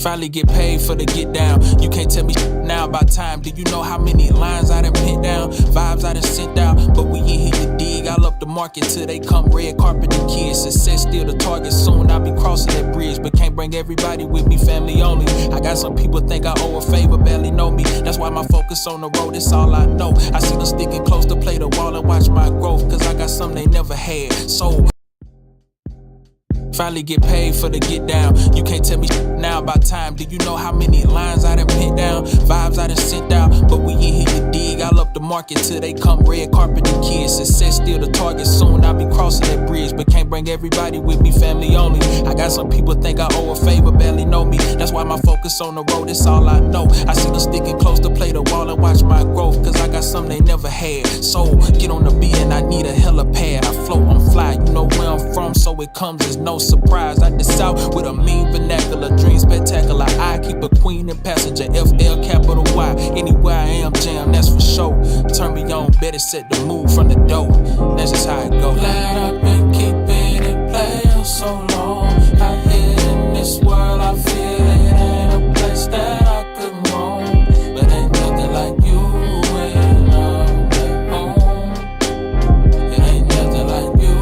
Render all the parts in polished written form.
Finally get paid for the get down. You can't tell me now about time. Do you know how many lines I done put down? Vibes I done sent out, but we ain't here to dig. I'll up the market till they come red carpet the kids. Success still the target, soon I'll be crossing that bridge. But can't bring everybody with me, family only. I got some people think I owe a favor, barely know me. That's why my focus on the road, it's all I know. I see them sticking close to play the wall and watch my growth, cause I got something they never had. So finally get paid for the get down. You can't tell me now about time. Do you know how many lines I done put down? Vibes I done sent out, but we ain't here to dig. I'll up the market till they come red carpet the kids. Success still the target, soon I'll be crossing that bridge. But can't bring everybody with me, family only. I got some people think I owe a favor, barely know me. That's why my focus on the road, it's all I know. I see them sticking close to play the wall and watch my growth, cause I got something they never had. So get on the beat and I need a helipad. I float, I'm fly, you know where I'm from, so it comes as no surprise. I the south with a mean vernacular, dream spectacular. I keep a queen and passenger, FL capital Y. Anywhere I am, jam, that's for sure. Turn me on, better set the mood from the door. That's just how it go. Glad I've been keeping it playing so long. Out here in this world, I feel it ain't a place that I could roam. But ain't nothing like you when I'm at home. It ain't nothing like you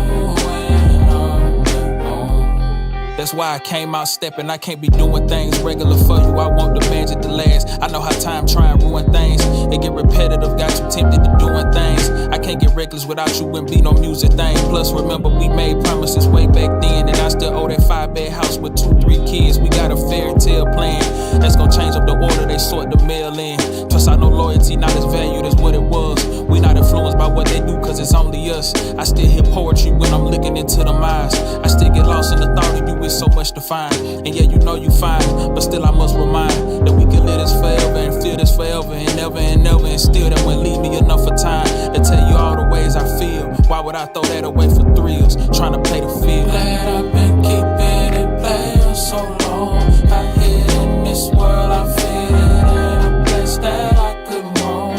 when I'm at home. That's why I came out stepping. I can't be doing things regular for you. I want the magic to last. I know how time try and ruin things. It get repetitive, got you tempted to doing things. I can't get reckless without you, wouldn't be no music thing. Plus, remember, we made promises way back then, and I still owe that 5-bed house with 2-3 kids. We got a fairy tale plan that's gonna change up the order they sort the mail in. Plus, I know loyalty not as valued as what it was. We not influenced by what they do, cause it's only us. I still hear poetry when I'm looking into them eyes. I still get lost in the thought of you with so much to find. And yeah, you know you fine, but still I must remind that we can live this forever and feel this forever and never and never. And still that won't leave me enough for time to tell you all the ways I feel. Why would I throw that away for thrills? Trying to play the field. Glad I've been keeping it playing so long. Out here in this world, I feel it ain't a place that I could roam.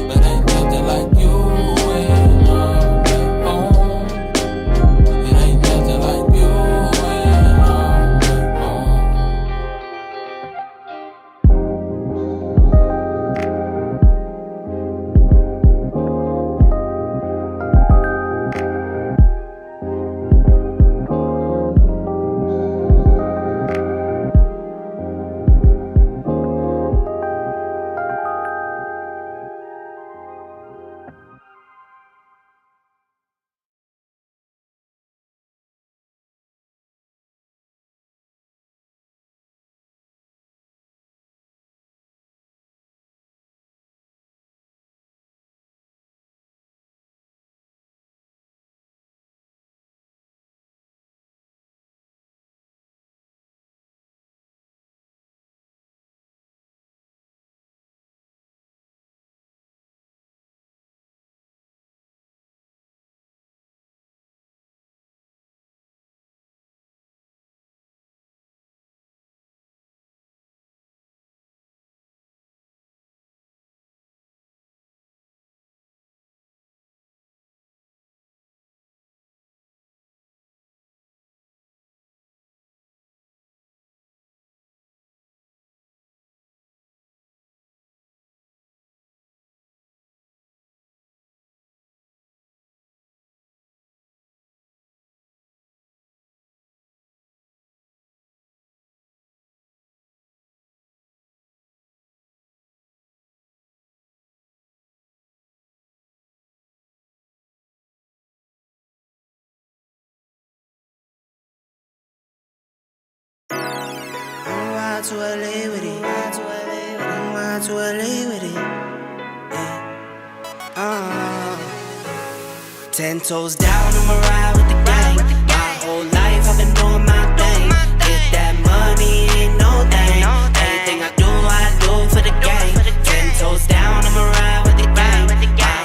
But ain't nothing like you when I'm at home. It ain't nothing like you when I'm at home. To LA with it. To LA with it. Yeah. 10 toes down, I'ma ride with the gang. My whole life I've been doing my thing. Get that money, ain't no thing. Anything I do for the gang. 10 toes down, I'ma ride with the gang. My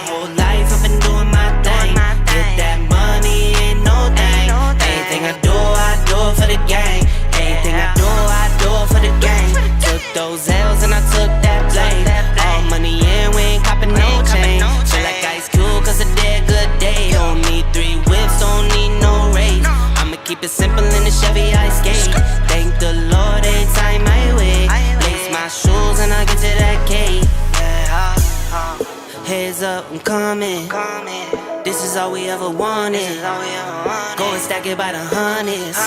whole life I've been doing my thing. Get that money, ain't no thing. Anything I do for the gang. Anything I do for the gang. Took those L's and I took that blame. All money in, we ain't copping no chain. Feel like Ice Cube cause I did good day. Don't need 3 whips, don't need no race. I'ma keep it simple in the Chevy I skate. Thank the Lord every time I wait. coming. This is all we ever wanted. Go and stack it by the hundreds.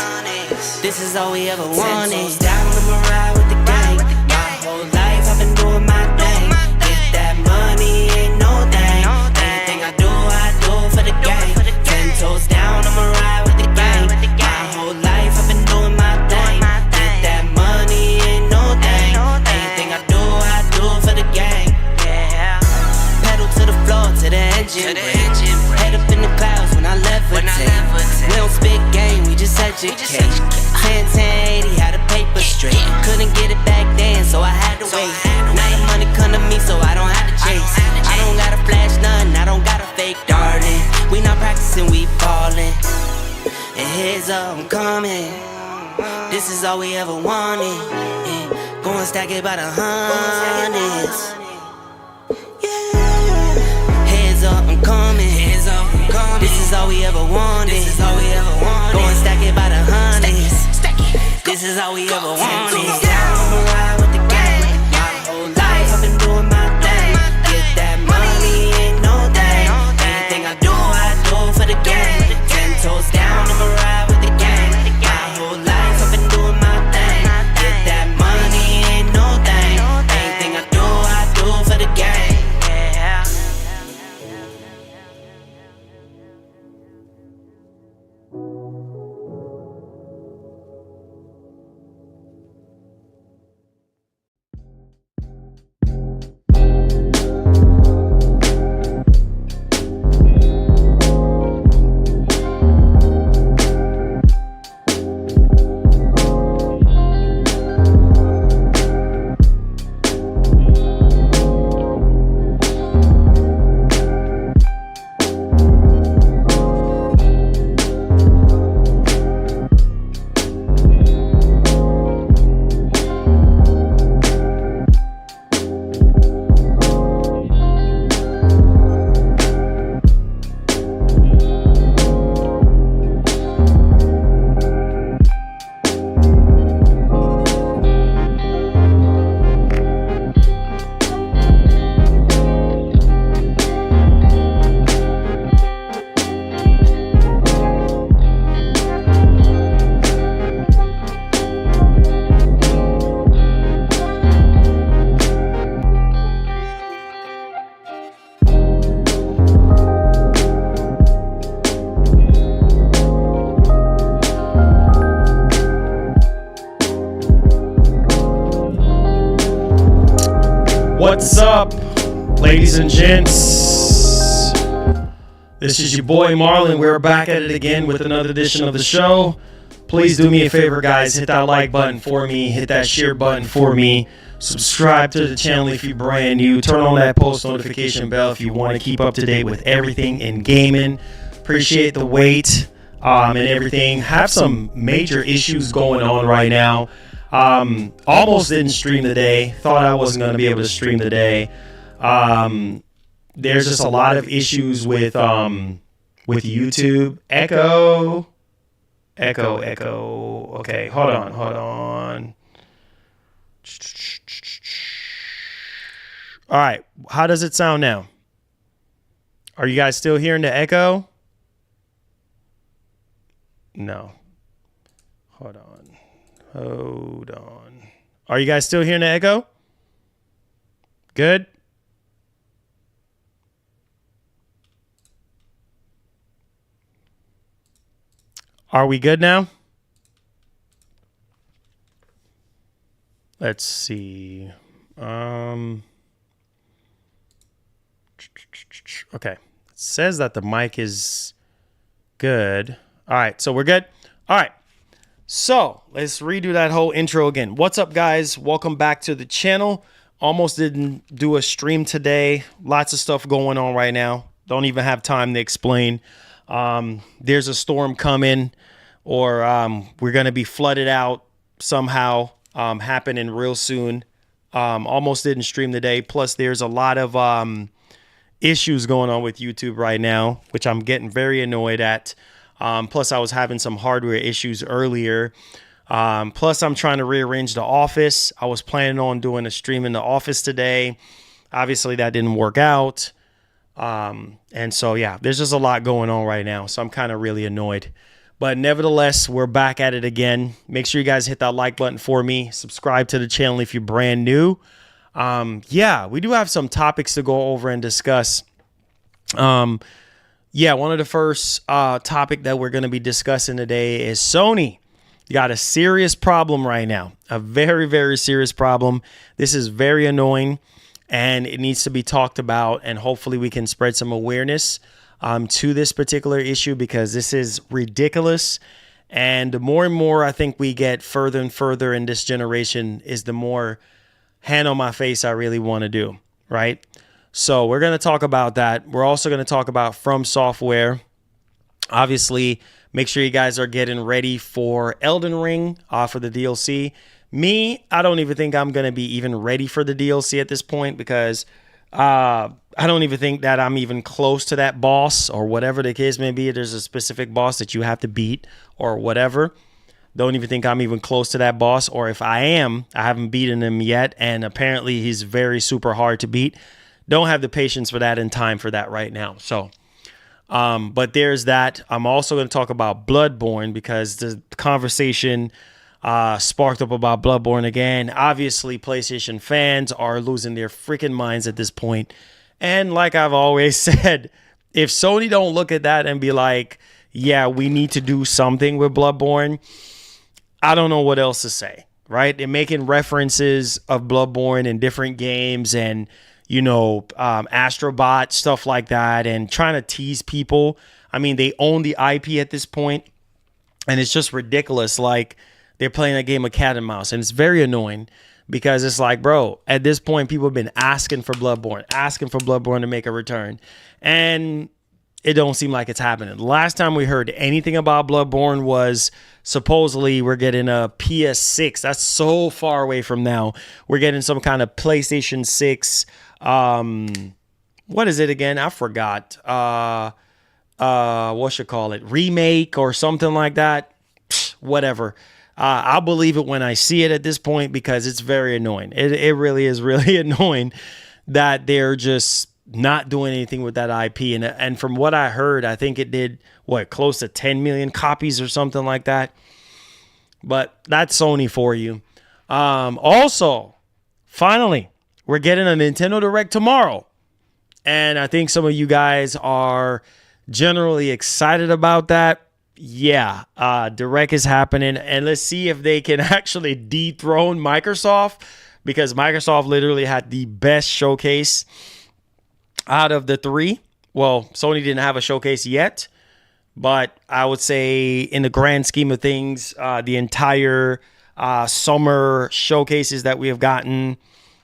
This is all we ever wanted. 10 toes down, I'ma ride with the gang. My whole life I've been doing my thing. Get that money, ain't no thing. Anything I do for the gang. 10 toes down, I'ma ride with the gang. My whole life I've been doing my thing. Get that money, ain't no thing. Anything I do for the gang. Pedal to the floor, to the engine. Head up in the clouds when I levitate. We don't spit game, we just educate. 10, 80, had a paper straight. Couldn't get it back then, so I had to wait. Now the money come to me, so I don't have to chase. I don't gotta flash nothing, I don't gotta fake, darling. We not practicing, we ballin'. And heads up, I'm coming. This is all we ever wanted. Go and stack it by the hundreds. Heads up, I'm coming. This is all we ever wanted. Go and stack it by the hundreds. This is all we ever wanted. I'ma ride with the gang. My whole life I've been doing my thing. Get that money, ain't no thing. Anything I do for the gang. 10 toes down, I'ma ride with the gang. My whole life I've been doing my thing. Get that money, ain't no thing. Anything I do for the gang. What's up, ladies and gents? This is your boy Marlon. We're back at it again with another edition of the show. Please do me a favor, guys. Hit that like button for me. Hit that share button for me. Subscribe to the channel if you're brand new. Turn on that post notification bell if you want to keep up to date with everything in gaming. Appreciate the wait and everything. Have some major issues going on right now. Almost didn't stream today. Thought I wasn't going to be able to stream today. There's just a lot of issues with YouTube. Echo. Okay, hold on. All right, how does it sound now? Are you guys still hearing the echo? No. Hold on. Are you guys still hearing the echo? Good. Are we good now? Let's see. Okay. It says that the mic is good. All right, so we're good. All right. So let's redo that whole intro again. What's up, guys? Welcome back to the channel. Almost didn't do a stream today. Lots of stuff going on right now. Don't even have time to explain. There's a storm coming, or we're going to be flooded out somehow, happening real soon. Almost didn't stream today. Plus, there's a lot of issues going on with YouTube right now, which I'm getting very annoyed at. Plus, I was having some hardware issues earlier. Plus, I'm trying to rearrange the office. I was planning on doing a stream in the office today. Obviously, that didn't work out. And so, yeah, there's just a lot going on right now. So I'm kind of really annoyed. But nevertheless, we're back at it again. Make sure you guys hit that like button for me. Subscribe to the channel if you're brand new. Yeah, we do have some topics to go over and discuss. Yeah, one of the first topic that we're going to be discussing today is Sony. You got a serious problem right now. A very, very serious problem. This is very annoying. And it needs to be talked about, and hopefully we can spread some awareness to this particular issue, because this is ridiculous. And the more and more I think we get further and further in this generation, is the more hand on my face I really want to do, right? So we're going to talk about that. We're also going to talk about From Software. Obviously, make sure you guys are getting ready for Elden Ring for the DLC. Me, I don't even think I'm going to be even ready for the DLC at this point, because I don't even think that I'm even close to that boss, or whatever the case may be. There's a specific boss that you have to beat or whatever. Don't even think I'm even close to that boss. Or if I am, I haven't beaten him yet. And apparently he's very super hard to beat. Don't have the patience for that and time for that right now. So, but there's that. I'm also going to talk about Bloodborne, because the conversation sparked up about Bloodborne again. Obviously, PlayStation fans are losing their freaking minds at this point. And like I've always said, if Sony don't look at that and be like, yeah, we need to do something with Bloodborne, I don't know what else to say, right? They're making references of Bloodborne in different games, and, you know, Astrobot, stuff like that, and trying to tease people. I mean, they own the IP at this point, and it's just ridiculous. Like, they're playing a game of cat and mouse, and it's very annoying, because it's like, bro, at this point, people have been asking for Bloodborne to make a return, and it don't seem like it's happening. The last time we heard anything about Bloodborne was supposedly we're getting a PS6. That's so far away from now. We're getting some kind of PlayStation 6. What is it again? I forgot. What should call it? Remake or something like that. Whatever. I'll believe it when I see it at this point, because it's very annoying. It really is really annoying that they're just not doing anything with that IP. And from what I heard, I think it did, close to 10 million copies or something like that. But that's Sony for you. Also, finally, we're getting a Nintendo Direct tomorrow. And I think some of you guys are generally excited about that. Yeah, Direct is happening, and let's see if they can actually dethrone Microsoft, because Microsoft literally had the best showcase out of the three. Well, Sony didn't have a showcase yet, but I would say in the grand scheme of things, the entire summer showcases that we have gotten,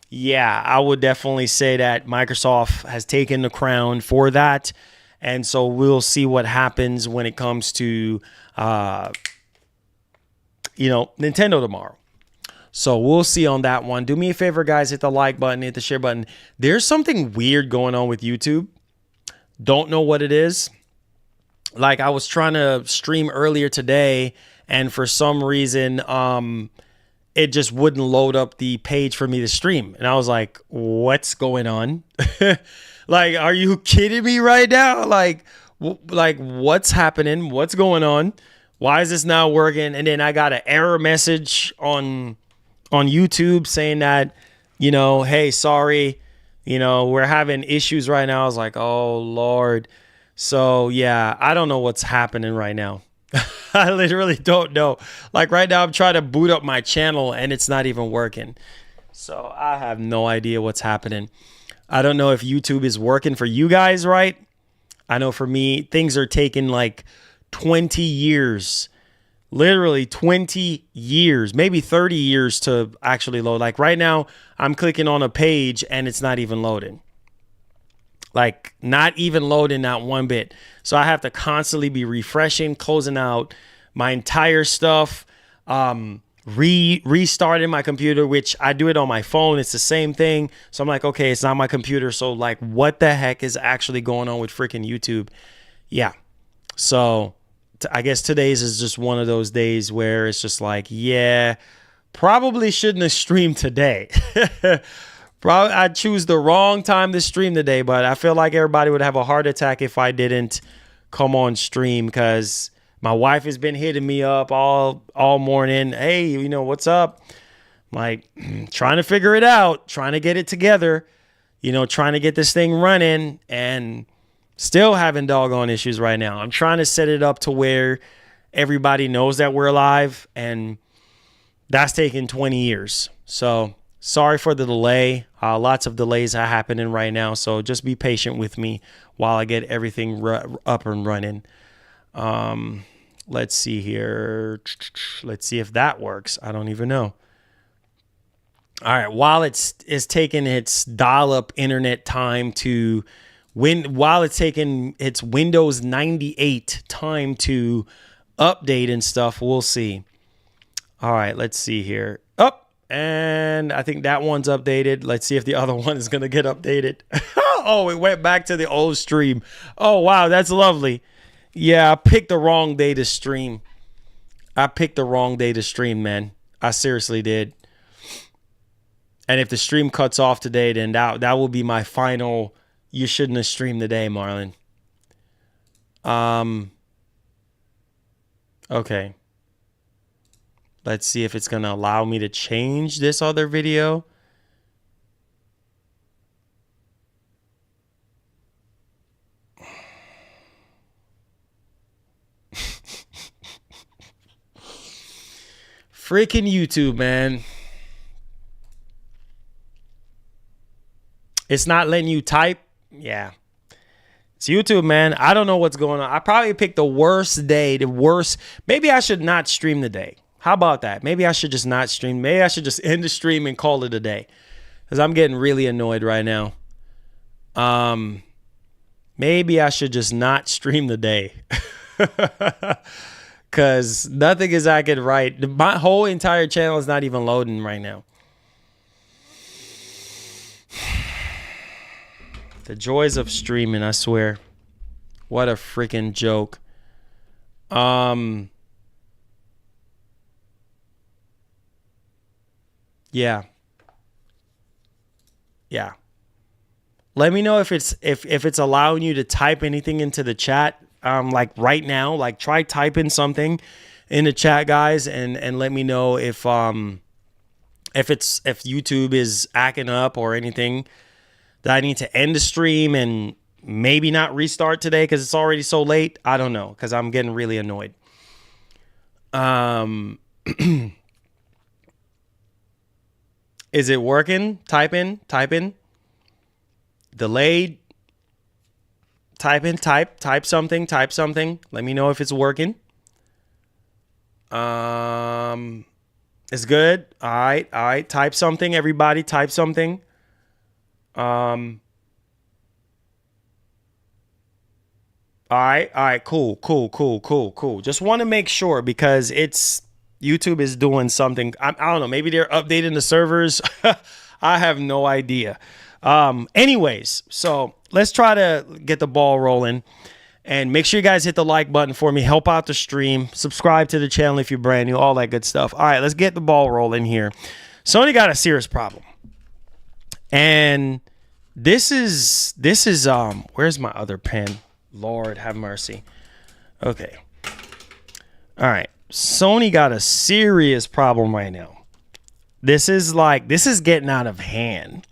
yeah, I would definitely say that Microsoft has taken the crown for that. And so we'll see what happens when it comes to, Nintendo tomorrow. So we'll see on that one. Do me a favor, guys. Hit the like button, hit the share button. There's something weird going on with YouTube. Don't know what it is. Like, I was trying to stream earlier today, and for some reason, it just wouldn't load up the page for me to stream. And I was like, what's going on? Like, are you kidding me right now? Like what's happening? What's going on? Why is this not working? And then I got an error message on YouTube saying that, hey, sorry, we're having issues right now. I was like, oh, Lord. So, yeah, I don't know what's happening right now. I literally don't know. Like, right now, I'm trying to boot up my channel, and it's not even working. So I have no idea what's happening. I don't know if YouTube is working for you guys, right? I know for me, things are taking like 20 years, literally 20 years, maybe 30 years to actually load. Like right now, I'm clicking on a page and it's not even loading. Like not even loading, not one bit. So I have to constantly be refreshing, closing out my entire stuff, restarting my computer, which I do it on my phone. It's the same thing. So I'm like, okay, it's not my computer. So like, what the heck is actually going on with freaking YouTube? Yeah. So I guess today's is just one of those days where it's just like, yeah, probably shouldn't have streamed today. Probably I choose the wrong time to stream today, but I feel like everybody would have a heart attack if I didn't come on stream, because my wife has been hitting me up all morning. Hey, you know, what's up? I'm like, trying to figure it out, trying to get it together, you know, trying to get this thing running, and still having doggone issues right now. I'm trying to set it up to where everybody knows that we're live, and that's taken 20 years. So sorry for the delay. Lots of delays are happening right now, so just be patient with me while I get everything up and running. Let's see here. Let's see if that works. I don't even know. All right, while it's taking its dial-up internet time to while it's taking its Windows 98 time to update and stuff, we'll see. All right, let's see here. And I think that one's updated. Let's see if the other one is going to get updated. Oh, it went back to the old stream. Oh, wow, that's lovely. Yeah, I picked the wrong day to stream. Man. I seriously did. And if the stream cuts off today, then that will be my final, you shouldn't have streamed today, Marlon. Okay. Let's see if it's going to allow me to change this other video. Freaking YouTube, man. It's not letting you type. Yeah. It's YouTube, man. I don't know what's going on. I probably picked the worst day, Maybe I should not stream today. How about that? Maybe I should just not stream. Maybe I should just end the stream and call it a day, because I'm getting really annoyed right now. Maybe I should just not stream the day, because nothing is acting right. My whole entire channel is not even loading right now. The joys of streaming, I swear. What a freaking joke. Yeah. Let me know if it's allowing you to type anything into the chat. Like right now, like try typing something in the chat, guys, and let me know if YouTube is acting up or anything, that I need to end the stream and maybe not restart today because it's already so late. I don't know, because I'm getting really annoyed. Is it working? Type in. Delayed. Type something. Let me know if it's working. It's good. All right. Type something, everybody. Type something. All right. Cool. Just want to make sure, because YouTube is doing something. I don't know. Maybe they're updating the servers. I have no idea. Anyways, so let's try to get the ball rolling, and make sure you guys hit the like button for me. Help out the stream. Subscribe to the channel if you're brand new. All that good stuff. All right, let's get the ball rolling here. Sony got a serious problem, and this is where's my other pen? Lord have mercy. Okay. All right. Sony got a serious problem right now. This is getting out of hand.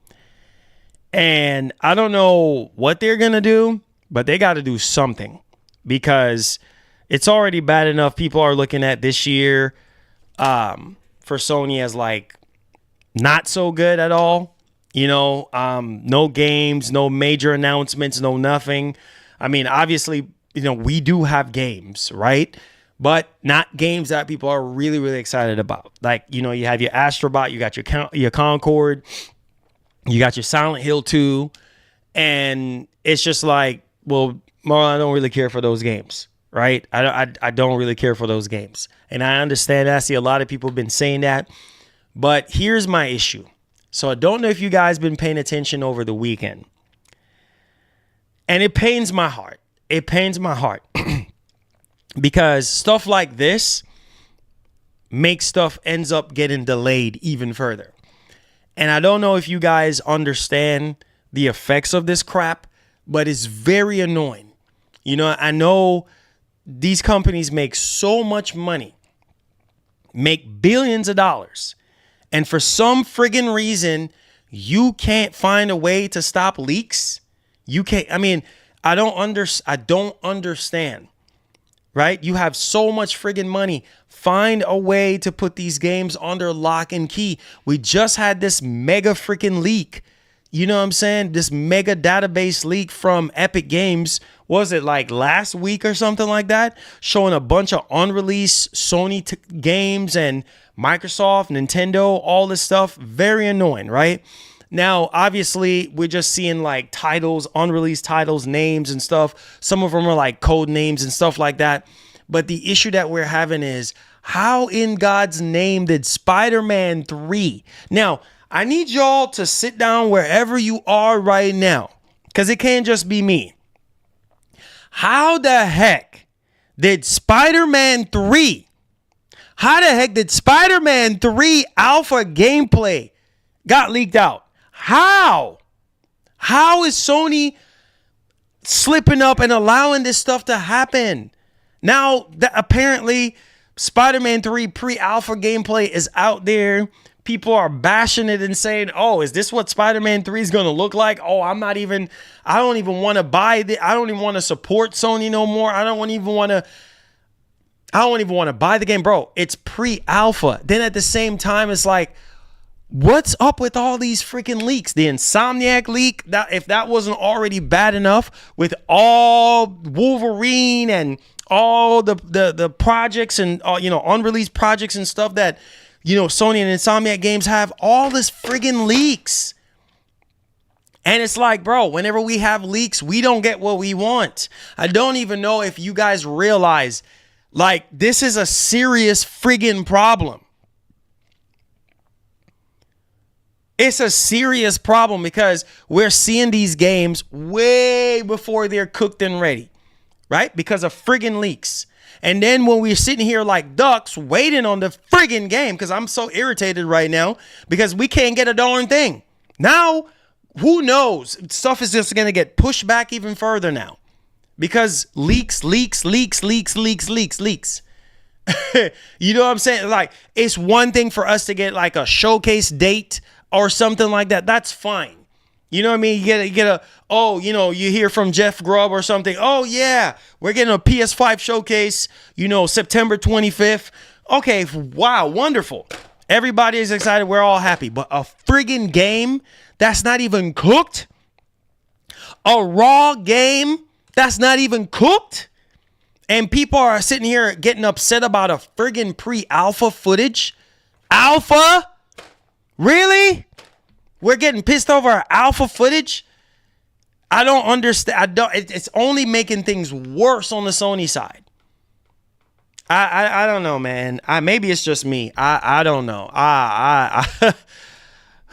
And I don't know what they're going to do, but they got to do something, because it's already bad enough. People are looking at this year for Sony as like not so good at all. You know, no games, no major announcements, no nothing. I mean, obviously, you know, we do have games, right? But not games that people are really, really excited about. Like, you know, you have your Astrobot, you got your Concord, you got your Silent Hill 2, and it's just like, well, Marlon, I don't really care for those games, right? I don't really care for those games. And I understand that. I see a lot of people have been saying that. But here's my issue. So I don't know if you guys been paying attention over the weekend. And it pains my heart. Because stuff like this makes stuff ends up getting delayed even further. And I don't know if you guys understand the effects of this crap, but it's very annoying. You know, I know these companies make so much money, make billions of dollars. And for some friggin' reason, you can't find a way to stop leaks. You can't. I mean, I don't understand. Right? You have so much friggin' money. Find a way to put these games under lock and key. We just had this mega freaking leak. You know what I'm saying? This mega database leak from Epic Games. Was it like last week or something like that? Showing a bunch of unreleased Sony games and Microsoft, Nintendo, all this stuff. Very annoying, right? Now, obviously, we're just seeing like titles, unreleased titles, names and stuff. Some of them are like code names and stuff like that. But the issue that we're having is, how in God's name did Spider-Man 3? Now, I need y'all to sit down wherever you are right now, because it can't just be me. How the heck did Spider-Man 3 alpha gameplay got leaked out? How is Sony slipping up and allowing this stuff to happen? Now, apparently, Spider-Man 3 pre-alpha gameplay is out there. People are bashing it and saying, oh, is this what Spider-Man 3 is going to look like? Oh, I don't even want to buy it. I don't even want to support Sony no more. I don't even want to buy the game. Bro, it's pre-alpha. Then at the same time, it's like, what's up with all these freaking leaks? The Insomniac leak, that if that wasn't already bad enough with all Wolverine and all the projects and unreleased projects and stuff that Sony and Insomniac games have, all this friggin' leaks. And it's like, bro, whenever we have leaks, we don't get what we want. I don't even know if you guys realize, like, this is a serious friggin' problem. It's a serious problem because we're seeing these games way before they're cooked and ready, right? Because of friggin' leaks. And then when we're sitting here like ducks waiting on the friggin' game, because I'm so irritated right now because we can't get a darn thing. Now, who knows? Stuff is just going to get pushed back even further now because leaks. You know what I'm saying? Like, it's one thing for us to get like a showcase date or something like that. That's fine. You know what I mean? You hear from Jeff Grubb or something. Oh, yeah, we're getting a PS5 showcase, September 25th. Okay, wow, wonderful. Everybody is excited. We're all happy. But a friggin' game that's not even cooked? A raw game that's not even cooked? And people are sitting here getting upset about a friggin' pre-alpha footage? Alpha? Really? We're getting pissed over our alpha footage? I don't understand. It's only making things worse on the Sony side. I don't know, man. Maybe it's just me. I don't know.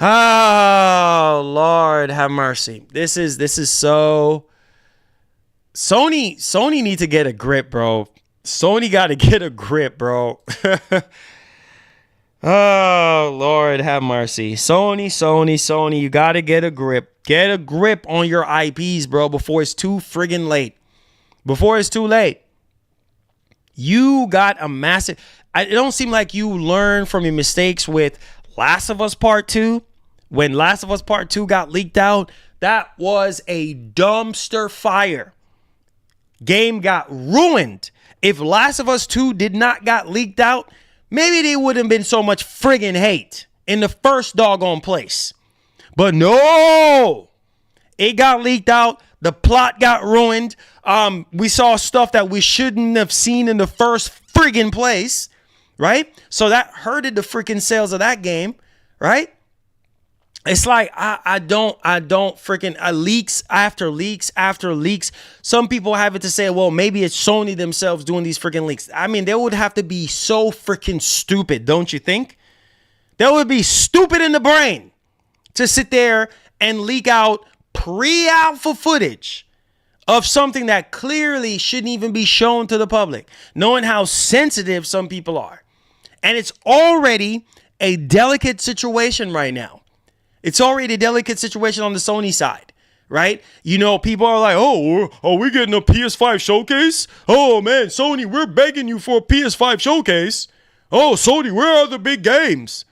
Oh, Lord have mercy. This is so. Sony need to get a grip, bro. Sony got to get a grip, bro. Oh, Lord have mercy. Sony, you got to get a grip. Get a grip on your IPs, bro, before it's too friggin' late. Before it's too late. You got a massive... It don't seem like you learned from your mistakes with Last of Us Part 2. When Last of Us Part 2 got leaked out, that was a dumpster fire. Game got ruined. If Last of Us 2 did not got leaked out, maybe there wouldn't have been so much friggin' hate in the first doggone place. But no, it got leaked out. The plot got ruined. We saw stuff that we shouldn't have seen in the first friggin' place, right? So that hurted the freaking sales of that game, right? It's like, I don't freaking leaks after leaks after leaks. Some people have it to say, well, maybe it's Sony themselves doing these freaking leaks. I mean, they would have to be so freaking stupid, don't you think? They would be stupid in the brain to sit there and leak out pre-alpha footage of something that clearly shouldn't even be shown to the public, knowing how sensitive some people are. And it's already a delicate situation right now. It's already a delicate situation on the Sony side, right? You know, people are like, oh, are we getting a PS5 showcase? Oh, man, Sony, we're begging you for a PS5 showcase. Oh, Sony, where are the big games?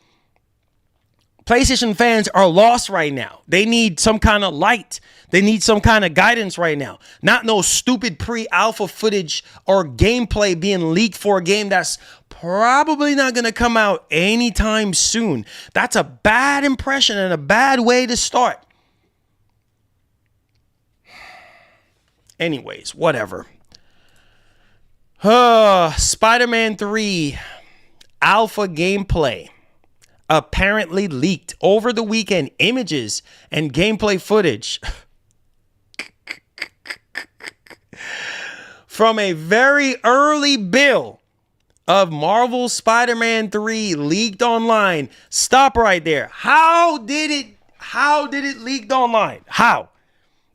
PlayStation fans are lost right now. They need some kind of light. They need some kind of guidance right now. Not no stupid pre-alpha footage or gameplay being leaked for a game that's probably not going to come out anytime soon. That's a bad impression and a bad way to start. Anyways, whatever. Spider-Man 3 alpha gameplay apparently leaked over the weekend. Images and gameplay footage from a very early build of Marvel's Spider-Man 3 leaked online. Stop right there. How did it leak online? How?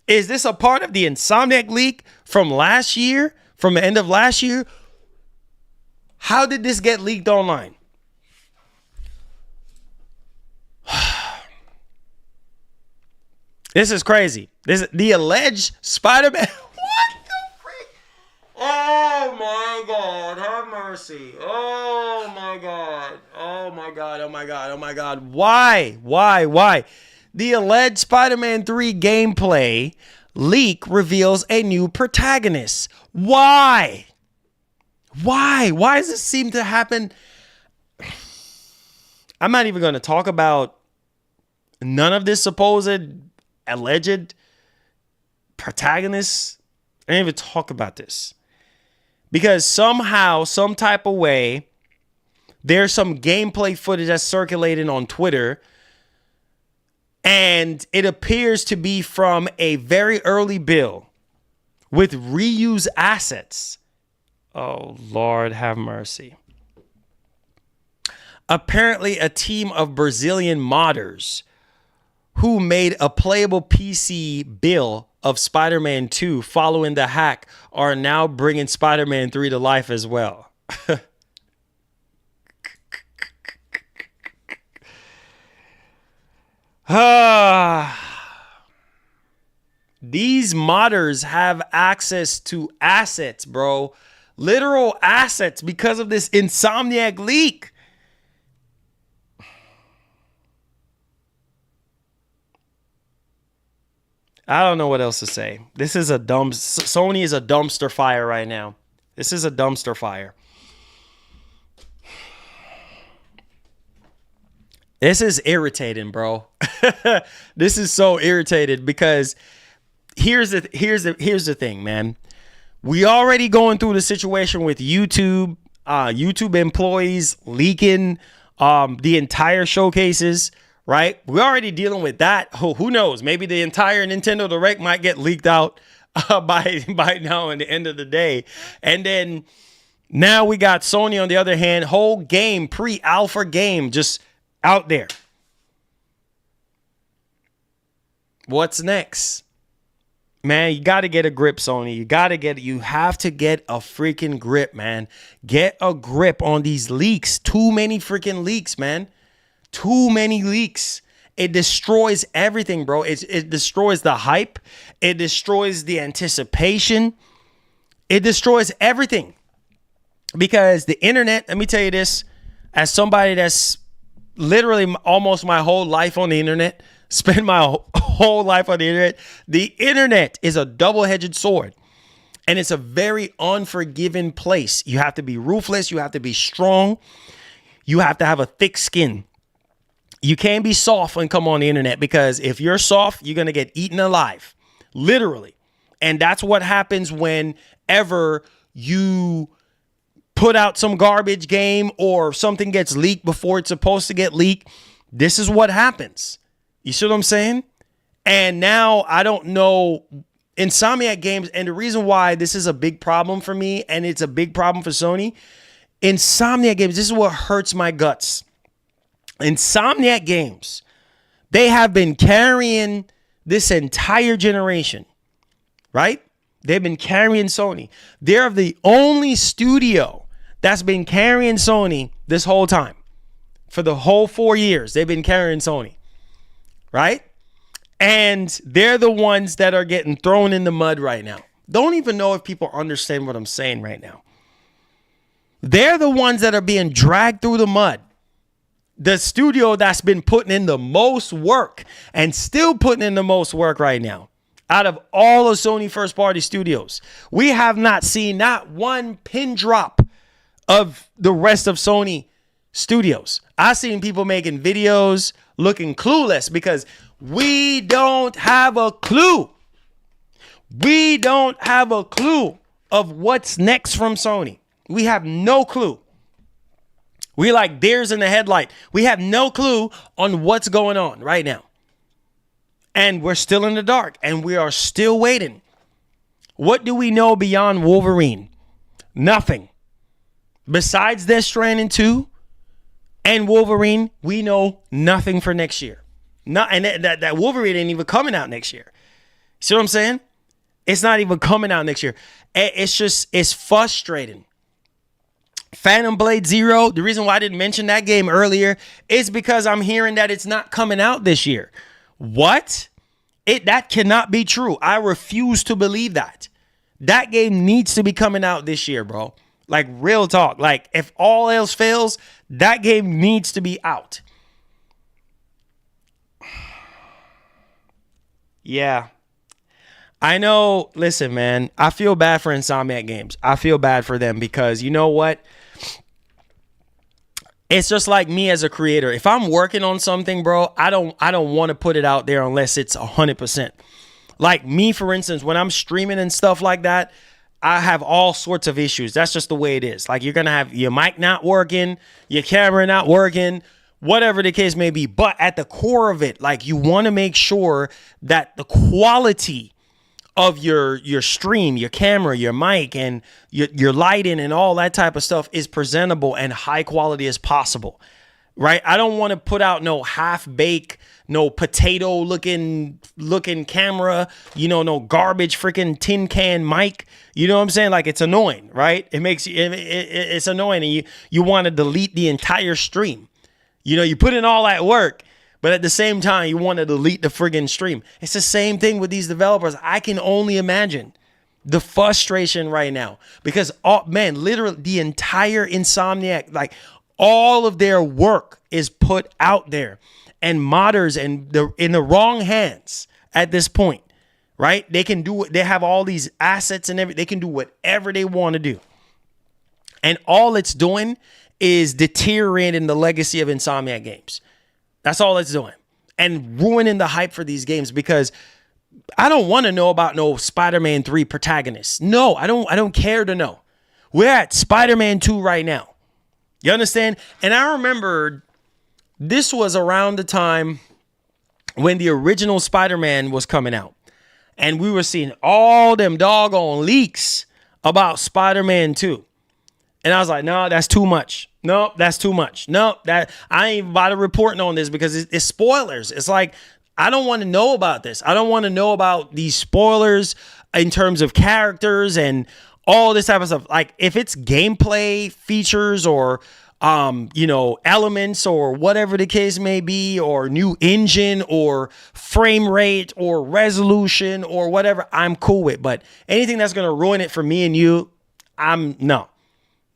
Is this a part of the Insomniac leak from last year, from the end of last year? How did this get leaked online? This is crazy. This is the alleged Spider-Man. What the freak? Oh my God. Have mercy. Oh my God. Oh my God. Oh my God. Oh my God. Why? The alleged Spider-Man 3 gameplay leak reveals a new protagonist. Why? Why does this seem to happen? I'm not even going to talk about none of this supposed alleged protagonist. I didn't even talk about this because somehow, some type of way, there's some gameplay footage that's circulating on Twitter, and it appears to be from a very early build with reused assets. Oh, Lord, have mercy. Apparently, a team of Brazilian modders who made a playable PC build of Spider-Man 2 following the hack are now bringing Spider-Man 3 to life as well. These modders have access to assets, bro. Literal assets because of this Insomniac leak. I don't know what else to say. This is Sony is a dumpster fire right now. This is a dumpster fire. This is irritating, bro. This is so irritated because here's the thing, man. We already going through the situation with YouTube employees leaking the entire showcases. Right? We're already dealing with that. Who knows? Maybe the entire Nintendo Direct might get leaked out by now and the end of the day. And then now we got Sony on the other hand, whole game, pre-alpha game just out there. What's next? Man, you got to get a grip, Sony. You have to get a freaking grip, man. Get a grip on these leaks. Too many freaking leaks, man. Too many leaks. It destroys everything, bro. It destroys the hype. It destroys the anticipation. It destroys everything. Because the internet, let me tell you this, as somebody that's literally almost my whole life on the internet, spend my whole life on the internet is a double-edged sword. And it's a very unforgiving place. You have to be ruthless. You have to be strong. You have to have a thick skin. You can't be soft and come on the internet because if you're soft, you're going to get eaten alive, literally. And that's what happens whenever you put out some garbage game or something gets leaked before it's supposed to get leaked. This is what happens. You see what I'm saying? And now I don't know Insomniac Games. And the reason why this is a big problem for me and it's a big problem for Sony, Insomniac Games, this is what hurts my guts. Insomniac Games, they have been carrying this entire generation, right? They've been carrying Sony. They're the only studio that's been carrying Sony this whole time. For the whole 4 years, they've been carrying Sony, right? And they're the ones that are getting thrown in the mud right now. Don't even know if people understand what I'm saying right now. They're the ones that are being dragged through the mud. The studio that's been putting in the most work and still putting in the most work right now out of all of Sony first party studios. We have not seen not one pin drop of the rest of Sony studios. I've seen people making videos looking clueless because we don't have a clue. We don't have a clue of what's next from Sony. We have no clue. We like deers in the headlight. We have no clue on what's going on right now. And we're still in the dark and we are still waiting. What do we know beyond Wolverine? Nothing. Besides Death Stranding 2 and Wolverine, we know nothing for next year. And that Wolverine ain't even coming out next year. See what I'm saying? It's not even coming out next year. It's frustrating. Phantom Blade Zero, the reason why I didn't mention that game earlier is because I'm hearing that it's not coming out this year. What? That cannot be true. I refuse to believe that. That game needs to be coming out this year, bro. Like, real talk. Like, if all else fails, that game needs to be out. Yeah. I know, listen, man, I feel bad for Insomniac Games. I feel bad for them because you know what? It's just like me as a creator. If I'm working on something, bro, I don't want to put it out there unless it's 100%. Like me, for instance, when I'm streaming and stuff like that, I have all sorts of issues. That's just the way it is. Like, you're going to have your mic not working, your camera not working, whatever the case may be. But at the core of it, like, you want to make sure that the quality of your stream, your camera, your mic, and your lighting and all that type of stuff is presentable and high quality as possible, right? I don't want to put out no half-baked, no potato looking camera, no garbage freaking tin can mic. You know what I'm saying? Like, it's annoying, right? It makes you, it's annoying, and you want to delete the entire stream. You put in all that work, but at the same time, you want to delete the friggin' stream. It's the same thing with these developers. I can only imagine the frustration right now because, literally the entire Insomniac, like, all of their work is put out there, and modders in the wrong hands at this point, right? They can do it. They have all these assets and everything. They can do whatever they want to do. And all it's doing is deteriorating the legacy of Insomniac Games. That's all it's doing. And ruining the hype for these games because I don't want to know about no Spider-Man 3 protagonists. No, I don't care to know. We're at Spider-Man 2 right now. You understand? And I remember this was around the time when the original Spider-Man was coming out. And we were seeing all them doggone leaks about Spider-Man 2. And I was like, no, that's too much. No, that's too much. No, that I ain't even bother reporting on this because it's spoilers. It's like, I don't want to know about this. I don't want to know about these spoilers in terms of characters and all this type of stuff. Like, if it's gameplay features or, elements or whatever the case may be, or new engine or frame rate or resolution or whatever, I'm cool with. But anything that's going to ruin it for me and you, no.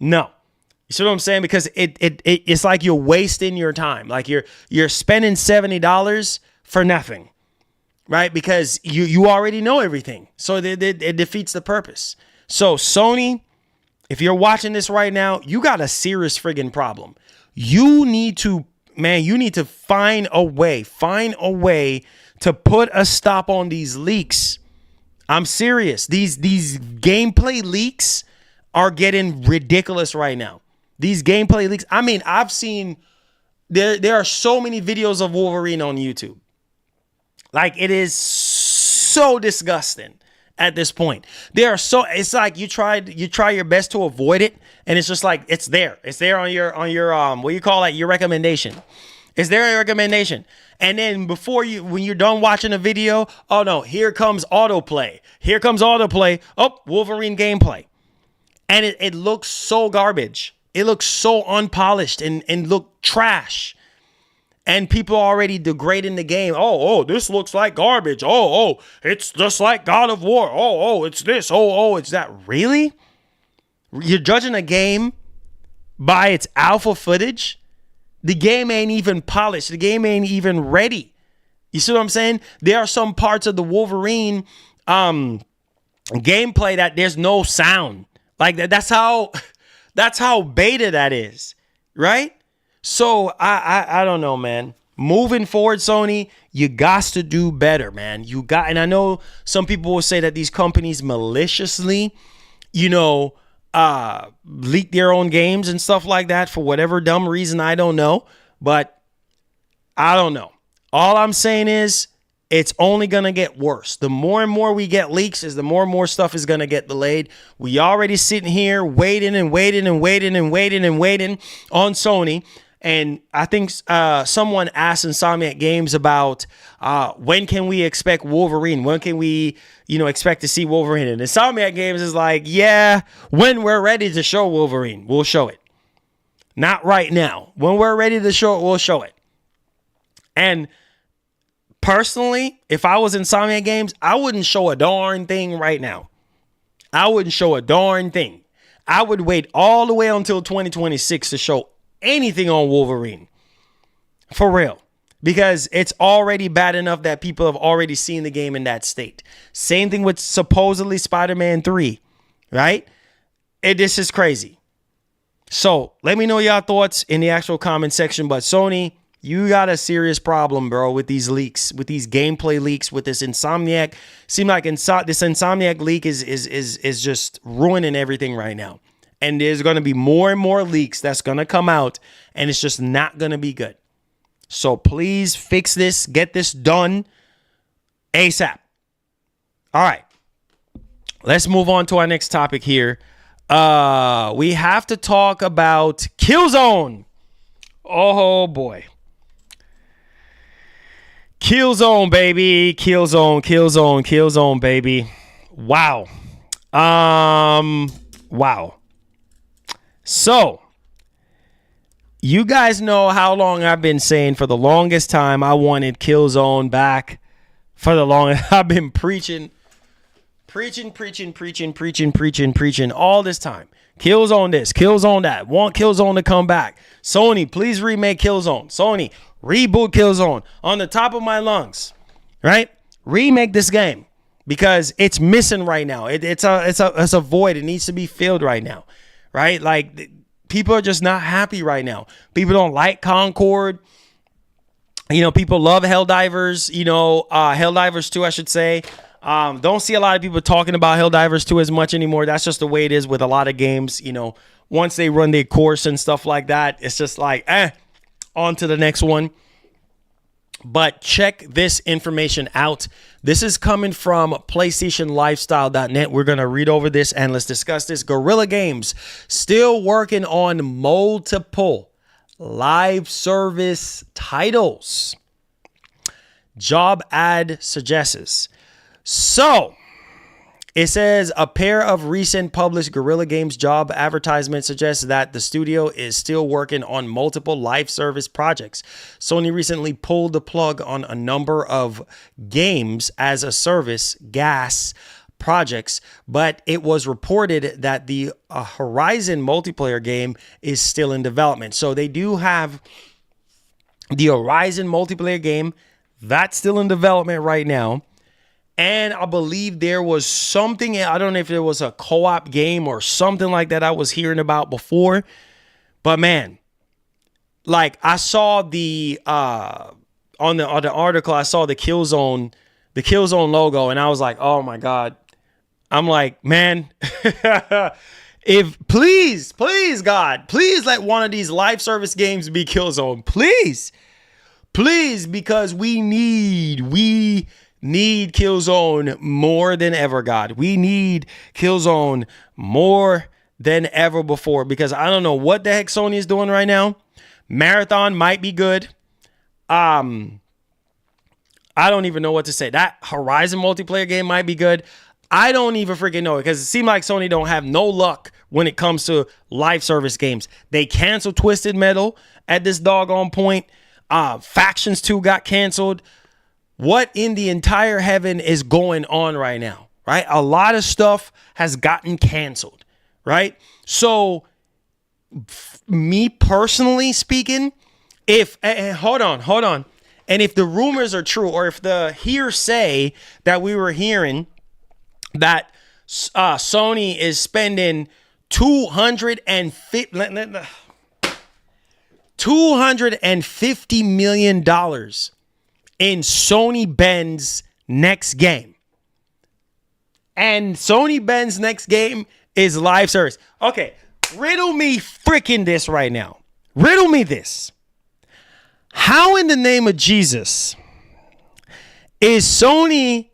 You see what I'm saying? Because it's like you're wasting your time. Like you're spending $70 for nothing, right? Because you already know everything. So it defeats the purpose. So Sony, if you're watching this right now, you got a serious friggin' problem. You need to find a way to put a stop on these leaks. I'm serious. These gameplay leaks are getting ridiculous right now. These gameplay leaks. I mean, I've seen there are so many videos of Wolverine on YouTube. Like, it is so disgusting at this point. It's like you try your best to avoid it, and it's just like it's there. It's there on your what do you call it? Your recommendation. It's there on your recommendation. And then when you're done watching a video, oh no, here comes autoplay. Here comes autoplay. Oh, Wolverine gameplay. And it looks so garbage. It looks so unpolished and look trash. and people are already degrading the game. Oh, this looks like garbage. Oh, it's just like God of War. Oh, it's this. Oh, it's that. Really? You're judging a game by its alpha footage? The game ain't even polished. The game ain't even ready. You see what I'm saying? There are some parts of the Wolverine gameplay that there's no sound. Like that's how beta that is, right? So I don't know, man. Moving forward, Sony, you got to do better, man. And I know some people will say that these companies maliciously, leak their own games and stuff like that for whatever dumb reason. I don't know, but I don't know. All I'm saying is it's only going to get worse. The more and more we get leaks is the more and more stuff is going to get delayed. We already sitting here waiting on Sony. And I think someone asked Insomniac Games about when can we expect Wolverine? When can we, expect to see Wolverine? And Insomniac Games is like, yeah, when we're ready to show Wolverine, we'll show it. Not right now. When we're ready to show it, we'll show it. And personally, if I was Insomniac Games, I wouldn't show a darn thing right now. I wouldn't show a darn thing. I would wait all the way until 2026 to show anything on Wolverine. For real. Because it's already bad enough that people have already seen the game in that state. Same thing with supposedly Spider-Man 3, right? This is crazy. So let me know your thoughts in the actual comment section. But Sony, you got a serious problem, bro, with these leaks, with these gameplay leaks, with this Insomniac. Seem like this Insomniac leak is just ruining everything right now. And there's going to be more and more leaks that's going to come out, and it's just not going to be good. So please fix this, get this done ASAP. All right. Let's move on to our next topic here. We have to talk about Killzone. Oh boy. Killzone, baby. Killzone, baby. Wow. Wow. So, you guys know how long I've been saying for the longest time I wanted Killzone back. For the longest, I've been preaching all this time. Killzone this, Killzone that. Want Killzone to come back. Sony, please remake Killzone. Sony, reboot Killzone on the top of my lungs. Right? Remake this game because it's missing right now. It's a void. It needs to be filled right now. Right? Like people are just not happy right now. People don't like Concord. People love Helldivers. Helldivers 2, I should say. Don't see a lot of people talking about Helldivers 2 as much anymore. That's just the way it is with a lot of games. Once they run their course and stuff like that, it's just like, on to the next one. But check this information out. This is coming from PlayStationLifestyle.net. We're going to read over this and let's discuss this. Guerrilla Games still working on multiple live service titles. Job ad suggests. So, it says a pair of recent published Guerrilla Games job advertisements suggests that the studio is still working on multiple live service projects. Sony recently pulled the plug on a number of games as a service gas projects, but it was reported that the Horizon multiplayer game is still in development. So they do have the Horizon multiplayer game that's still in development right now. And I believe there was something, I don't know if there was a co-op game or something like that I was hearing about before. But man, like I saw the, on the article, I saw the Killzone logo and I was like, oh my God. I'm like, man, if please, God, please let one of these live service games be Killzone. Please, because we need Killzone more than ever, God. We need Killzone more than ever before because I don't know what the heck Sony is doing right now. Marathon might be good. I don't even know what to say. That Horizon multiplayer game might be good. I don't even freaking know it because it seems like Sony don't have no luck when it comes to live service games. They canceled Twisted Metal at this doggone point. Factions 2 got canceled. What in the entire heaven is going on right now, right? A lot of stuff has gotten canceled, right? So me personally speaking, if hold on. And if the rumors are true, or if the hearsay that we were hearing that Sony is spending $250 million in Sony Ben's next game. And Sony Ben's next game is live service. Okay, riddle me freaking this right now. Riddle me this. How in the name of Jesus is Sony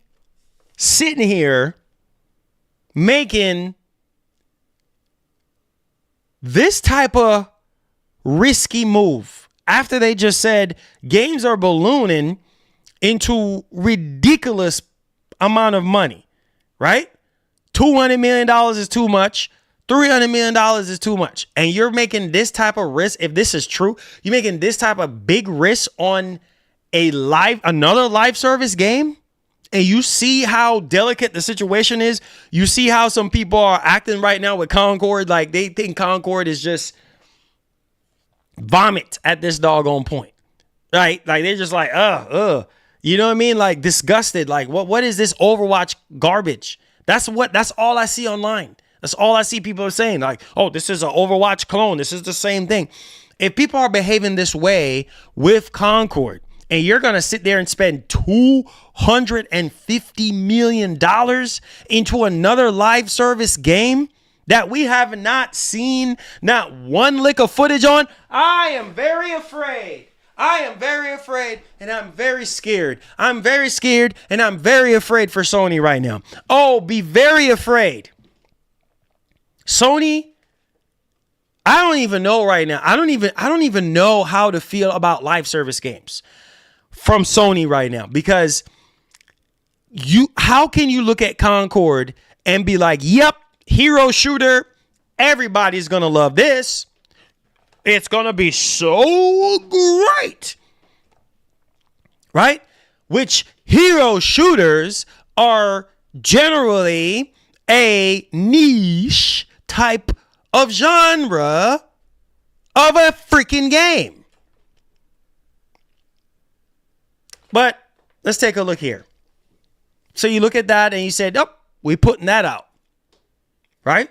sitting here making this type of risky move after they just said games are ballooning into ridiculous amount of money, right? $200 million is too much. $300 million is too much. And you're making this type of risk. If this is true, you're making this type of big risk on another live service game. And you see how delicate the situation is. You see how some people are acting right now with Concord. Like they think Concord is just vomit at this doggone point. Right? Like they're just like, you know what I mean? Like disgusted. Like what is this Overwatch garbage? That's all I see online. That's all I see people are saying. Like, oh, this is an Overwatch clone. This is the same thing. If people are behaving this way with Concord, and you're going to sit there and spend $250 million into another live service game that we have not seen not one lick of footage on, I am very afraid. I am very afraid, and I'm very scared. I'm very scared, and I'm very afraid for Sony right now. Oh, be very afraid. Sony, I don't even know right now. I don't even know how to feel about live service games from Sony right now, because how can you look at Concord and be like, yep, hero shooter, everybody's going to love this. It's going to be so great. Right? Which hero shooters are generally a niche type of genre of a freaking game. But let's take a look here. So you look at that and you said, oh, we're putting that out. Right?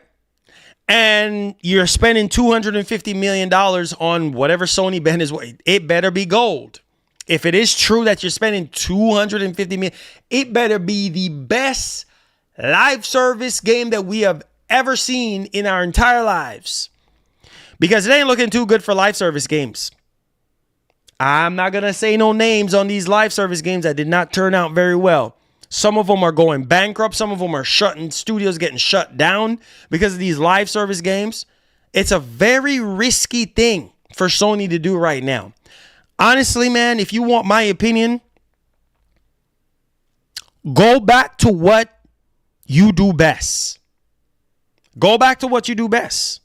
And you're spending $250 million on whatever Sony Ben is. It better be gold. If it is true that you're spending $250 million, it better be the best live service game that we have ever seen in our entire lives. Because it ain't looking too good for live service games. I'm not going to say no names on these live service games that did not turn out very well. Some of them are going bankrupt. Some of them are studios getting shut down because of these live service games. It's a very risky thing for Sony to do right now. Honestly, man, if you want my opinion, go back to what you do best. Go back to what you do best.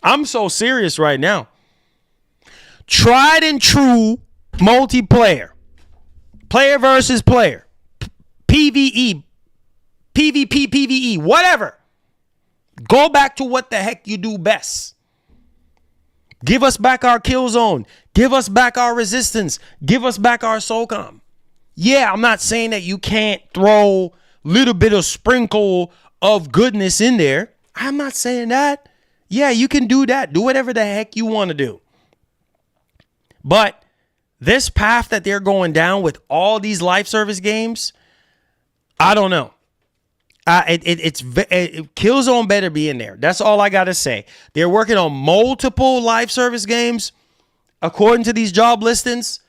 I'm so serious right now. Tried and true multiplayer. Player versus player. PvE. PvP, PvE. Whatever. Go back to what the heck you do best. Give us back our Killzone. Give us back our Resistance. Give us back our SOCOM. Yeah, I'm not saying that you can't throw little bit of sprinkle of goodness in there. I'm not saying that. Yeah, you can do that. Do whatever the heck you want to do. But this path that they're going down with all these live service games, I don't know. Killzone better be in there. That's all I got to say. They're working on multiple live service games. According to these job listings,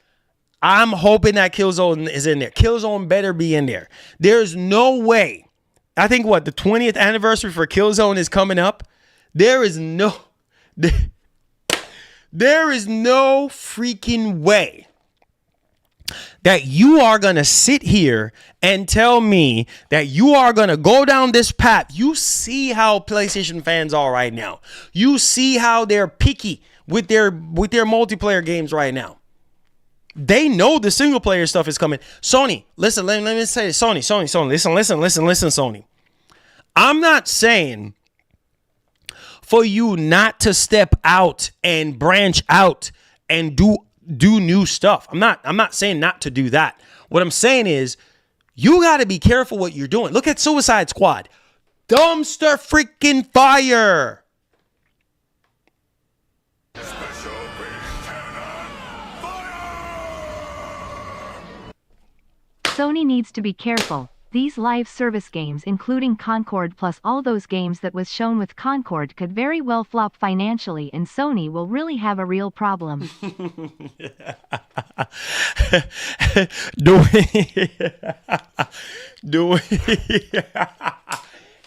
I'm hoping that Killzone is in there. Killzone better be in there. There's no way. I think the 20th anniversary for Killzone is coming up. There is no freaking way that you are going to sit here and tell me that you are going to go down this path. You see how PlayStation fans are right now. You see how they're picky with their multiplayer games right now. They know the single player stuff is coming. Sony, listen, let me say this. Sony, listen, Sony. I'm not saying for you not to step out and branch out and do new stuff. I'm not saying not to do that. What I'm saying is you got to be careful what you're doing. Look at Suicide Squad. Dumpster freaking fire. Sony needs to be careful. These live service games, including Concord plus all those games that was shown with Concord, could very well flop financially, and Sony will really have a real problem.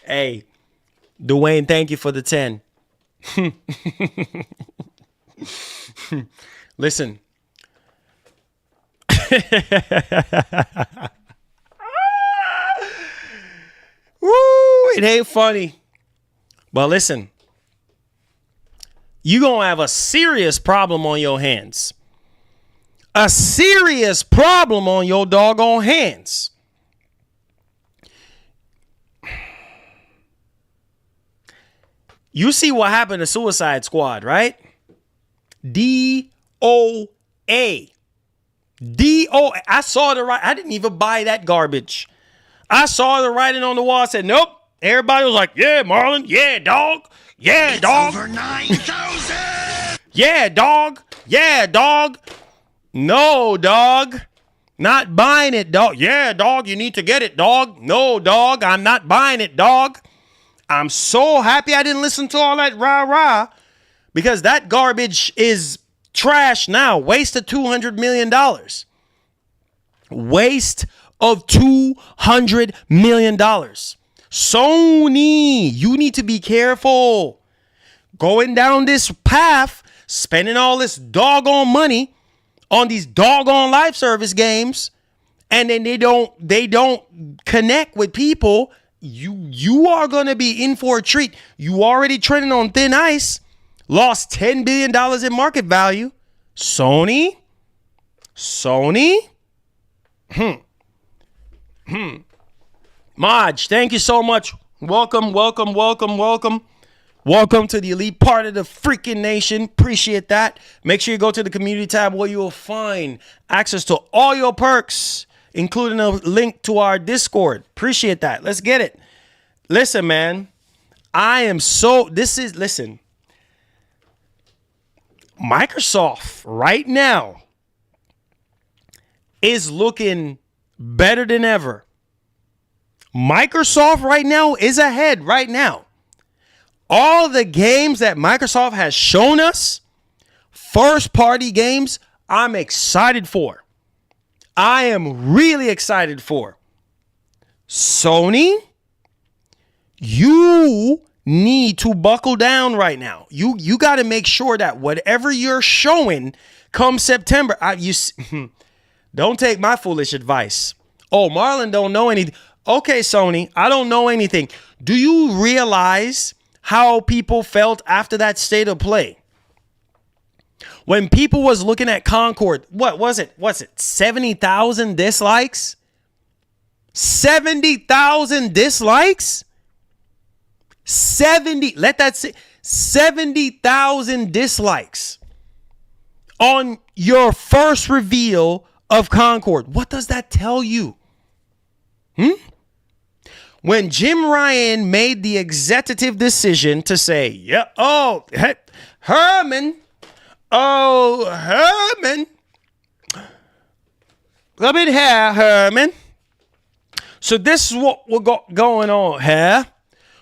Hey, Dwayne, thank you for the 10. Listen. Woo, it ain't funny. But listen, you're going to have a serious problem on your hands. A serious problem on your doggone hands. You see what happened to Suicide Squad, right? DOA. I saw the right. I didn't even buy that garbage. I saw the writing on the wall. I said, nope. Everybody was like, yeah, Marlon. Yeah, dog. Yeah, It's dog. over 9,000. Yeah, dog. Yeah, dog. No, dog. Not buying it, dog. Yeah, dog. You need to get it, dog. No, dog. I'm not buying it, dog. I'm so happy I didn't listen to all that rah-rah because that garbage is trash now. Waste of $200 million. Waste of $200 million. Sony, you need to be careful. Going down this path, spending all this doggone money on these doggone live service games, and then they don't connect with people. You are going to be in for a treat. You already treading on thin ice. Lost $10 billion in market value. Sony. Maj, thank you so much. Welcome to the elite part of the freaking nation. Appreciate that. Make sure you go to the community tab where you will find access to all your perks, including a link to our Discord. Appreciate that. Let's get it. Listen, man. Listen. Microsoft right now is looking better than ever. Microsoft right now is ahead right now. All the games that Microsoft has shown us, first party games, I'm excited for. I am really excited for. Sony, you need to buckle down right now. You got to make sure that whatever you're showing come September, don't take my foolish advice. Oh, Marlon don't know anything. Okay, Sony, I don't know anything. Do you realize how people felt after that state of play? When people was looking at Concord, what was it? 70,000 dislikes? 70,000 dislikes? 70,000 dislikes on your first reveal of Concord. What does that tell you? When Jim Ryan made the executive decision to say, Herman, come in here, Herman. So this is what we got going on here.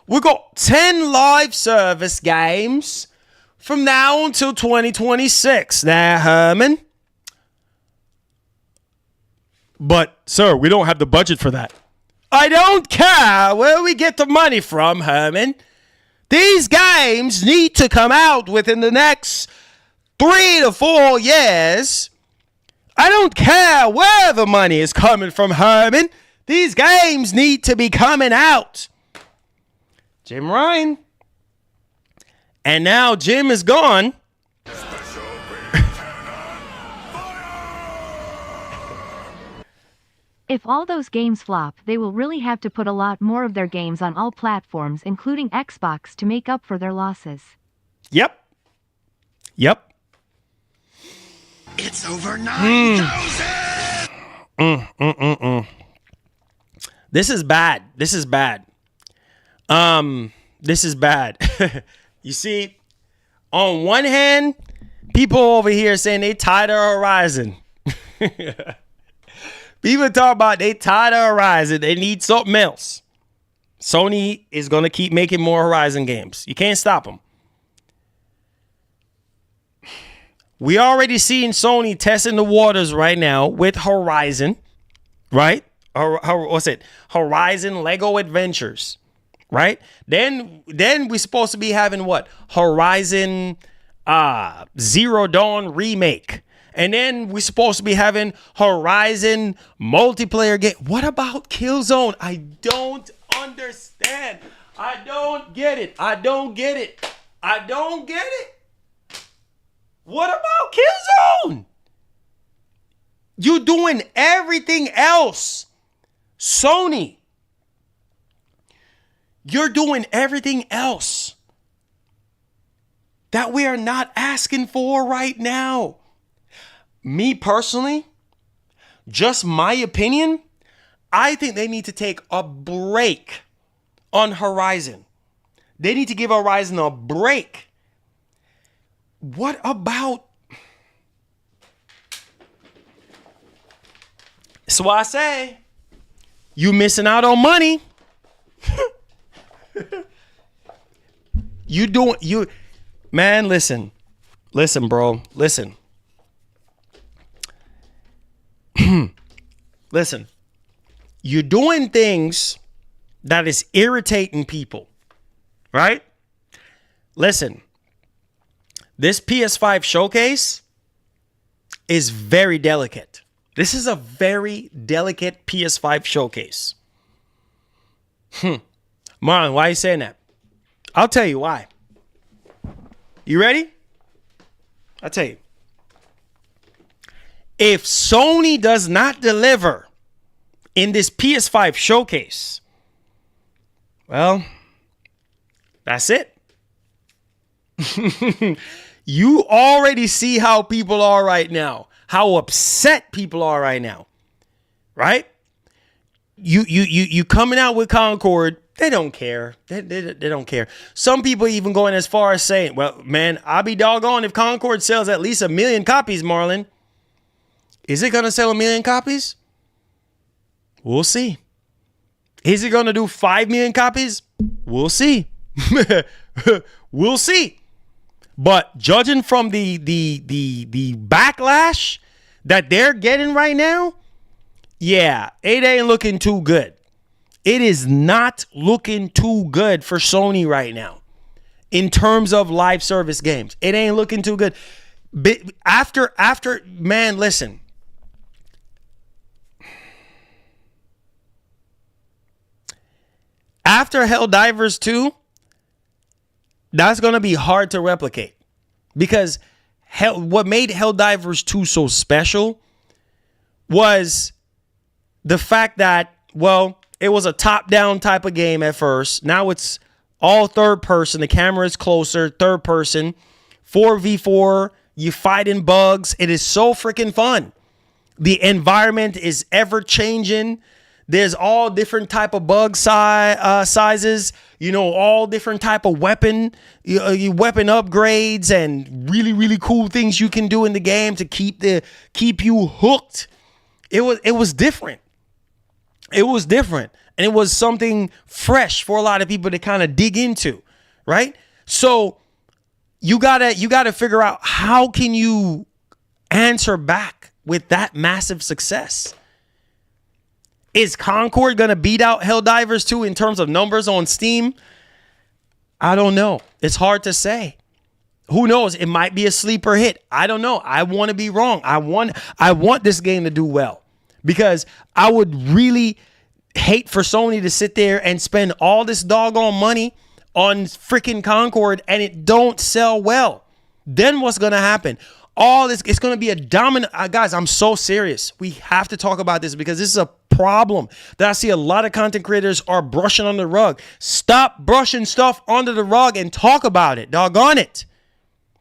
We got 10 live service games from now until 2026. Now, Herman. But, sir, we don't have the budget for that. I don't care where we get the money from, Herman. These games need to come out within the next 3 to 4 years. I don't care where the money is coming from, Herman. These games need to be coming out. Jim Ryan. And now Jim is gone. If all those games flop, they will really have to put a lot more of their games on all platforms, including Xbox, to make up for their losses. Yep. It's over 9,000. This is bad. This is bad. You see, on one hand, people over here saying they tired of Horizon. People talk about they tired of Horizon. They need something else. Sony is going to keep making more Horizon games. You can't stop them. We already seen Sony testing the waters right now with Horizon, right? What's it? Horizon Lego Adventures, right? Then we're supposed to be having what? Horizon Zero Dawn remake. And then we're supposed to be having Horizon multiplayer game. What about Killzone? I don't understand. I don't get it. What about Killzone? You doing everything else. Sony. You're doing everything else that we are not asking for right now. Me personally, just my opinion, I think they need to take a break on Horizon. They need to give Horizon a break. What about... So I say, you missing out on money. Man, listen, bro, listen. Listen, you're doing things that is irritating people, right? Listen, this PS5 showcase is very delicate. This is a very delicate PS5 showcase. Marlon, why are you saying that? I'll tell you why. You ready? I'll tell you. If Sony does not deliver in this PS5 showcase, well, that's it. You already see how people are right now, how upset people are right now, right? You coming out with Concord, they don't care. They don't care. Some people even going as far as saying, well, man, I'll be doggone if Concord sells at least 1 million copies, Marlon. Is it going to sell 1 million copies? We'll see. Is it going to do 5 million copies? We'll see. We'll see. But judging from the backlash that they're getting right now, yeah, it ain't looking too good. It is not looking too good for Sony right now in terms of live service games. It ain't looking too good. But after, man, listen. After Helldivers 2, that's going to be hard to replicate. Because what made Helldivers 2 so special was the fact that, well, it was a top-down type of game at first. Now it's all third person. The camera is closer, third person. 4v4, you fighting bugs. It is so freaking fun. The environment is ever-changing. There's all different type of bug sizes, all different type of weapon upgrades and really, really cool things you can do in the game to keep you hooked. It was different. It was different. And it was something fresh for a lot of people to kind of dig into, right? So you gotta figure out how can you answer back with that massive success. Is Concord going to beat out Helldivers 2 in terms of numbers on Steam? I don't know. It's hard to say. Who knows? It might be a sleeper hit. I don't know. I want to be wrong. I want this game to do well, because I would really hate for Sony to sit there and spend all this doggone money on freaking Concord and it don't sell well. Then what's going to happen? All this, it's going to be a dominant. Guys, I'm so serious. We have to talk about this, because this is a problem that I see a lot of content creators are brushing on the rug. Stop brushing stuff under the rug and talk about it. Doggone it.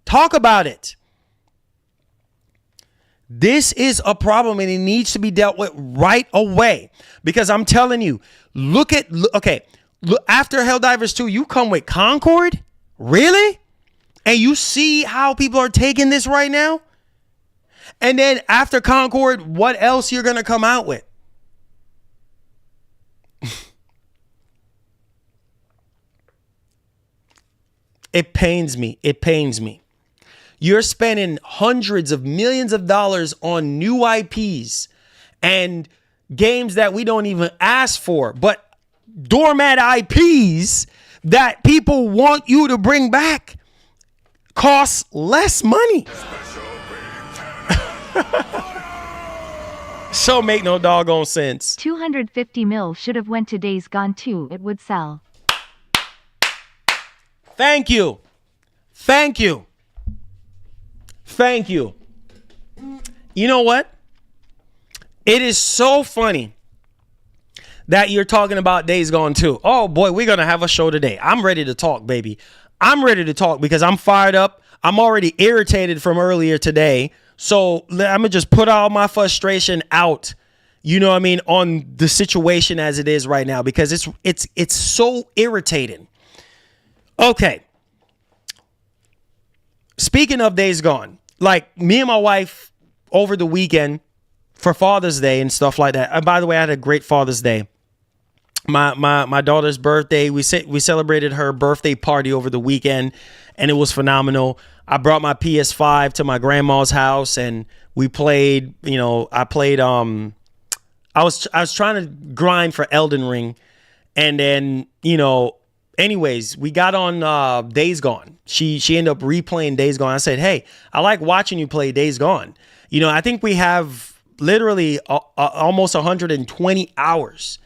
Talk about it. This is a problem and it needs to be dealt with right away, because I'm telling you, look, after Helldivers 2, you come with Concord? Really? And you see how people are taking this right now? And then after Concord, what else you're going to come out with? It pains me. It pains me. You're spending hundreds of millions of dollars on new IPs and games that we don't even ask for, but doormat IPs that people want you to bring back costs less money. So make no doggone sense. 250 mil should have went to Days Gone 2. It would sell. Thank you. Thank you. Thank you. You know what? It is so funny that you're talking about Days Gone 2. Oh boy, we're going to have a show today. I'm ready to talk, baby. I'm ready to talk because I'm fired up. I'm already irritated from earlier today. So I'm going to just put all my frustration out, you know what I mean, on the situation as it is right now, because it's so irritating. Okay. Speaking of Days Gone, like me and my wife over the weekend for Father's Day and stuff like that. And by the way, I had a great Father's Day. My daughter's birthday, we celebrated her birthday party over the weekend, and it was phenomenal. I brought my PS5 to my grandma's house and we played, you know, I was trying to grind for Elden Ring, and then, you know, anyways, we got on Days Gone. She ended up replaying Days Gone. I said, hey, I like watching you play Days Gone. You know, I think we have literally almost 120 hours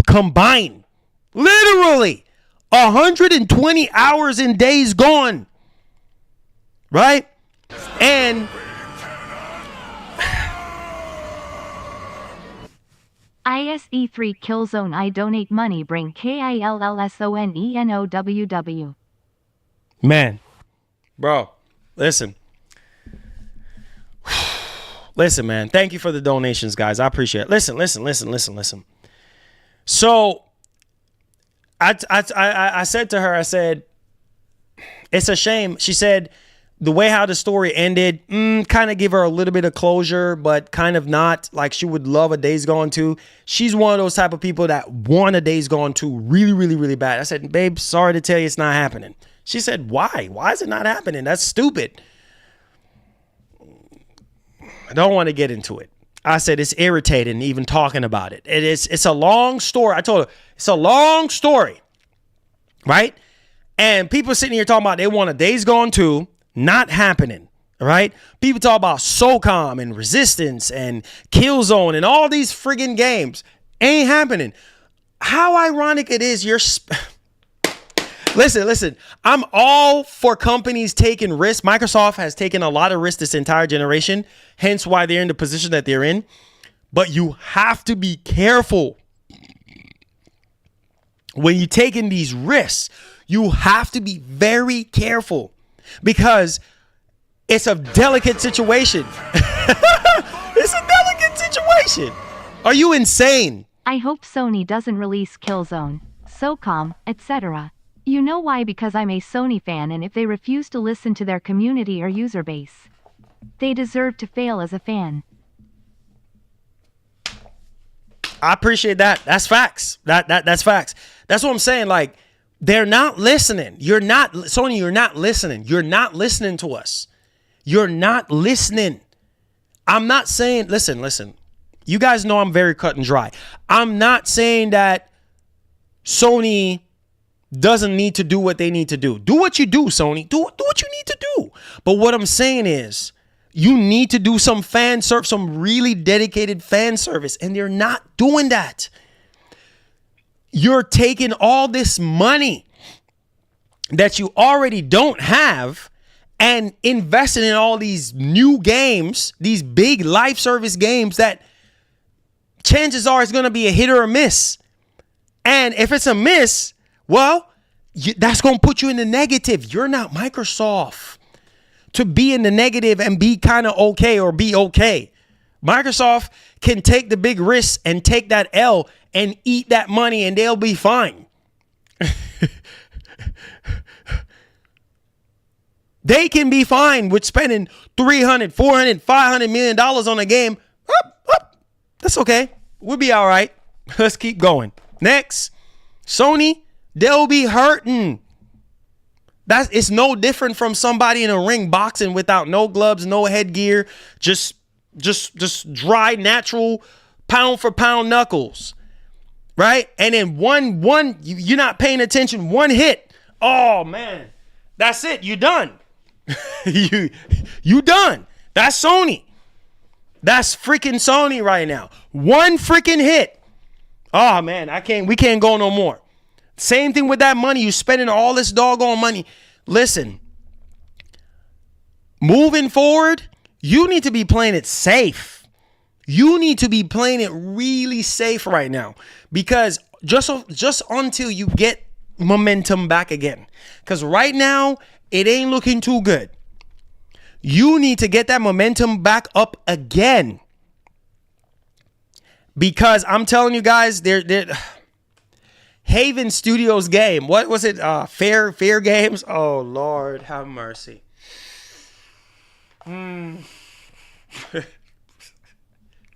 combined. Literally 120 hours in Days Gone. Right? And ISE3 Killzone. I donate money. Bring KILLSONENOWW. man, bro, listen. Listen, man. Thank you for the donations, guys. I appreciate it. Listen. So I said to her, I said, it's a shame. She said, the way how the story ended, kind of give her a little bit of closure, but kind of not. Like, she would love a Days Gone 2. She's one of those type of people that want a Days Gone 2 really, really, really bad. I said, babe, sorry to tell you it's not happening. She said, why? Why is it not happening? That's stupid. I don't want to get into it. I said, it's irritating even talking about it. It's a long story. I told her, it's a long story, right? And people sitting here talking about they want a Days Gone 2. Not happening, right? People talk about SOCOM and Resistance and Killzone and all these friggin' games. Ain't happening. How ironic it is Listen. I'm all for companies taking risks. Microsoft has taken a lot of risks this entire generation, hence why they're in the position that they're in. But you have to be careful when you're taking these risks. You have to be very careful, because it's a delicate situation. It's a delicate situation. Are you insane? I hope Sony doesn't release Killzone, SOCOM, etc. You know why? Because I'm a Sony fan, and if they refuse to listen to their community or user base, they deserve to fail as a fan. I appreciate that. That's facts. That's facts. That's what I'm saying. Like, they're not listening. Sony, you're not listening. You're not listening to us. You're not listening. I'm not saying, listen. You guys know I'm very cut and dry. I'm not saying that Sony doesn't need to do what they need to do. Do what you do, Sony. Do what you need to do. But what I'm saying is, you need to do some some really dedicated fan service, and they're not doing that. You're taking all this money that you already don't have and investing in all these new games, these big live service games that chances are it's going to be a hit or a miss. And if it's a miss, well, that's going to put you in the negative. You're not Microsoft to be in the negative and be kind of okay or be okay. Microsoft can take the big risks and take that L and eat that money and they'll be fine. They can be fine with spending $300, $400, $500 million on a game. That's okay. We'll be all right. Let's keep going. Next, Sony, they'll be hurting. It's no different from somebody in a ring boxing without no gloves, no headgear, just dry, natural, pound for pound knuckles, right? And then one, you're not paying attention. One hit, oh man, that's it. You're done. you done. That's Sony. That's freaking Sony right now. One freaking hit. Oh man, we can't go no more. Same thing with that money. You spending all this doggone money. Listen, moving forward, you need to be playing it safe. You need to be playing it really safe right now, because just until you get momentum back again, because right now it ain't looking too good. You need to get that momentum back up again, because I'm telling you guys, they're Haven Studios game. What was it? Fair Games. Oh Lord, have mercy.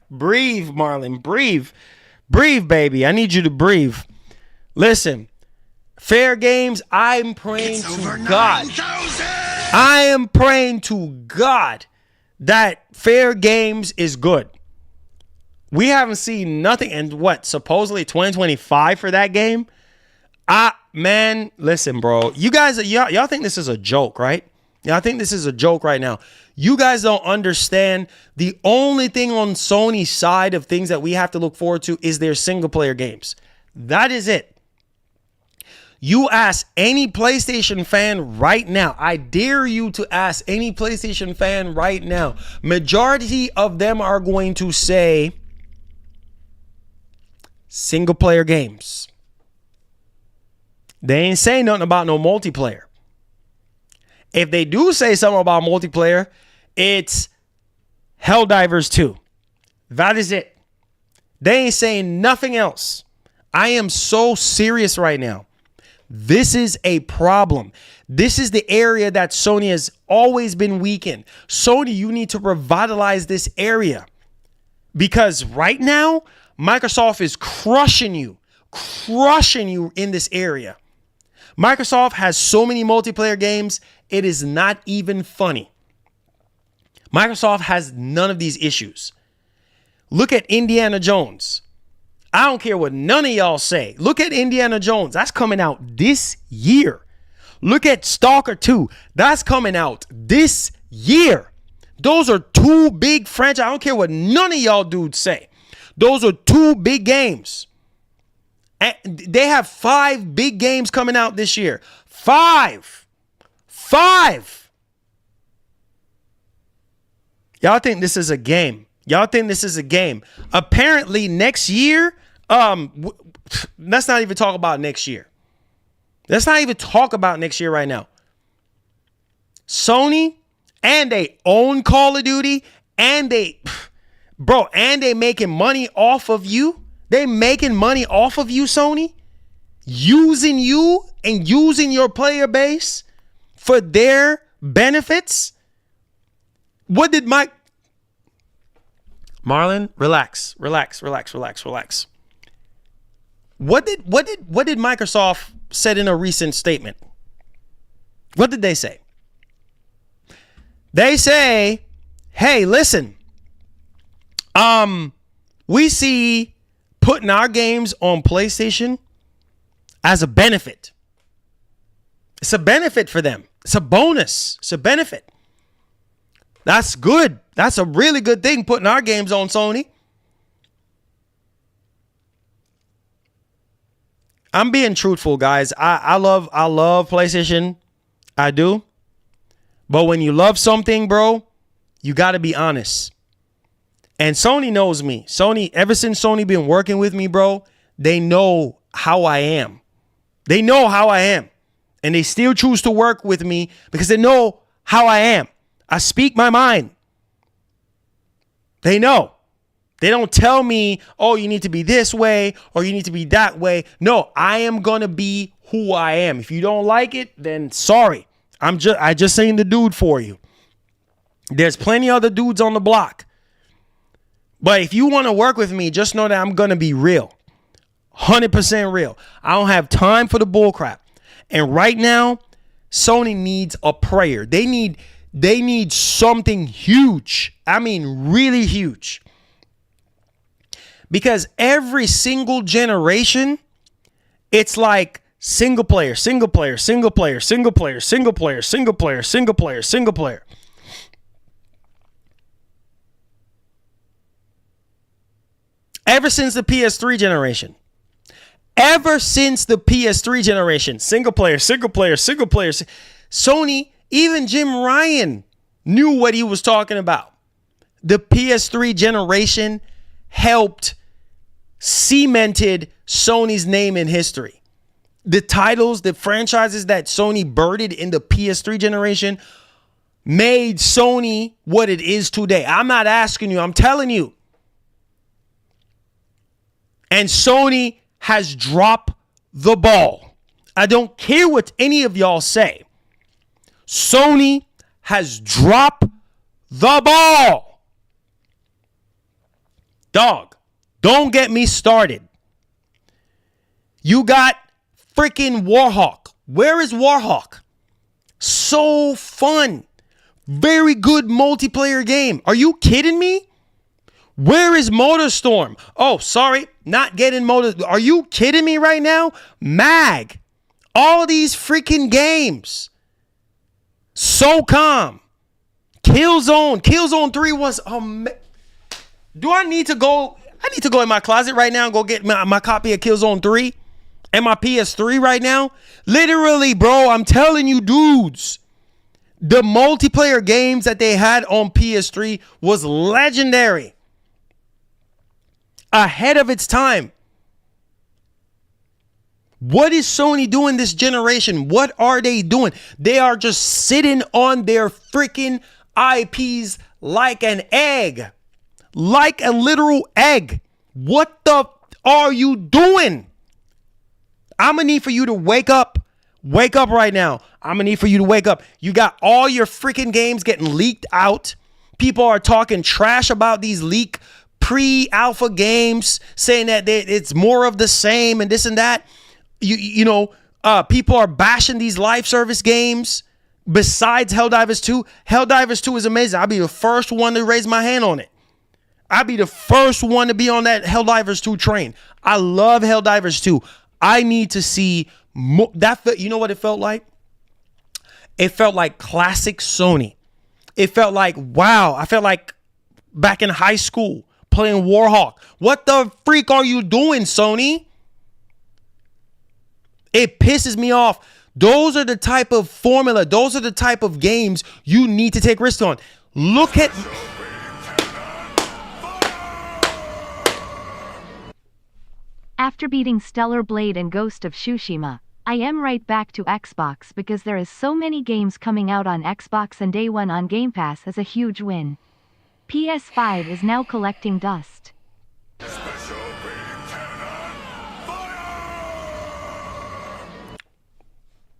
Breathe, Marlon. Breathe, baby. I need you to breathe. Listen, Fair Games. I'm praying to God. I am praying to God that Fair Games is good. We haven't seen nothing. And what, supposedly 2025 for that game? Man, listen, bro. You guys, y'all think this is a joke, right? Y'all think this is a joke right now. You guys don't understand. The only thing on Sony's side of things that we have to look forward to is their single player games. That is it. You ask any PlayStation fan right now. I dare you to ask any PlayStation fan right now. Majority of them are going to say single player games. They ain't saying nothing about no multiplayer. If they do say something about multiplayer, it's Helldivers 2. That is it. They ain't saying nothing else. I am so serious right now. This is a problem. This is the area that Sony has always been weak in. Sony, you need to revitalize this area, because right now, Microsoft is crushing you in this area. Microsoft has so many multiplayer games, it is not even funny. Microsoft has none of these issues. Look at Indiana Jones. I don't care what none of y'all say. Look at Indiana Jones. That's coming out this year. Look at Stalker 2. That's coming out this year. Those are two big franchises. I don't care what none of y'all dudes say. Those are two big games. And they have 5 big games coming out this year. 5. Y'all think this is a game. Apparently next year, let's not even talk about next year. Let's not even talk about next year right now. Sony, and they own Call of Duty, and they making money off of you. They making money off of you, Sony, using you and using your player base for their benefits. What did Marlon, relax. What did Microsoft said in a recent statement? What did they say? They say, hey, listen, we see putting our games on PlayStation as a benefit. It's a benefit for them. It's a bonus. It's a benefit. That's good. That's a really good thing, putting our games on Sony. I'm being truthful, guys. I love PlayStation. I do. But when you love something, bro, you got to be honest. And Sony knows me. Sony, ever since Sony been working with me, bro, they know how I am. They know how I am. And they still choose to work with me because they know how I am. I speak my mind. They know. They don't tell me, oh, you need to be this way or you need to be that way. No, I am going to be who I am. If you don't like it, then sorry. I just ain't the dude for you. There's plenty other dudes on the block. But if you want to work with me, just know that I'm going to be real. 100% real. I don't have time for the bull crap. And right now, Sony needs a prayer. They need something huge. I mean, really huge. Because every single generation, it's like single player, single player, single player, single player, single player, single player, single player, single player. Ever since the PS3 generation. Ever since the PS3 generation. Single player, single player, single player. Sony, even Jim Ryan knew what he was talking about. The PS3 generation helped cemented Sony's name in history. The titles, the franchises that Sony birded in the PS3 generation made Sony what it is today. I'm not asking you, I'm telling you. And Sony has dropped the ball. I don't care what any of y'all say. Sony has dropped the ball. Dog, don't get me started. You got freaking Warhawk. Where is Warhawk? So fun. Very good multiplayer game. Are you kidding me? Where is MotorStorm? Oh, sorry, not getting Motor. Are you kidding me right now? Mag. All these freaking games. SOCOM. Killzone. Killzone 3 was... Do I need to go... I need to go in my closet right now and go get my copy of Killzone 3 and my PS3 right now. Literally, bro, I'm telling you, dudes. The multiplayer games that they had on PS3 was legendary. Ahead of its time. What is Sony doing this generation? What are they doing? They are just sitting on their freaking IPs like an egg. Like a literal egg. What the are you doing? I'm going to need for you to wake up. Wake up right now. I'm going to need for you to wake up. You got all your freaking games getting leaked out. People are talking trash about these leak pre-alpha games, saying that it's more of the same and this and that. People are bashing these live service games. Besides Helldivers 2, Helldivers 2 is amazing. I'll be the first one to raise my hand on it. I'll be the first one to be on that Helldivers 2 train. I love Helldivers 2. I need to see more. You know what it felt like? It felt like classic Sony. It felt like, wow. I felt like back in high school playing Warhawk. What the freak are you doing, Sony? It pisses me off. Those are the type of formula. Those are the type of games you need to take risks on. Look at... After beating Stellar Blade and Ghost of Tsushima, I am right back to Xbox because there is so many games coming out on Xbox and day one on Game Pass is a huge win. PS5 is now collecting dust.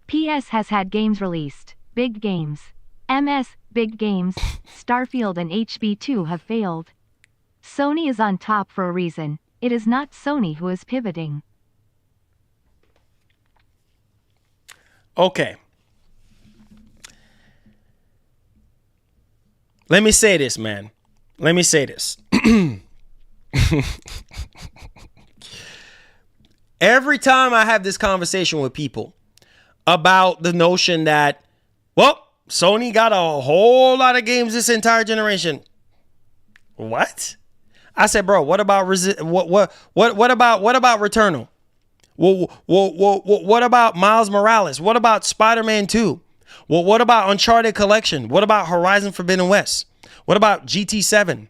PS has had games released, big games. MS, big games, Starfield and HB2 have failed. Sony is on top for a reason. It is not Sony who is pivoting. Okay. Let me say this, man. Let me say this. Every time I have this conversation with people, about the notion that, well, Sony got a whole lot of games this entire generation. What? I said, bro, what about what about Returnal? What about Miles Morales? What about Spider-Man 2? Well, what about Uncharted Collection? What about Horizon Forbidden West? What about GT7?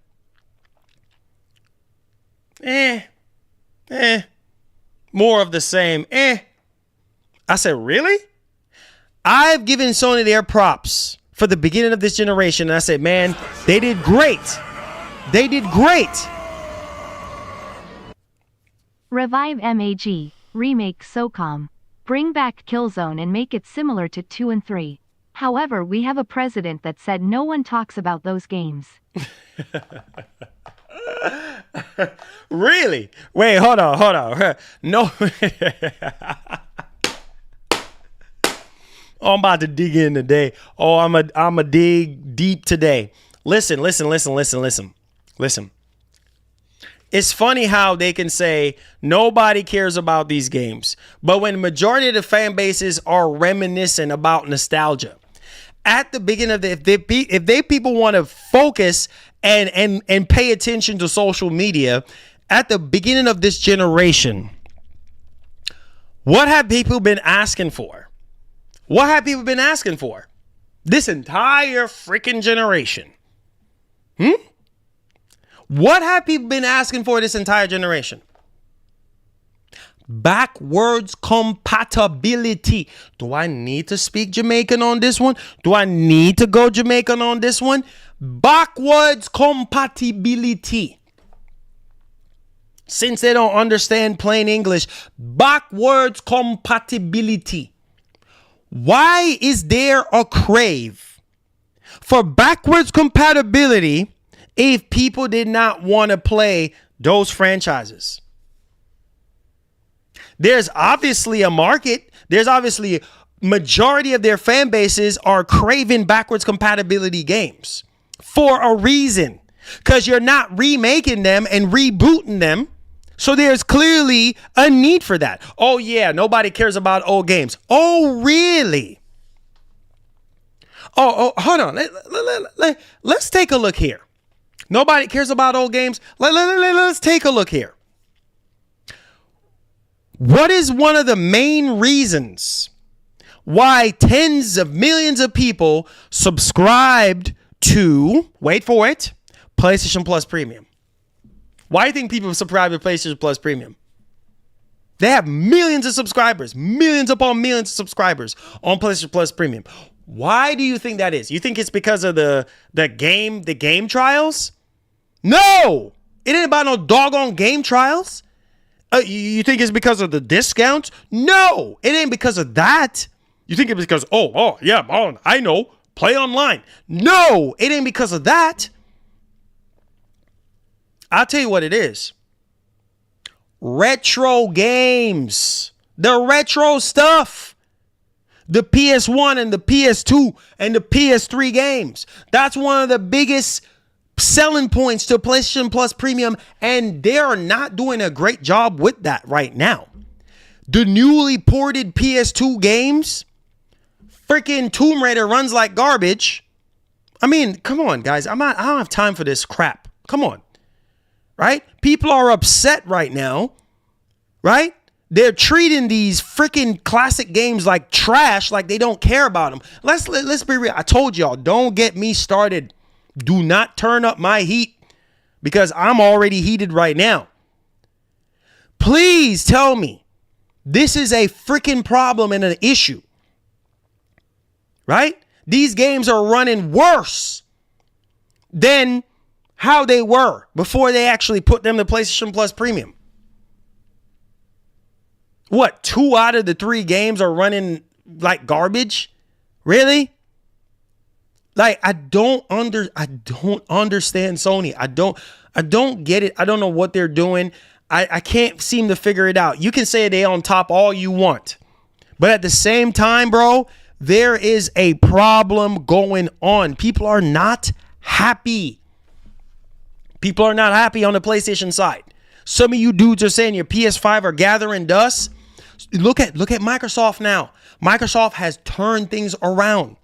More of the same. I said, really? I've given Sony their props for the beginning of this generation. And I said, man, they did great. They did great. Revive MAG, remake SOCOM. Bring back Killzone and make it similar to 2 and 3. However, we have a president that said no one talks about those games. Really? Wait, hold on. No. Oh, I'm about to dig in today. Oh, I'm a dig deep today. Listen. It's funny how they can say nobody cares about these games, but when the majority of the fan bases are reminiscent about nostalgia, at the beginning of if they people want to focus and pay attention to social media at the beginning of this generation, what have people been asking for? What have people been asking for? This entire freaking generation. What have people been asking for this entire generation? Backwards compatibility. Do I need to speak Jamaican on this one? Do I need to go Jamaican on this one? Backwards compatibility. Since they don't understand plain English, backwards compatibility. Why is there a crave for backwards compatibility if people did not want to play those franchises? There's obviously a market. There's obviously majority of their fan bases are craving backwards compatibility games for a reason, because you're not remaking them and rebooting them. So there's clearly a need for that. Oh, yeah, nobody cares about old games. Oh, really? Oh, hold on. Let's take a look here. Nobody cares about old games. Let's take a look here. What is one of the main reasons why tens of millions of people subscribed to, wait for it, PlayStation Plus Premium? Why do you think people subscribe to PlayStation Plus Premium? They have millions of subscribers, millions upon millions of subscribers on PlayStation Plus Premium. Why do you think that is? You think it's because of the game trials? No, it ain't about no doggone game trials. You think it's because of the discounts? No, it ain't because of that. You think it's because, I know, play online. No, it ain't because of that. I'll tell you what it is. Retro games. The retro stuff. The PS1 and the PS2 and the PS3 games. That's one of the biggest selling points to PlayStation Plus Premium, and they are not doing a great job with that right now. The newly ported PS2 games, freaking Tomb Raider runs like garbage. I mean, come on, guys. I don't have time for this crap. Come on. Right? People are upset right now. Right? They're treating these freaking classic games like trash, like they don't care about them. Let's be real. I told y'all, don't get me started. Do not turn up my heat, because I'm already heated right now. Please tell me this is a freaking problem and an issue. Right? These games are running worse than how they were before they actually put them to PlayStation Plus Premium. What, 2 out of the 3 games are running like garbage? Really? Like, I don't understand Sony. I don't get it. I don't know what they're doing. I can't seem to figure it out. You can say they on top all you want, but at the same time, bro, there is a problem going on. People are not happy. People are not happy on the PlayStation side. Some of you dudes are saying your PS5 are gathering dust. Look at Microsoft now. Microsoft has turned things around.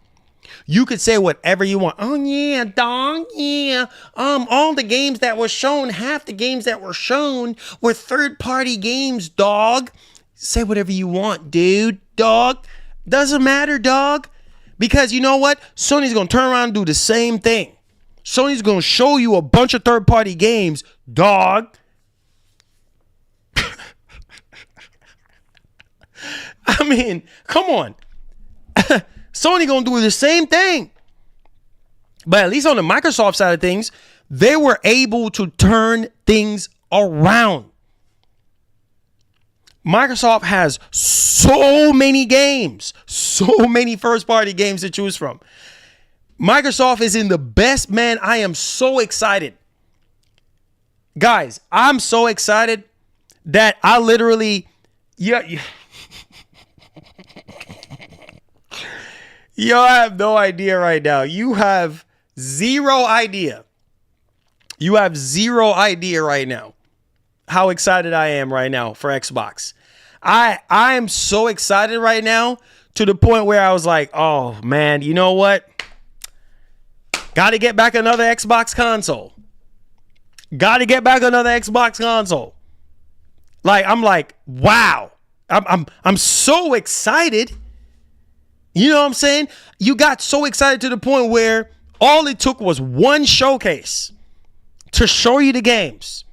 You could say whatever you want. Oh yeah, dog. Yeah. All the games that were shown, half the games that were shown were third-party games, dog. Say whatever you want, dude, dog. Doesn't matter, dog. Because you know what? Sony's going to turn around and do the same thing. Sony's going to show you a bunch of third-party games, dog. I mean, come on. Sony going to do the same thing. But at least on the Microsoft side of things, they were able to turn things around. Microsoft has so many games, so many first-party games to choose from. Microsoft is in the best, man. I am so excited. Guys, I'm so excited that I literally, yeah. Yo, I have no idea right now. You have zero idea. You have zero idea right now how excited I am right now for Xbox. I am so excited right now to the point where I was like, oh man, you know what? Got to get back another Xbox console. Got to get back another Xbox console. Like, I'm like, wow. I'm so excited. You know what I'm saying? You got so excited to the point where all it took was one showcase to show you the games.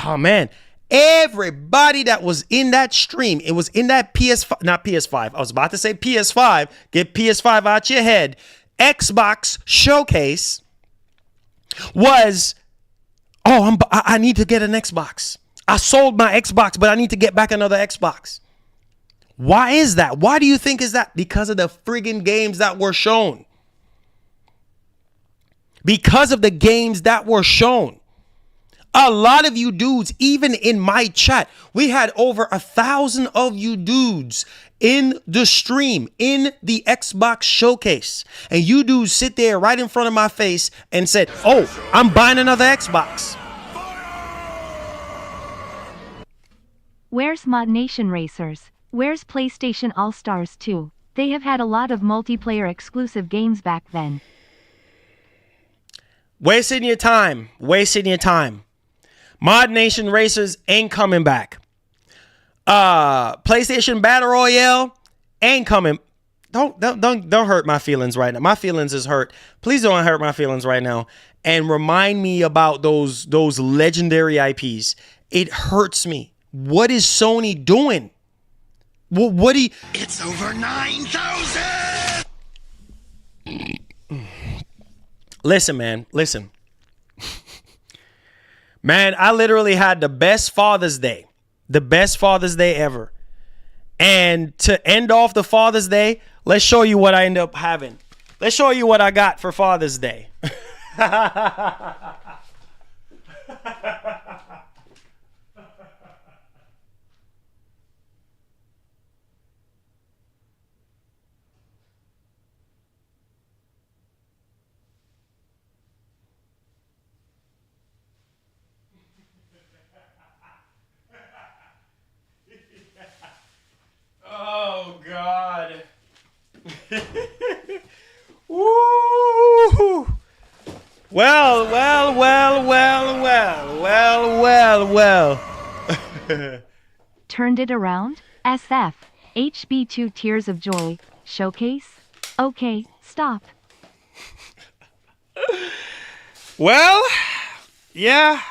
Oh man, everybody that was in that stream, it was in that PS5, not PS5. I was about to say PS5. Get PS5 out your head. Xbox showcase was, oh, I need to get an Xbox. I sold my Xbox, but I need to get back another Xbox. Why is that? Why do you think is that? Because of the friggin' games that were shown. Because of the games that were shown. A lot of you dudes, even in my chat, we had over 1,000 of you dudes in the stream, in the Xbox showcase. And you dudes sit there right in front of my face and said, oh, I'm buying another Xbox. Where's Mod Nation Racers? Where's PlayStation All-Stars 2? They have had a lot of multiplayer exclusive games back then. Wasting your time. Wasting your time. Mod Nation Racers ain't coming back. PlayStation Battle Royale ain't coming. Don't hurt my feelings right now. My feelings is hurt. Please don't hurt my feelings right now. And remind me about those legendary IPs. It hurts me. What is Sony doing? What do you... It's over 9,000! Listen, man. Listen. Man, I literally had the best Father's Day. The best Father's Day ever. And to end off the Father's Day, let's show you what I end up having. Let's show you what I got for Father's Day. Oh, God. Woo! Well. Turned it around? SF. HB2 Tears of Joy. Showcase? Okay, stop. Well, yeah.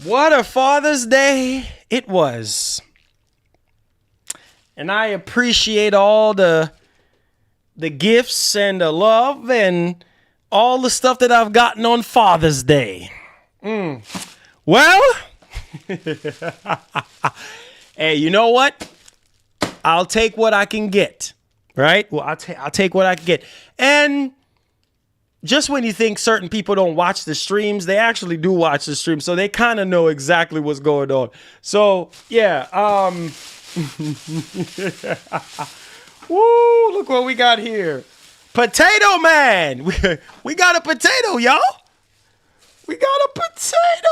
What a Father's Day it was. And I appreciate all the gifts and the love and all the stuff that I've gotten on Father's Day. Well, hey, you know what? I'll take what I can get, right? Well, I'll take what I can get. And just when you think certain people don't watch the streams, they actually do watch the stream, so they kind of know exactly what's going on. So, yeah, woo, look what we got here. Potato Man. We got a potato, y'all. We got a potato.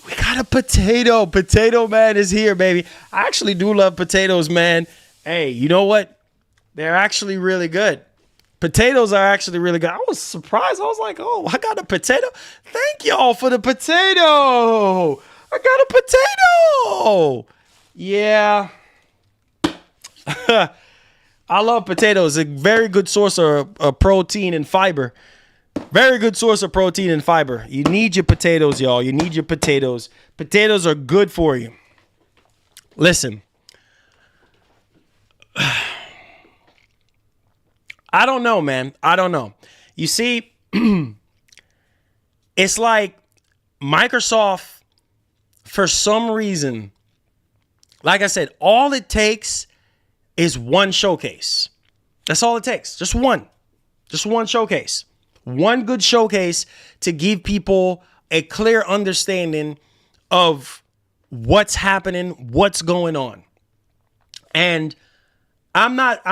We got a potato. Potato Man is here, baby. I actually do love potatoes, man. Hey, you know what? They're actually really good. Potatoes are actually really good. I was surprised. I was like, oh, I got a potato. Thank y'all for the potato. I got a potato. Yeah. I love potatoes. A very good source of protein and fiber. Very good source of protein and fiber. You need your potatoes, y'all. You need your potatoes. Potatoes are good for you. Listen. I don't know, man. I don't know. You see, it's like Microsoft, for some reason, like I said, all it takes is one showcase. That's all it takes. Just one. Just one showcase. One good showcase to give people a clear understanding of what's happening, what's going on. And I'm not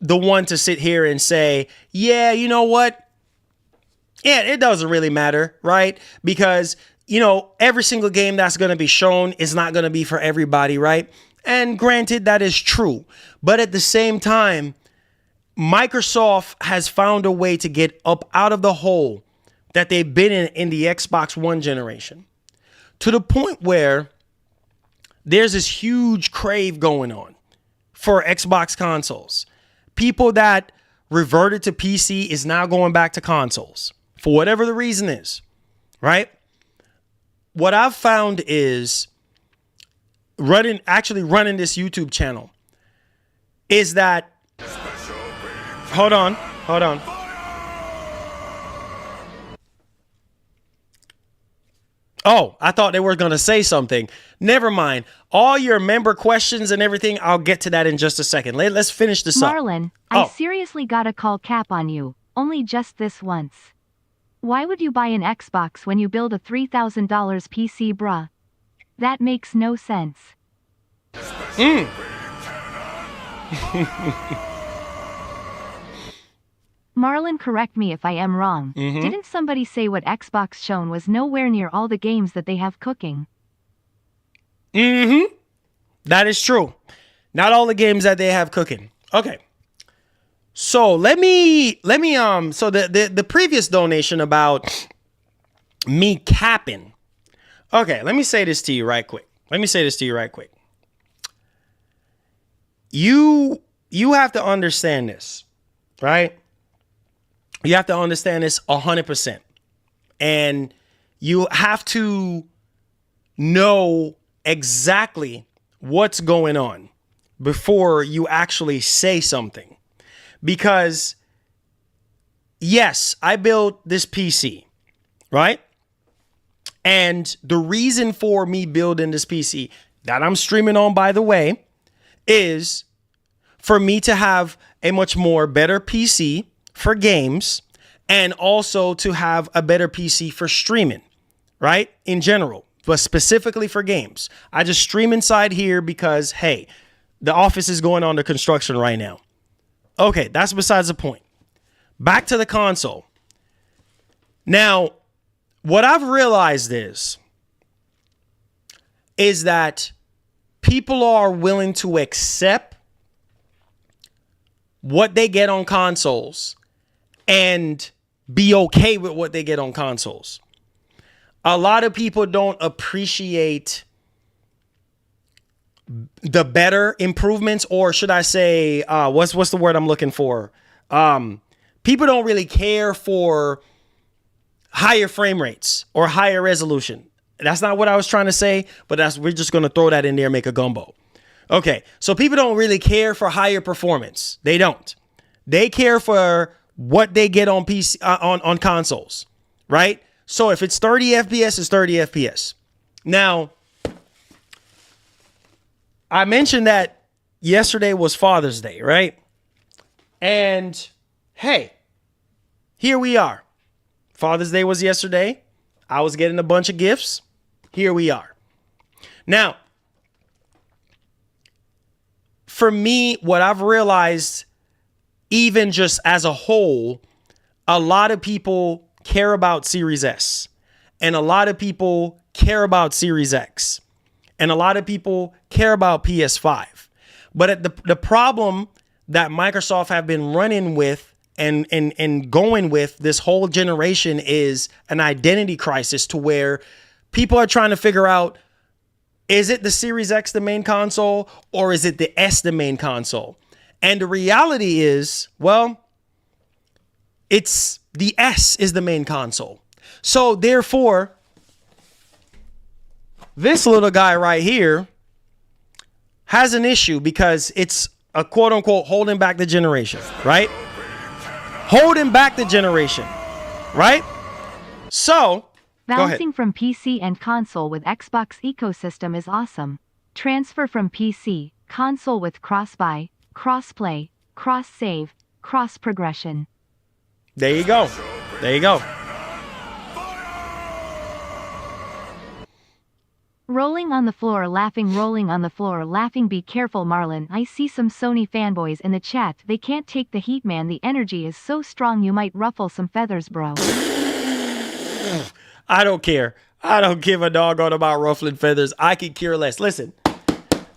the one to sit here and say, yeah, you know what? Yeah, it doesn't really matter, right? Because, you know, every single game that's going to be shown is not going to be for everybody, right? And granted, that is true. But at the same time, Microsoft has found a way to get up out of the hole that they've been in the Xbox One generation, to the point where there's this huge crave going on for Xbox consoles. People that reverted to PC is now going back to consoles for whatever the reason is, right? What I've found is running this YouTube channel is that, hold on. Oh, I thought they were going to say something. Never mind. All your member questions and everything, I'll get to that in just a second. Let's finish this up. Marlon, I seriously gotta call cap on you. Only just this once. Why would you buy an Xbox when you build a $3,000 PC, bruh? That makes no sense. Marlon, correct me if I am wrong. Didn't somebody say what Xbox shown was nowhere near all the games that they have cooking? That is true. Not all the games that they have cooking. Okay. So let me so the previous donation about me capping. Okay, let me say this to you right quick. You have to understand this, right? You have to understand this 100%. And you have to know exactly what's going on before you actually say something. Because, yes, I built this PC, right? And the reason for me building this PC that I'm streaming on, by the way, is for me to have a much more better PC for games, and also to have a better PC for streaming, right? In general, but specifically for games. I just stream inside here because, hey, the office is going on the construction right now. Okay, that's besides the point. Back to the console. Now, what I've realized is that people are willing to accept what they get on consoles and be okay with what they get on consoles. A lot of people don't appreciate the better improvements, or should I say, what's the word I'm looking for? People don't really care for higher frame rates or higher resolution. That's not what I was trying to say, but we're just going to throw that in there and make a gumbo. Okay, so people don't really care for higher performance. They don't. They care for what they get on PC on consoles, right? So if it's 30 FPS, it's 30 FPS. Now, I mentioned that yesterday was Father's Day, right? And hey, here we are. Father's Day was yesterday. I was getting a bunch of gifts. Here we are. Now, for me, what I've realized, even just as a whole, a lot of people care about Series S. And a lot of people care about Series X. And a lot of people care about PS5. But the problem that Microsoft have been running with and going with this whole generation is an identity crisis, to where people are trying to figure out, is it the Series X the main console, or is it the S the main console? And the reality is, well, it's the S is the main console. So therefore, this little guy right here has an issue because it's a quote unquote holding back the generation, right? Holding back the generation, right? So, Balancing from PC and console with Xbox ecosystem is awesome. Transfer from PC, console with cross-buy, cross-play, cross-save, cross-progression. There you go. There you go. Rolling on the floor laughing, rolling on the floor laughing. Be careful, Marlon. I see some Sony fanboys in the chat. They can't take the heat, man. The energy is so strong you might ruffle some feathers, bro. I don't care. I don't give a doggone about ruffling feathers. I could care less. Listen,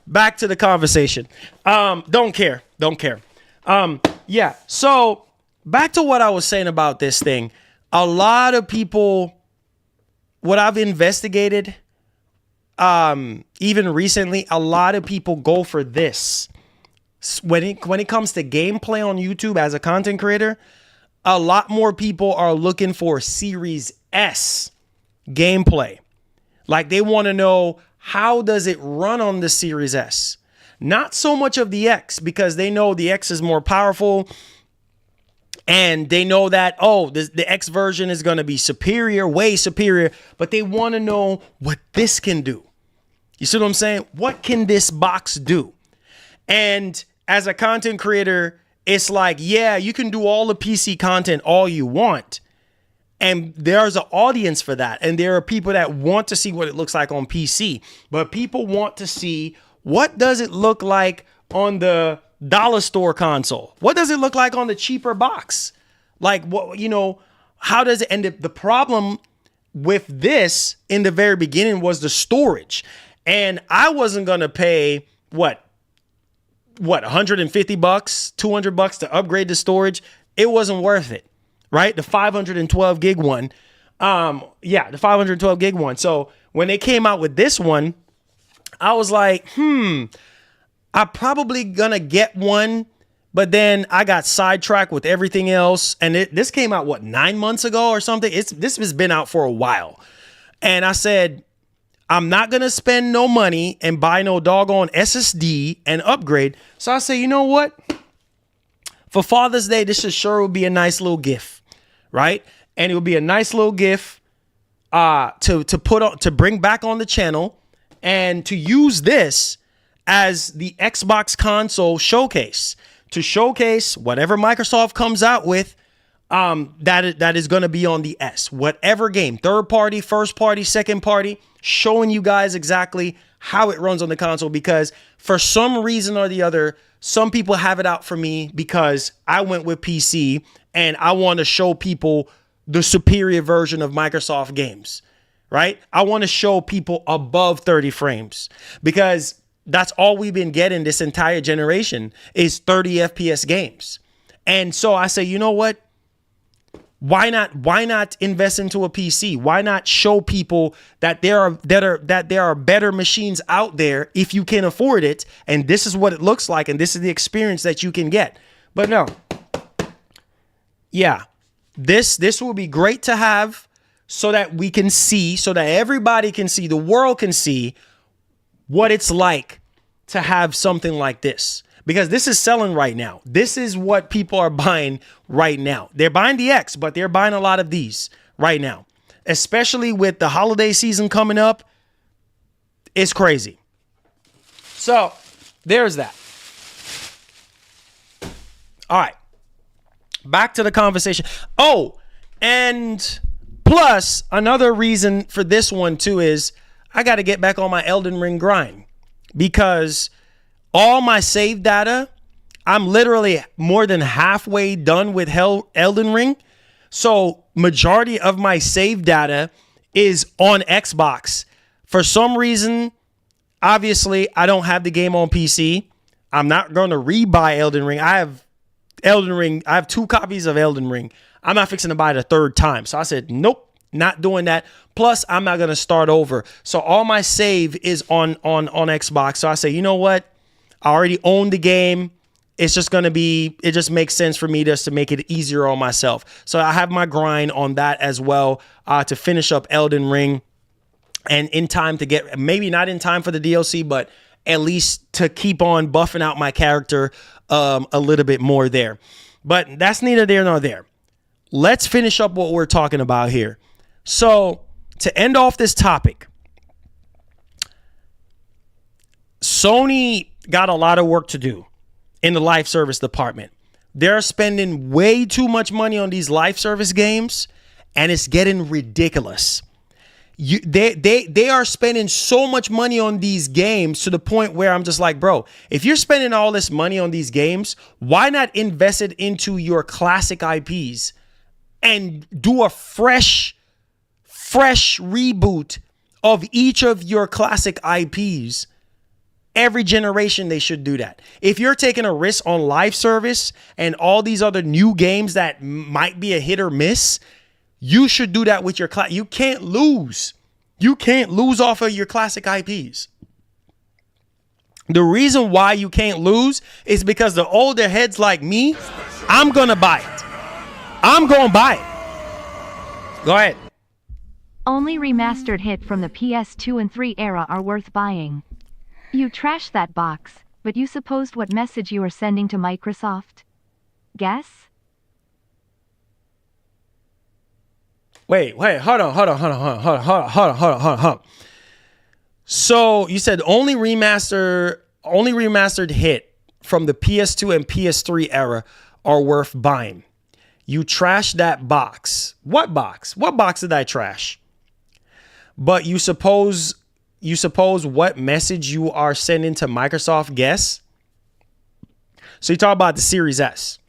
back to the conversation. Don't care. Don't care. Yeah. So back to what I was saying about this thing. A lot of people, what I've investigated, even recently, a lot of people go for this. When it comes to gameplay on YouTube as a content creator, a lot more people are looking for Series S gameplay. Like, they want to know, how does it run on the Series S? Not so much of the X, because they know the X is more powerful. And they know that, oh, the X version is going to be superior, way superior. But they want to know what this can do. You see what I'm saying? What can this box do? And as a content creator, it's like, yeah, you can do all the PC content all you want. And there's an audience for that. And there are people that want to see what it looks like on PC. But people want to see, what does it look like on the dollar store console? What does it look like on the cheaper box? Like, what, you know, how does it end up? The problem with this in the very beginning was the storage. And I wasn't going to pay what, $150, $200 to upgrade the storage. It wasn't worth it, right? The 512 gig one. The 512 gig one. So when they came out with this one, I was like, I'm probably going to get one. But then I got sidetracked with everything else. And this came out, 9 months ago or something? This has been out for a while. And I said, I'm not going to spend no money and buy no doggone SSD and upgrade. So I say, you know what? For Father's Day, this sure will be a nice little gift, right? And it will be a nice little gift to bring back on the channel, and to use this as the Xbox console showcase, to showcase whatever Microsoft comes out with. That is going to be on the S, whatever game, third party, first party, second party, showing you guys exactly how it runs on the console. Because for some reason or the other, some people have it out for me because I went with PC and I want to show people the superior version of Microsoft games, right? I want to show people above 30 frames, because that's all we've been getting this entire generation is 30 FPS games. And so I say, you know what? Why not invest into a PC? Why not show people that there are better machines out there if you can afford it, and this is what it looks like, and this is the experience that you can get. But no. Yeah. This will be great to have, so that we can see, so that everybody can see, the world can see what it's like to have something like this. Because this is selling right now. This is what people are buying right now. They're buying the X, but they're buying a lot of these right now. Especially with the holiday season coming up. It's crazy. So, there's that. All right. Back to the conversation. Oh, and plus, another reason for this one too is I got to get back on my Elden Ring grind. Because all my save data, I'm literally more than halfway done with Elden Ring. So majority of my save data is on Xbox. For some reason, obviously, I don't have the game on PC. I'm not going to rebuy Elden Ring. I have 2 copies of Elden Ring. I'm not fixing to buy it a third time. So I said, nope, not doing that. Plus, I'm not going to start over. So all my save is on Xbox. So I say, you know what? I already own the game. It's just going to be, it just makes sense for me just to make it easier on myself. So I have my grind on that as well to finish up Elden Ring. And in time to get, maybe not in time for the DLC, but at least to keep on buffing out my character a little bit more there. But that's neither there nor there. Let's finish up what we're talking about here. So to end off this topic, Sony got a lot of work to do in the live service department. They're spending way too much money on these live service games, and it's getting ridiculous. They are spending so much money on these games to the point where I'm just like, bro, if you're spending all this money on these games, why not invest it into your classic IPs and do a fresh reboot of each of your classic IPs? Every generation, they should do that. If you're taking a risk on live service and all these other new games that might be a hit or miss, you should do that with your class. You can't lose. You can't lose off of your classic IPs. The reason why you can't lose is because the older heads like me, I'm going to buy it. I'm going to buy it. Go ahead. Only remastered hit from the PS2 and 3 era are worth buying. You trashed that box, but you supposed what message you were sending to Microsoft? Guess? Wait, hold on. So you said only remastered hit from the PS2 and PS3 era are worth buying. You trashed that box. What box? What box did I trash? But you suppose what message you are sending to Microsoft? Guess. So you talk about the Series S.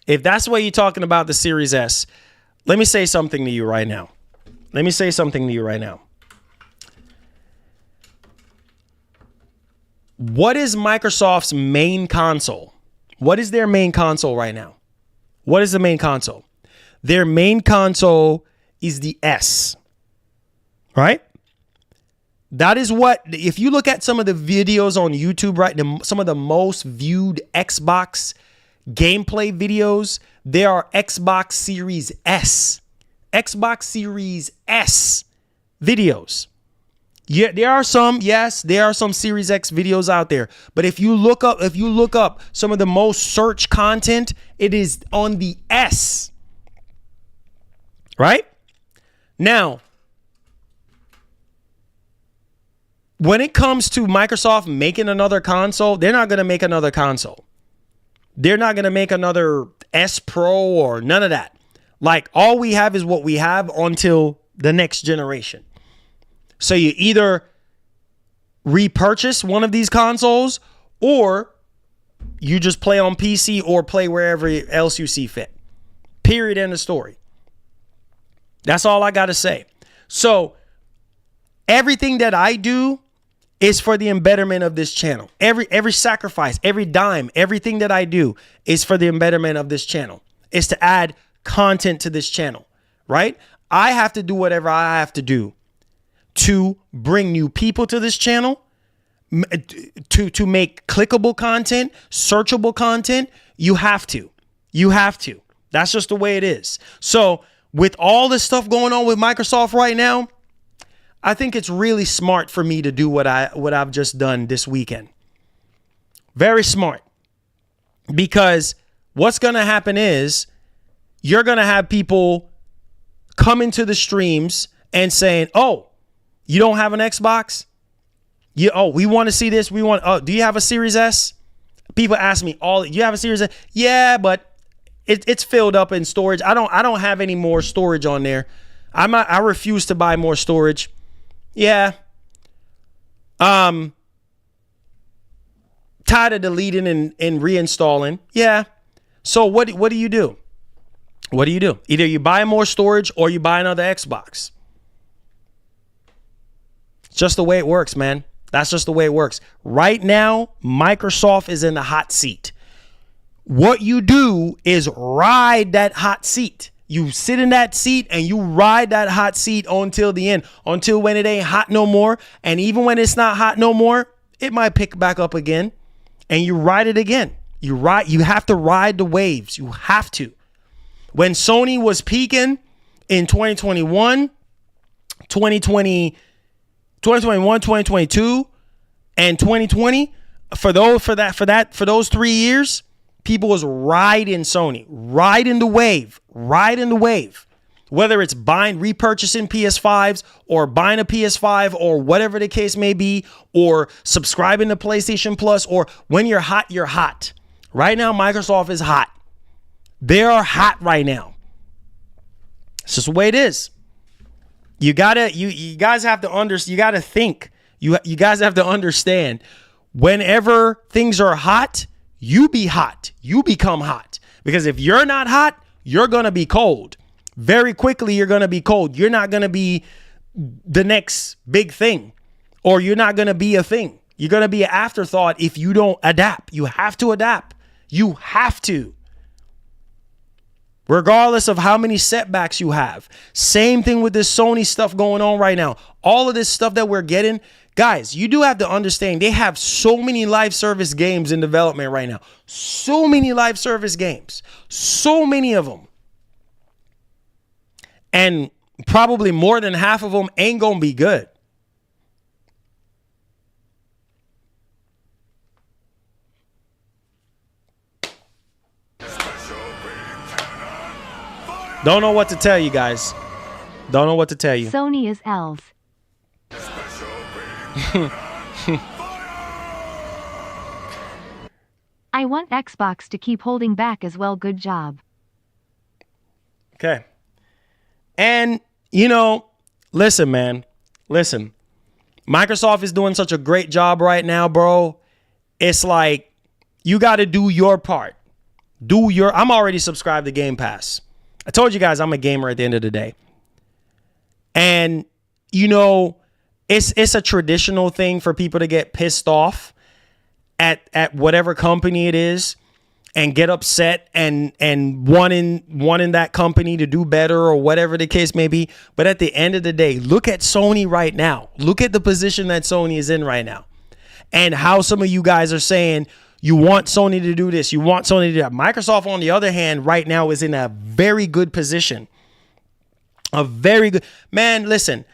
If that's what you're talking about, the Series S, let me say something to you right now. What is Microsoft's main console? What is their main console right now? What is the main console? Their main console is the S, right? That is what, if you look at some of the videos on YouTube, right, some of the most viewed Xbox gameplay videos, there are Xbox Series S videos. Yeah, there are some Series X videos out there. But if you look up some of the most searched content, it is on the S. Right? Now, when it comes to Microsoft making another console, they're not going to make another console. They're not going to make another S Pro or none of that. Like, all we have is what we have until the next generation. So you either repurchase one of these consoles, or you just play on PC or play wherever else you see fit. Period. End of story. That's all I got to say. So everything that I do is for the embetterment of this channel. Every sacrifice, every dime, everything that I do is for the embetterment of this channel. It's to add content to this channel, right? I have to do whatever I have to do to bring new people to this channel, to make clickable content, searchable content. You have to. That's just the way it is. So with all this stuff going on with Microsoft right now, I think it's really smart for me to do what I've just done this weekend. Very smart. Because what's going to happen is you're going to have people come into the streams and saying, "Oh, you don't have an Xbox? We want to see this. Do you have a Series S?" People ask me, "You have a Series S?" Yeah, but it's filled up in storage. I don't have any more storage on there. I refuse to buy more storage. Yeah. Tired of deleting and reinstalling. Yeah. So what do you do? Either you buy more storage or you buy another Xbox. just the way it works, man. That's just the way it works. Right now, Microsoft is in the hot seat. What you do is ride that hot seat. You sit in that seat and you ride that hot seat until the end, until when it ain't hot no more. And even when it's not hot no more, it might pick back up again and you ride it again. You have to ride the waves. You have to. When Sony was peaking in 2021, 2022, and 2020, for those 3 years, people was riding Sony, riding the wave. Whether it's repurchasing PS5s or buying a PS5 or whatever the case may be, or subscribing to PlayStation Plus, or when you're hot, you're hot. Right now, Microsoft is hot. They are hot right now. It's just the way it is. You guys have to you gotta think. You guys have to understand, whenever things are hot, you be hot. You become hot. Because if you're not hot, you're gonna be cold. Very quickly, you're gonna be cold. You're not gonna be the next big thing, or you're not gonna be a thing. You're gonna be an afterthought if you don't adapt. You have to adapt. You have to. Regardless of how many setbacks you have. Same thing with this Sony stuff going on right now. All of this stuff that we're getting, guys, you do have to understand, they have so many live service games in development right now. So many live service games. So many of them. And probably more than half of them ain't gonna be good. Don't know what to tell you guys. Don't know what to tell you. Sony is L's. I want Xbox to keep holding back as well. Good job. Okay. And, listen, man. Listen. Microsoft is doing such a great job right now, bro. It's like, you got to do your part. I'm already subscribed to Game Pass. I told you guys I'm a gamer at the end of the day. And, it's a traditional thing for people to get pissed off at whatever company it is and get upset and wanting that company to do better or whatever the case may be. But at the end of the day, look at Sony right now. Look at the position that Sony is in right now. And how some of you guys are saying, you want Sony to do this. You want Sony to do that. Microsoft, on the other hand, right now is in a very good position. A very good... Man, listen.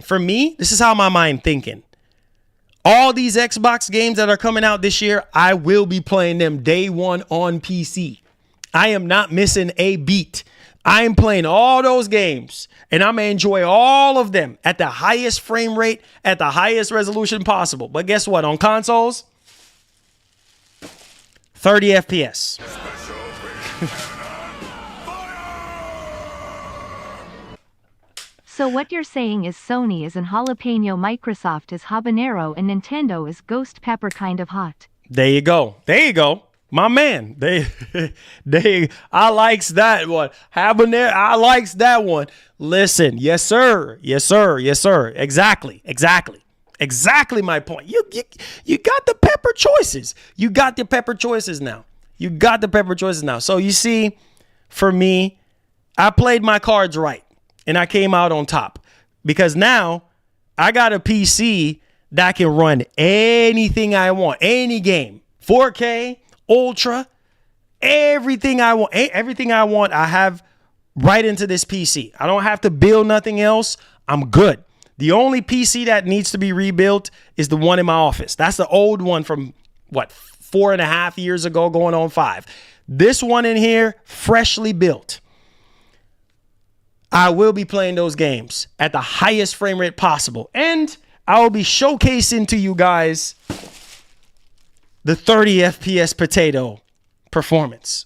For me, this is how my mind thinking. All these Xbox games that are coming out this year, I will be playing them day one on PC. I am not missing a beat. I am playing all those games, and I'm going to enjoy all of them at the highest frame rate, at the highest resolution possible. But guess what? On consoles... 30 FPS. So what you're saying is Sony is an jalapeno, Microsoft is habanero, and Nintendo is ghost pepper kind of hot. There you go. My man. I likes that one. Habanero, I likes that one. Listen, yes, sir. Exactly my point. You got the pepper choices. You got the pepper choices now. So you see, for me, I played my cards right and I came out on top because now I got a PC that can run anything I want, any game, 4K, Ultra, everything I want. I have right into this PC. I don't have to build nothing else. I'm good. The only PC that needs to be rebuilt is the one in my office. That's the old one from 4.5 years ago, going on 5. This one in here, freshly built. I will be playing those games at the highest frame rate possible. And I will be showcasing to you guys the 30 FPS potato performance.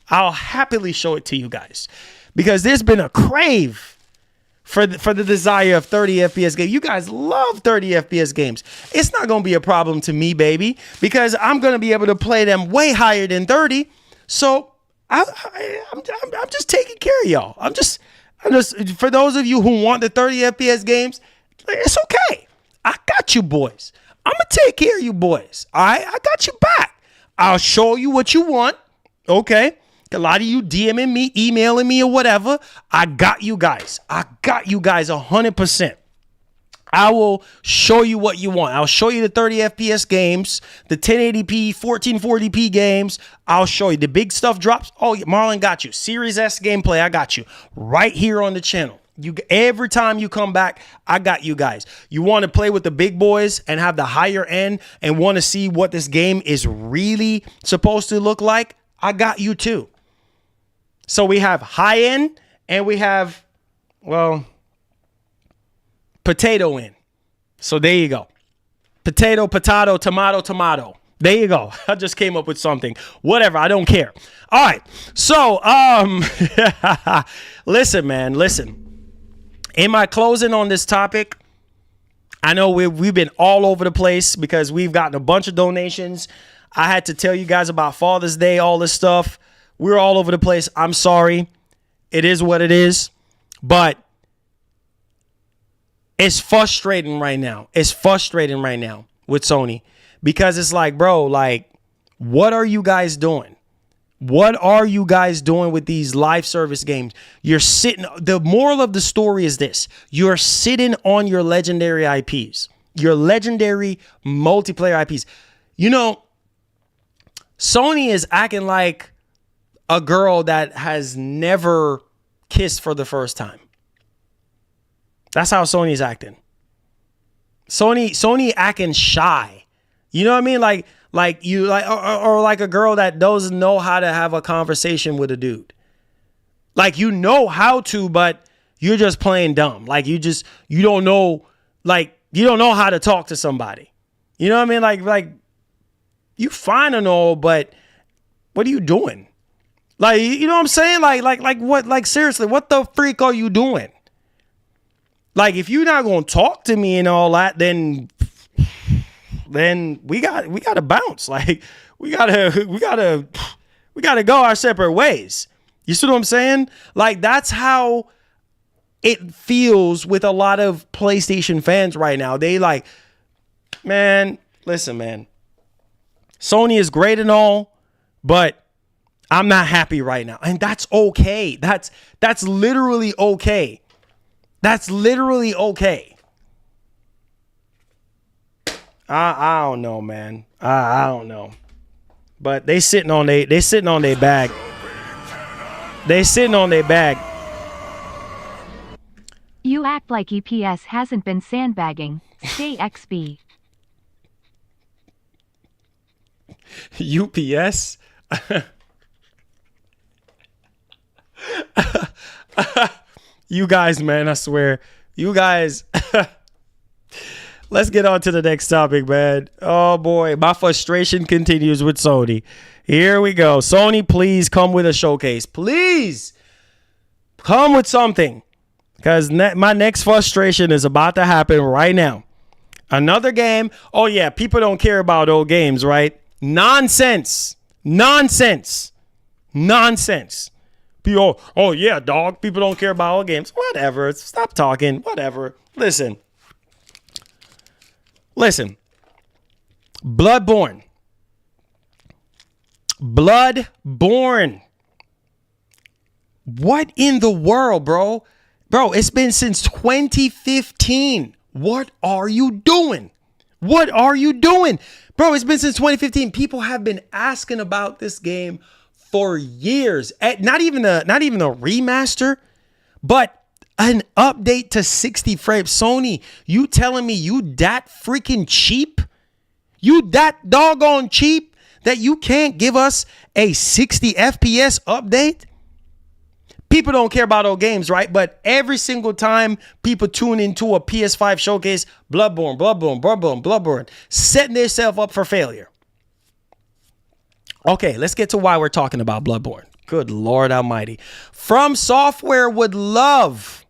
I'll happily show it to you guys because there's been a crave for the desire of 30 FPS games. You guys love 30 FPS games. It's not going to be a problem to me, baby, because I'm going to be able to play them way higher than 30. So I'm just taking care of y'all. I'm just for those of you who want the 30 FPS games, it's okay. I got you boys. I'm going to take care of you boys. All right? I got you back. I'll show you what you want. Okay? A lot of you DMing me, emailing me or whatever. I got you guys. I got you guys 100%. I will show you what you want. I'll show you the 30 FPS games, the 1080p, 1440p games. I'll show you the big stuff drops. Oh, Marlon got you. Series S gameplay, I got you. Right here on the channel. Every time you come back, I got you guys. You want to play with the big boys and have the higher end and want to see what this game is really supposed to look like? I got you too. So we have high end and we have, well, potato in. So there you go. Potato, tomato. There you go. I just came up with something. Whatever. I don't care. All right. So, listen, man. Listen. In my closing on this topic, I know we've been all over the place because we've gotten a bunch of donations. I had to tell you guys about Father's Day, all this stuff. We're all over the place. I'm sorry. It is what it is. But it's frustrating right now. It's frustrating right now with Sony because it's like, bro, like, what are you guys doing? What are you guys doing with these live service games? You're sitting. The moral of the story is this. You're sitting on your legendary IPs, your legendary multiplayer IPs. You know, Sony is acting like a girl that has never kissed for the first time. That's how Sony's acting. Sony acting shy. You know what I mean? Like like a girl that doesn't know how to have a conversation with a dude. Like, you know how to, but you're just playing dumb. Like, you don't know how to talk to somebody. You know what I mean? Like you fine and all, but what are you doing? Like, you know what I'm saying? Like what? Like, seriously, what the freak are you doing? Like, if you're not gonna talk to me and all that, then we gotta bounce. Like, we gotta go our separate ways. You see what I'm saying? Like, that's how it feels with a lot of PlayStation fans right now. They like, man, listen, man. Sony is great and all, but I'm not happy right now. And that's okay. That's literally okay. That's literally okay. I don't know, man. I don't know. But they sitting on their bag. They sitting on their bag. You act like EPS hasn't been sandbagging. Stay XB. UPS? You guys, man, I swear. You guys. Let's get on to the next topic, man. Oh, boy. My frustration continues with Sony. Here we go. Sony, please come with a showcase. Please come with something. Because my next frustration is about to happen right now. Another game. Oh, yeah. People don't care about old games, right? Nonsense. People, oh, yeah, dog. People don't care about old games. Whatever. Stop talking. Whatever. Listen. Bloodborne. What in the world, bro? Bro, it's been since 2015. What are you doing? Bro, it's been since 2015. People have been asking about this game for years. Not even a remaster, but an update to 60 frames. Sony, you telling me you that freaking cheap? You that doggone cheap that you can't give us a 60 FPS update? People don't care about old games, right? But every single time people tune into a PS5 showcase, Bloodborne, setting themselves up for failure. Okay, let's get to why we're talking about Bloodborne. Good Lord Almighty. From Software would love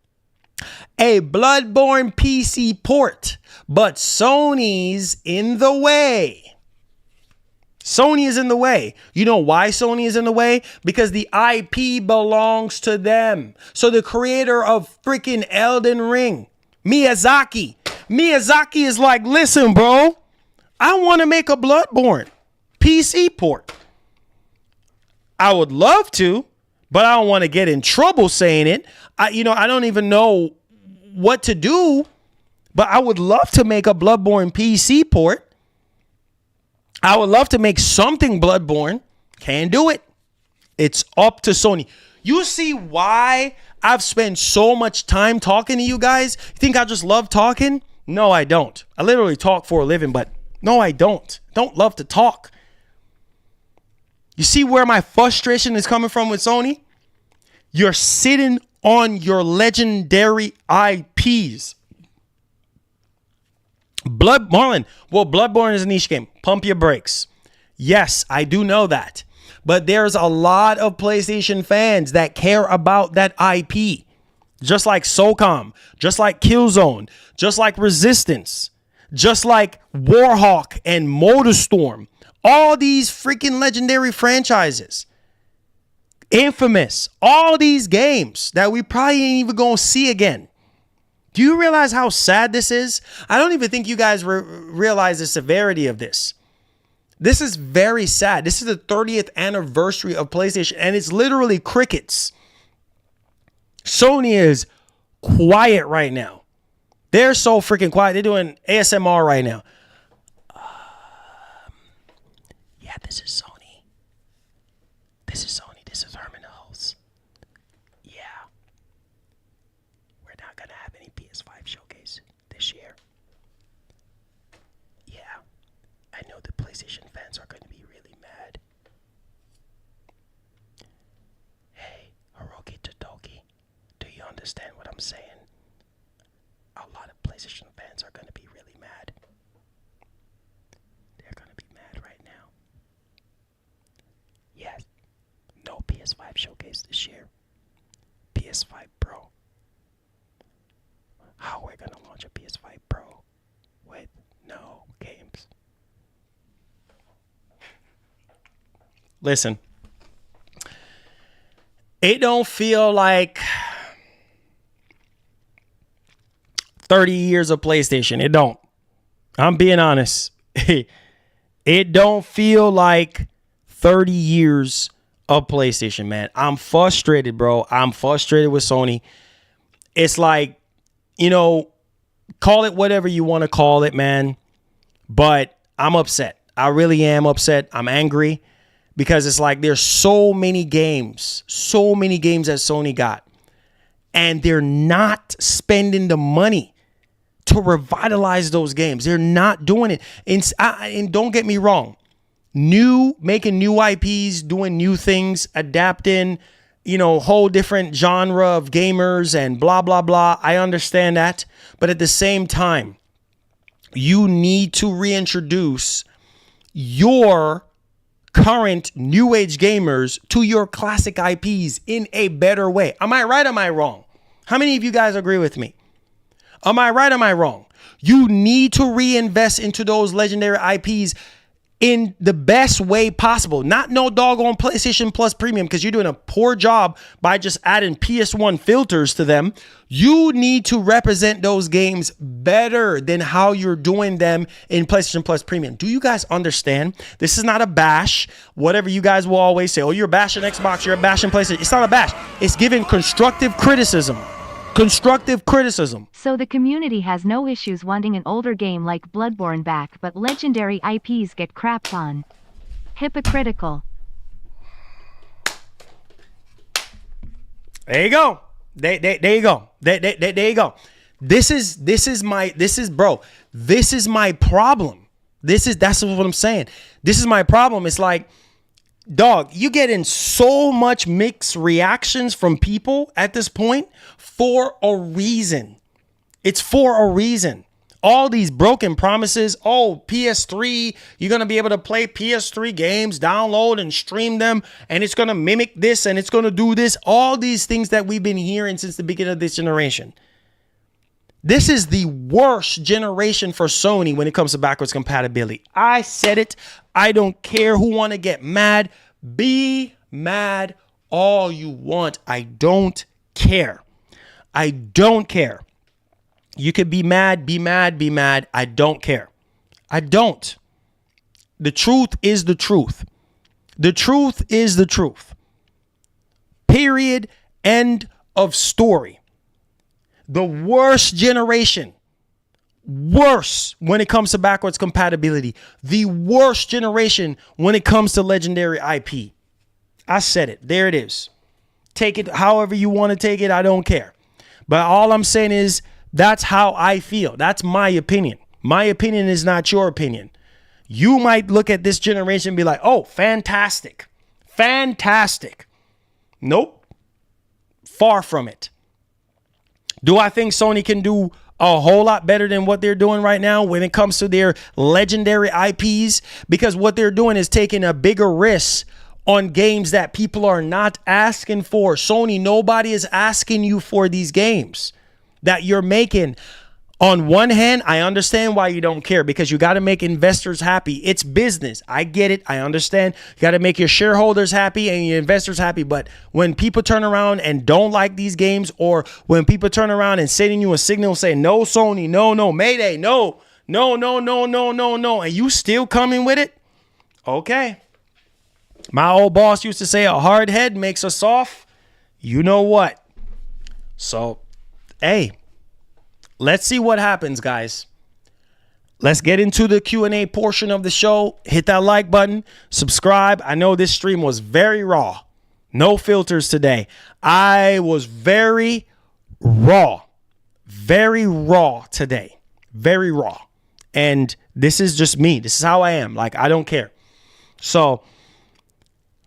a Bloodborne PC port, but Sony's in the way. Sony is in the way. You know why Sony is in the way? Because the IP belongs to them. So the creator of freaking Elden Ring, Miyazaki, Miyazaki is like, listen, bro, I want to make a Bloodborne PC port. I would love to, but I don't want to get in trouble saying it. I don't even know what to do, but I would love to make a Bloodborne PC port. I would love to make something Bloodborne. Can't do it. It's up to Sony. You see why I've spent so much time talking to you guys? You think I just love talking? No, I don't. I literally talk for a living, but no, I don't. I don't love to talk. You see where my frustration is coming from with Sony? You're sitting on your legendary IPs. Bloodborne is a niche game. Pump your brakes. Yes, I do know that. But there's a lot of PlayStation fans that care about that IP. Just like SOCOM, just like Killzone, just like Resistance, just like Warhawk and Motorstorm. All these freaking legendary franchises. Infamous. All these games that we probably ain't even going to see again. Do you realize how sad this is? I don't even think you guys realize the severity of this. This is very sad. This is the 30th anniversary of PlayStation, and it's literally crickets. Sony is quiet right now. They're so freaking quiet. They're doing ASMR right now. Yeah, this is Sony. This is Sony. This is Terminals. Yeah. We're not going to have any PS5 showcase this year. Yeah. I know the PlayStation fans are going to be really mad. Hey, Hiroki Totoki, do you understand what I'm saying? A lot of PlayStation fans are going to be really mad. They're going to be mad right now. Yes, no PS5 showcase this year. PS5 Pro. How are we going to launch a PS5 Pro with no games? Listen, it don't feel like 30 years of PlayStation. It don't. I'm being honest. It don't feel like 30 years of PlayStation, man. I'm frustrated, bro. I'm frustrated with Sony. It's like, call it whatever you want to call it, man. But I'm upset. I really am upset. I'm angry because it's like there's so many games that Sony got, and they're not spending the money to revitalize those games. They're not doing it. And don't get me wrong. Making new IPs, doing new things, adapting, whole different genre of gamers and blah, blah, blah. I understand that. But at the same time, you need to reintroduce your current new age gamers to your classic IPs in a better way. Am I right? Am I wrong? How many of you guys agree with me? Am I right? Am I wrong? You need to reinvest into those legendary IPs in the best way possible. Not no doggone PlayStation Plus Premium, because you're doing a poor job by just adding PS1 filters to them. You need to represent those games better than how you're doing them in PlayStation Plus Premium. Do you guys understand? This is not a bash. Whatever you guys will always say, oh, you're bashing Xbox, you're bashing PlayStation. It's not a bash. It's giving constructive criticism. Constructive criticism. So the community has no issues wanting an older game like Bloodborne back, but legendary IPs get crapped on. Hypocritical. There you go. There you go. There you go. This is my problem. That's what I'm saying. This is my problem. It's like, dog, you getting so much mixed reactions from people at this point for a reason. It's for a reason. All these broken promises. Oh, PS3, you're going to be able to play PS3 games, download and stream them, and it's going to mimic this and it's going to do this. All these things that we've been hearing since the beginning of this generation. This is the worst generation for Sony when it comes to backwards compatibility. I said it. I don't care who want to get mad. Be mad all you want. I don't care. I don't care. You could be mad, be mad, be mad. I don't care. I don't. The truth is the truth. The truth is the truth. Period. End of story. The worst generation. Worse when it comes to backwards compatibility. The worst generation when it comes to legendary IP. I said it. There it is. Take it however you want to take it. I don't care. But all I'm saying is that's how I feel. That's my opinion. My opinion is not your opinion. You might look at this generation and be like, oh, fantastic. Fantastic. Nope. Far from it. Do I think Sony can do a whole lot better than what they're doing right now when it comes to their legendary IPs? Because what they're doing is taking a bigger risk on games that people are not asking for. Sony, nobody is asking you for these games that you're making. On one hand, I understand why you don't care, because you got to make investors happy. It's business. I get it. I understand. You got to make your shareholders happy and your investors happy. But when people turn around and don't like these games, or when people turn around and sending you a signal saying, no, Sony, no, Mayday, no, and you still coming with it? Okay. My old boss used to say a hard head makes a soft. You know what? So, hey. Let's see what happens, guys. Let's get into the Q&A portion of the show. Hit that like button. Subscribe. I know this stream was very raw. No filters today. I was very raw. Very raw today. Very raw. And this is just me. This is how I am. Like, I don't care. So,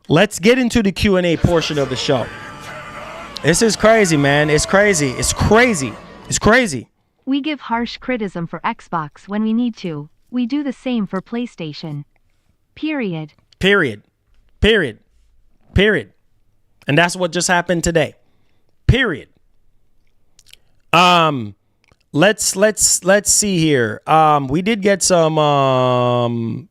let's get into the Q&A portion of the show. This is crazy, man. It's crazy. It's crazy. It's crazy. We give harsh criticism for Xbox when we need to. We do the same for PlayStation. Period. Period. Period. Period. And that's what just happened today. Period. Let's see here. We did get some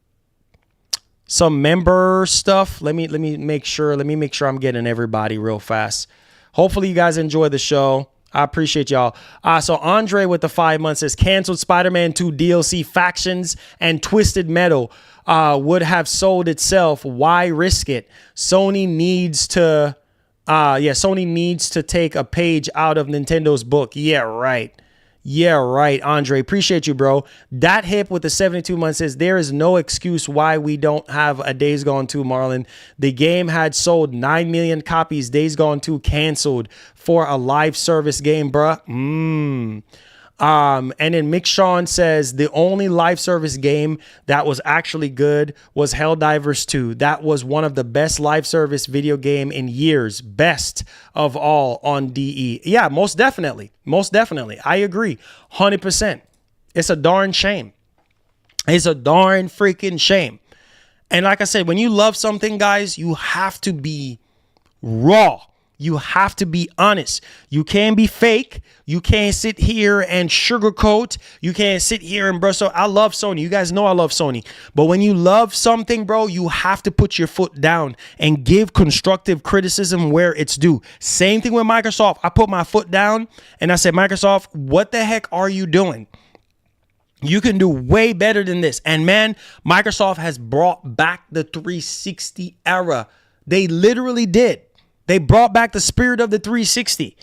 member stuff. Let me make sure I'm getting everybody real fast. Hopefully you guys enjoy the show. I appreciate y'all. So Andre with the 5 months says canceled Spider-Man 2 DLC factions and Twisted Metal would have sold itself. Why risk it? Sony needs to take a page out of Nintendo's book. Yeah, right. Yeah, right, Andre. Appreciate you, bro. That hip with the 72 months says there is no excuse why we don't have a Days Gone 2, Marlon. The game had sold 9 million copies. Days Gone 2 canceled for a live service game, bruh. And then Mick Sean says the only live service game that was actually good was Helldivers 2. That was one of the best live service video game in years. Best of all on DE. Yeah, most definitely. Most definitely. I agree. 100%. It's a darn shame. It's a darn freaking shame. And like I said, when you love something, guys, you have to be raw. You have to be honest. You can't be fake. You can't sit here and sugarcoat. You can't sit here and brush. So I love Sony. You guys know I love Sony. But when you love something, bro, you have to put your foot down and give constructive criticism where it's due. Same thing with Microsoft. I put my foot down and I said, Microsoft, what the heck are you doing? You can do way better than this. And man, Microsoft has brought back the 360 era. They literally did. They brought back the spirit of the 360,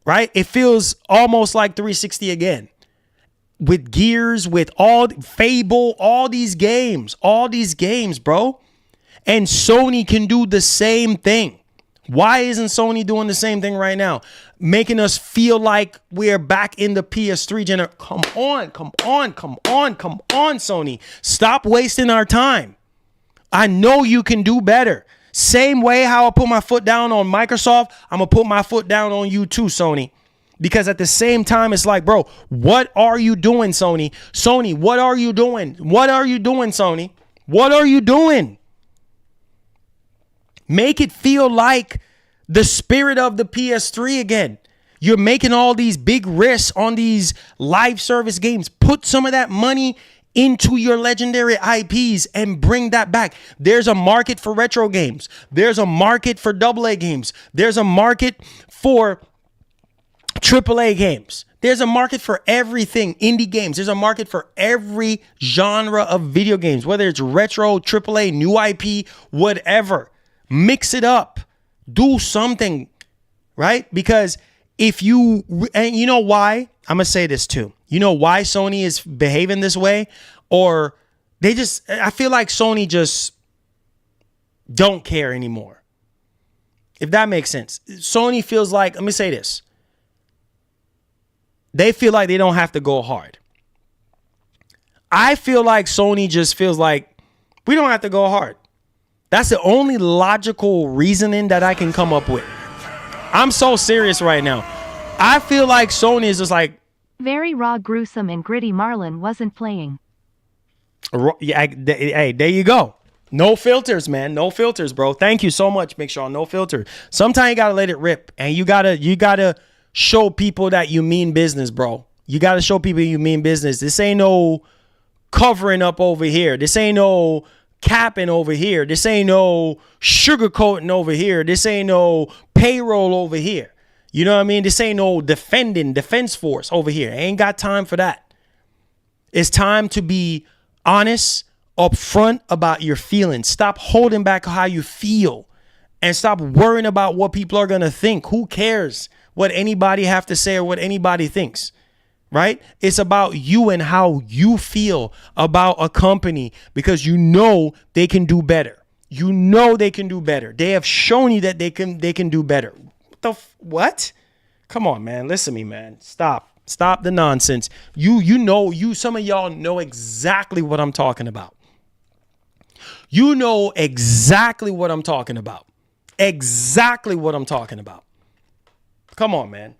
right? It feels almost like 360 again. With Gears, with all Fable, all these games, bro. And Sony can do the same thing. Why isn't Sony doing the same thing right now? Making us feel like we're back in the PS3 generation. Come on, Sony. Stop wasting our time. I know you can do better. Same way how I put my foot down on Microsoft, I'm going to put my foot down on you too, Sony. Because at the same time, it's like, bro, what are you doing, Sony? Sony, what are you doing? What are you doing, Sony? What are you doing? Make it feel like the spirit of the PS3 again. You're making all these big risks on these live service games. Put some of that money into your legendary IPs and bring that back. There's a market for retro games. There's a market for AA games. There's a market for AAA games. There's a market for everything. Indie games. There's a market for every genre of video games, whether it's retro, AAA, new IP, whatever. Mix it up. Do something, right? Because if you, and you know why? I'm going to say this too. You know why Sony is behaving this way? Or I feel like Sony just don't care anymore. If that makes sense. Sony feels like, let me say this. They feel like they don't have to go hard. I feel like Sony just feels like we don't have to go hard. That's the only logical reasoning that I can come up with. I'm so serious right now. I feel like Sony is just like, Very raw, gruesome, and gritty. Marlon wasn't playing. yeah, hey, there you go. No filters, man. No filters, bro. Thank you so much, Big Sean. No filter. Sometimes you gotta let it rip, and you gotta show people that you mean business, bro. You gotta show people you mean business. This ain't no covering up over here. This ain't no capping over here. This ain't no sugarcoating over here. This ain't no payroll over here. You know what I mean? This ain't no defense force over here. I ain't got time for that. It's time to be honest, upfront about your feelings. Stop holding back how you feel and stop worrying about what people are going to think. Who cares what anybody have to say or what anybody thinks, right? It's about you and how you feel about a company because you know they can do better. You know they can do better. They have shown you that they can do better. What? Come on, man. Listen to me, man. Stop the nonsense. Some of y'all know exactly what I'm talking about. You know exactly what I'm talking about. Exactly what I'm talking about. Come on, man.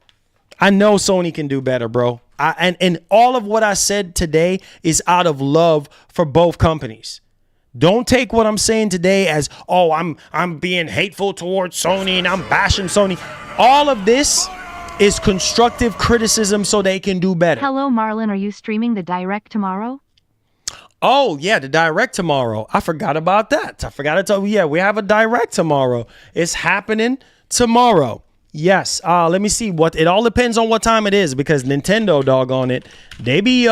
I know Sony can do better, bro. And all of what I said today is out of love for both companies. Don't take what I'm saying today as, oh, I'm being hateful towards Sony and I'm bashing Sony. All of this is constructive criticism so they can do better. Hello, Marlon. Are you streaming the Direct tomorrow? Oh, yeah, the Direct tomorrow. I forgot about that. I forgot to tell you. Yeah, we have a Direct tomorrow. It's happening tomorrow. Yes. Let me see what it all depends on what time it is because Nintendo, doggone it, they be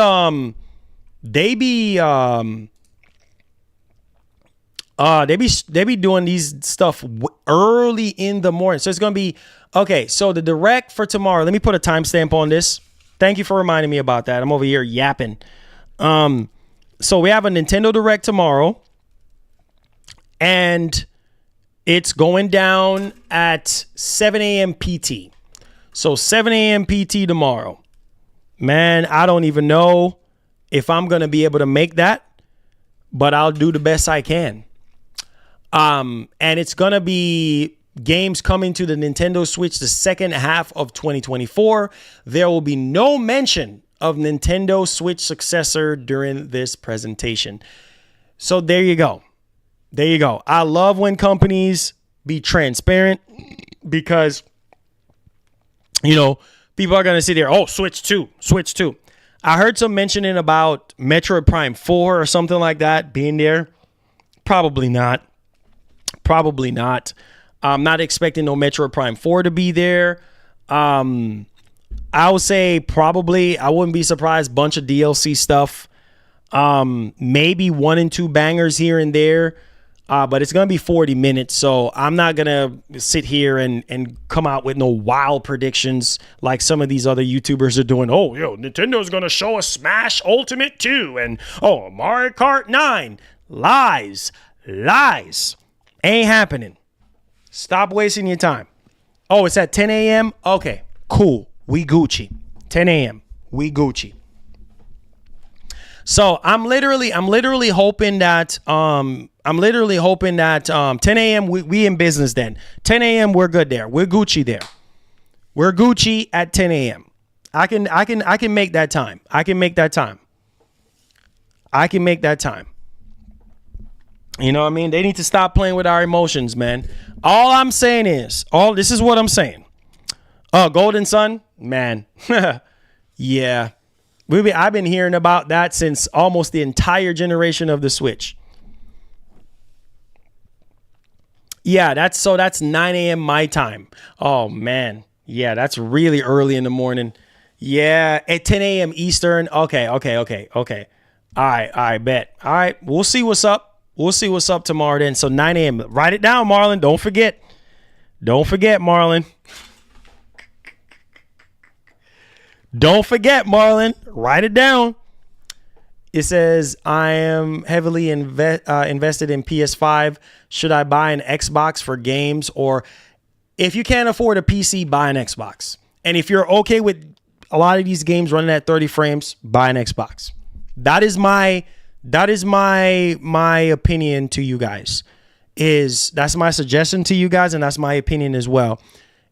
doing these stuff early in the morning. So it's going to be, okay, so the Direct for tomorrow, let me put a timestamp on this. Thank you for reminding me about that. I'm over here yapping. So we have a Nintendo Direct tomorrow, and it's going down at 7 a.m. PT. So 7 a.m. PT tomorrow. Man, I don't even know if I'm going to be able to make that, but I'll do the best I can. And it's going to be games coming to the Nintendo Switch the second half of 2024. There will be no mention of Nintendo Switch successor during this presentation. So there you go. There you go. I love when companies be transparent because, you know, people are going to sit there, oh, Switch 2. I heard some mentioning about Metroid Prime 4 or something like that being there. Probably not. I'm not expecting no Metroid Prime 4 to be there. I would say probably, I wouldn't be surprised, bunch of DLC stuff. Maybe 1 and 2 bangers here and there. But it's going to be 40 minutes, so I'm not going to sit here and come out with no wild predictions like some of these other YouTubers are doing. Oh, Nintendo's going to show us Smash Ultimate 2 and, oh, Mario Kart 9. Lies. Ain't happening. Stop wasting your time. Oh, it's at 10 a.m.? Okay, cool. We Gucci. 10 a.m. We Gucci. So I'm literally hoping that 10 a.m. we in business then. 10 a.m. we're good there. We're Gucci there. We're Gucci at 10 a.m. I can make that time. I can make that time. You know what I mean? They need to stop playing with our emotions, man. All I'm saying is, this is what I'm saying. Golden Sun, man. Yeah. I've been hearing about that since almost the entire generation of the Switch. Yeah, that's 9 a.m. my time. Oh, man. Yeah, that's really early in the morning. Yeah, at 10 a.m. Eastern. Okay. All right, bet. All right, we'll see what's up. We'll see what's up tomorrow then. So 9 a.m. Write it down, Marlon. Don't forget. Don't forget, Marlon. Don't forget, Marlon. Write it down. It says, I am heavily invested in PS5. Should I buy an Xbox for games? Or if you can't afford a PC, buy an Xbox. And if you're okay with a lot of these games running at 30 frames, buy an Xbox. That is my opinion to you guys. That's my suggestion to you guys, and that's my opinion as well.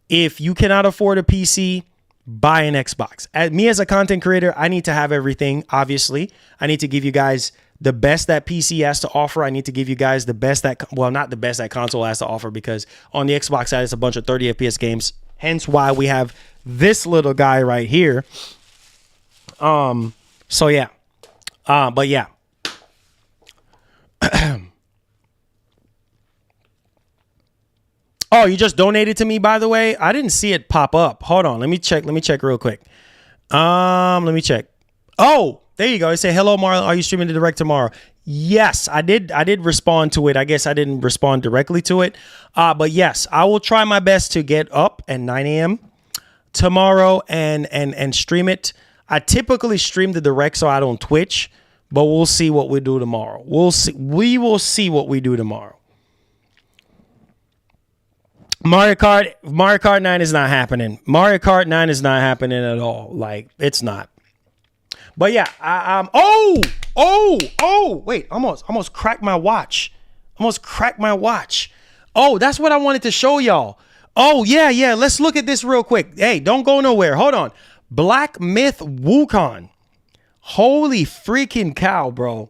If you cannot afford a PC, buy an Xbox. Me as a content creator, I need to have everything, obviously. I need to give you guys the best that PC has to offer. I need to give you guys the best not the best that console has to offer, because on the Xbox side, it's a bunch of 30 FPS games. Hence why we have this little guy right here. So yeah. But yeah. Oh, you just donated to me, by the way. I didn't see it pop up. Hold on. Let me check real quick. Let me check. Oh, there you go. It said, hello, Marlon. Are you streaming the direct tomorrow? Yes, I did respond to it. I guess I didn't respond directly to it. But yes, I will try my best to get up at 9 a.m. tomorrow and stream it. I typically stream the direct so I don't Twitch, but we'll see what we do tomorrow. We will see what we do tomorrow. Mario Kart 9 is not happening. Mario Kart 9 is not happening at all. Like, it's not. But yeah, wait, almost cracked my watch. Oh, that's what I wanted to show y'all. Oh, yeah, let's look at this real quick. Hey, don't go nowhere. Hold on. Black Myth Wukong. Holy freaking cow, bro.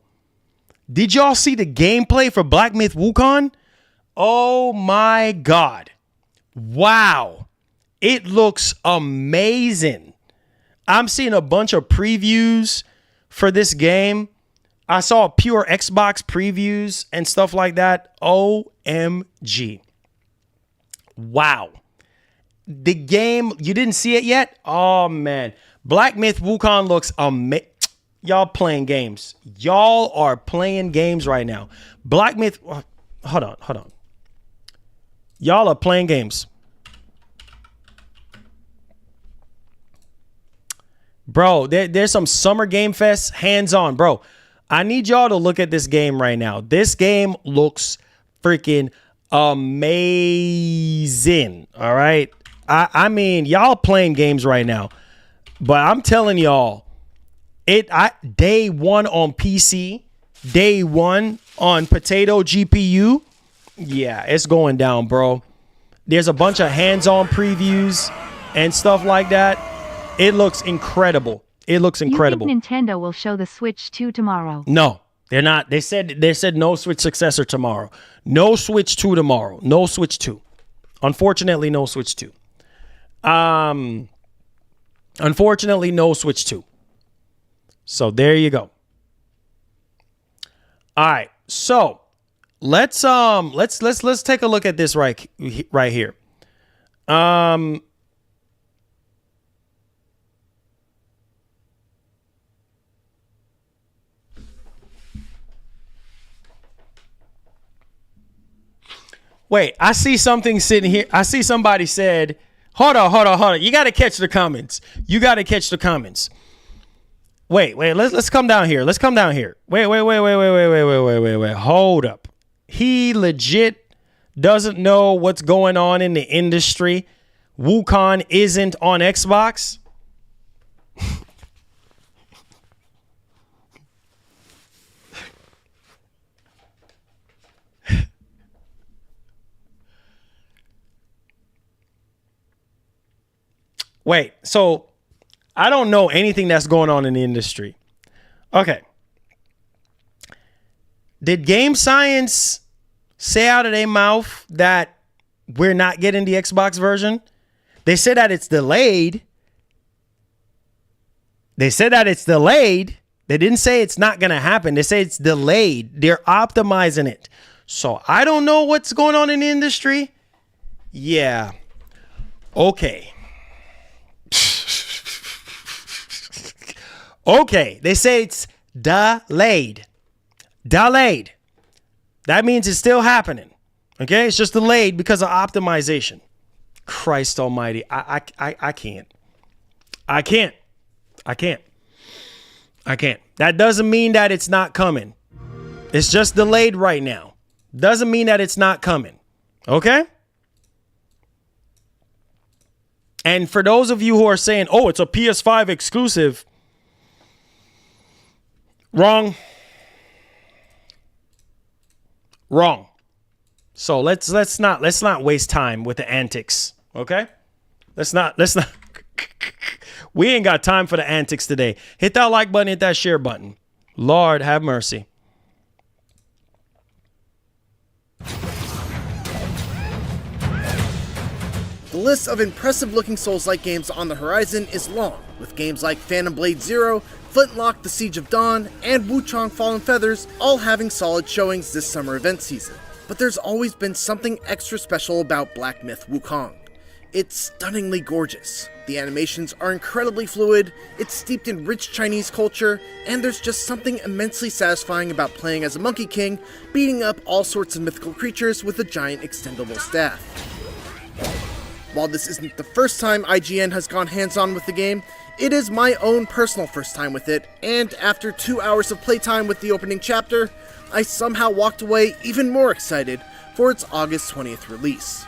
Did y'all see the gameplay for Black Myth Wukong? Oh my God. Wow. It looks amazing. I'm seeing a bunch of previews for this game. I saw pure Xbox previews and stuff like that. OMG. Wow. The game, you didn't see it yet? Oh, man. Black Myth Wukong looks amazing. Y'all playing games. Y'all are playing games right now. Black Myth, hold on. Y'all are playing games. Bro, there's some Summer Game Fest hands-on, bro. I need y'all to look at this game right now. This game looks freaking amazing. All right. I mean, y'all playing games right now, but I'm telling y'all, day one on PC, day one on Potato GPU. Yeah, it's going down, bro. There's a bunch of hands-on previews and stuff like that. It looks incredible. You think Nintendo will show the Switch 2 tomorrow? No, they're not. They said no Switch successor tomorrow. No Switch 2 tomorrow. No Switch 2. Unfortunately, no Switch 2. Unfortunately, no Switch 2. So there you go. All right. So let's take a look at this right here. Wait, I see something sitting here. I see somebody said, hold on. You got to catch the comments. Wait, let's come down here. Wait. Hold up. He legit doesn't know what's going on in the industry. Wukong isn't on Xbox. Wait, so I don't know anything that's going on in the industry. Okay. Did Game Science say out of their mouth that we're not getting the Xbox version? They said that it's delayed. They didn't say it's not going to happen. They say it's delayed. They're optimizing it. So I don't know what's going on in the industry. Yeah. Okay. Okay, they say it's delayed. Delayed. That means it's still happening. Okay, it's just delayed because of optimization. Christ almighty. I can't. I can't. That doesn't mean that it's not coming. It's just delayed right now. Doesn't mean that it's not coming. Okay? And for those of you who are saying, oh, it's a PS5 exclusive. Wrong. So let's not waste time with the antics. Okay? Let's not we ain't got time for the antics today. Hit that like button, hit that share button. Lord have mercy. The list of impressive-looking Souls-like games on the horizon is long, with games like Phantom Blade Zero, Flintlock: The Siege of Dawn, and Wukong: Fallen Feathers all having solid showings this summer event season. But there's always been something extra special about Black Myth Wukong. It's stunningly gorgeous. The animations are incredibly fluid, it's steeped in rich Chinese culture, and there's just something immensely satisfying about playing as a Monkey King, beating up all sorts of mythical creatures with a giant extendable staff. While this isn't the first time IGN has gone hands-on with the game, it is my own personal first time with it, and after 2 hours of playtime with the opening chapter, I somehow walked away even more excited for its August 20th release.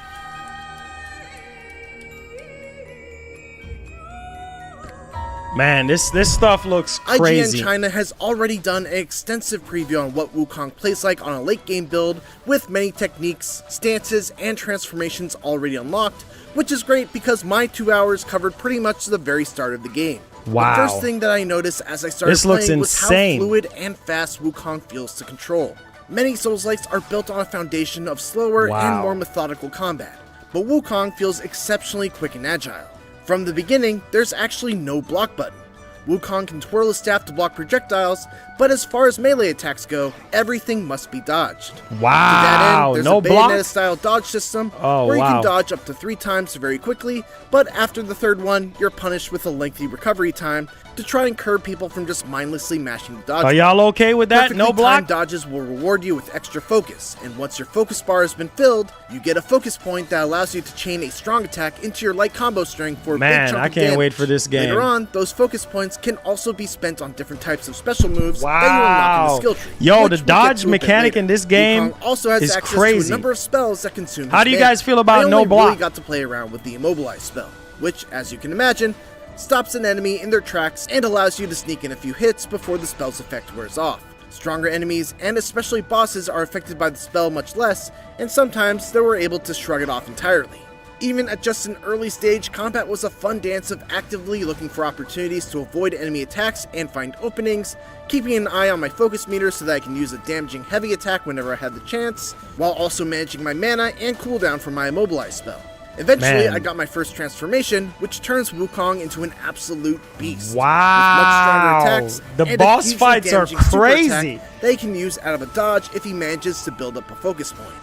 Man, this stuff looks crazy. IGN China has already done an extensive preview on what Wukong plays like on a late game build, with many techniques, stances, and transformations already unlocked, which is great because my 2 hours covered pretty much the very start of the game. Wow. The first thing that I noticed as I started playing was how fluid and fast Wukong feels to control. Many Souls-likes are built on a foundation of slower and more methodical combat, but Wukong feels exceptionally quick and agile. From the beginning, there's actually no block button. Wukong can twirl his staff to block projectiles, but as far as melee attacks go, everything must be dodged. Wow, to that end, there's no a block? Bayonetta-style dodge system where you can dodge up to 3 times very quickly, but after the third one, you're punished with a lengthy recovery time to try and curb people from just mindlessly mashing the dodge. Are y'all okay with that? Perfectly No block? timed dodges will reward you with extra focus, and once your focus bar has been filled, you get a focus point that allows you to chain a strong attack into your light combo string for a big chunk of damage. I can't wait for this game. Later on, those focus points can also be spent on different types of special moves that you unlock in the skill tree. Yo, the dodge mechanic in this game Wukong also has is access crazy. to a number of spells that consume How do you mana. guys feel about I no only block? really got to play around with the Immobilize spell, which, as you can imagine, stops an enemy in their tracks and allows you to sneak in a few hits before the spell's effect wears off. Stronger enemies, and especially bosses, are affected by the spell much less, and sometimes they were able to shrug it off entirely. Even at just an early stage, combat was a fun dance of actively looking for opportunities to avoid enemy attacks and find openings, keeping an eye on my focus meter so that I can use a damaging heavy attack whenever I had the chance, while also managing my mana and cooldown for my Immobilize spell. Eventually, I got my first transformation, which turns Wukong into an absolute beast. Wow. With much stronger attacks, The and boss a hugely fights are damaging super crazy. attack that he can use out of a dodge if he manages to build up a focus point.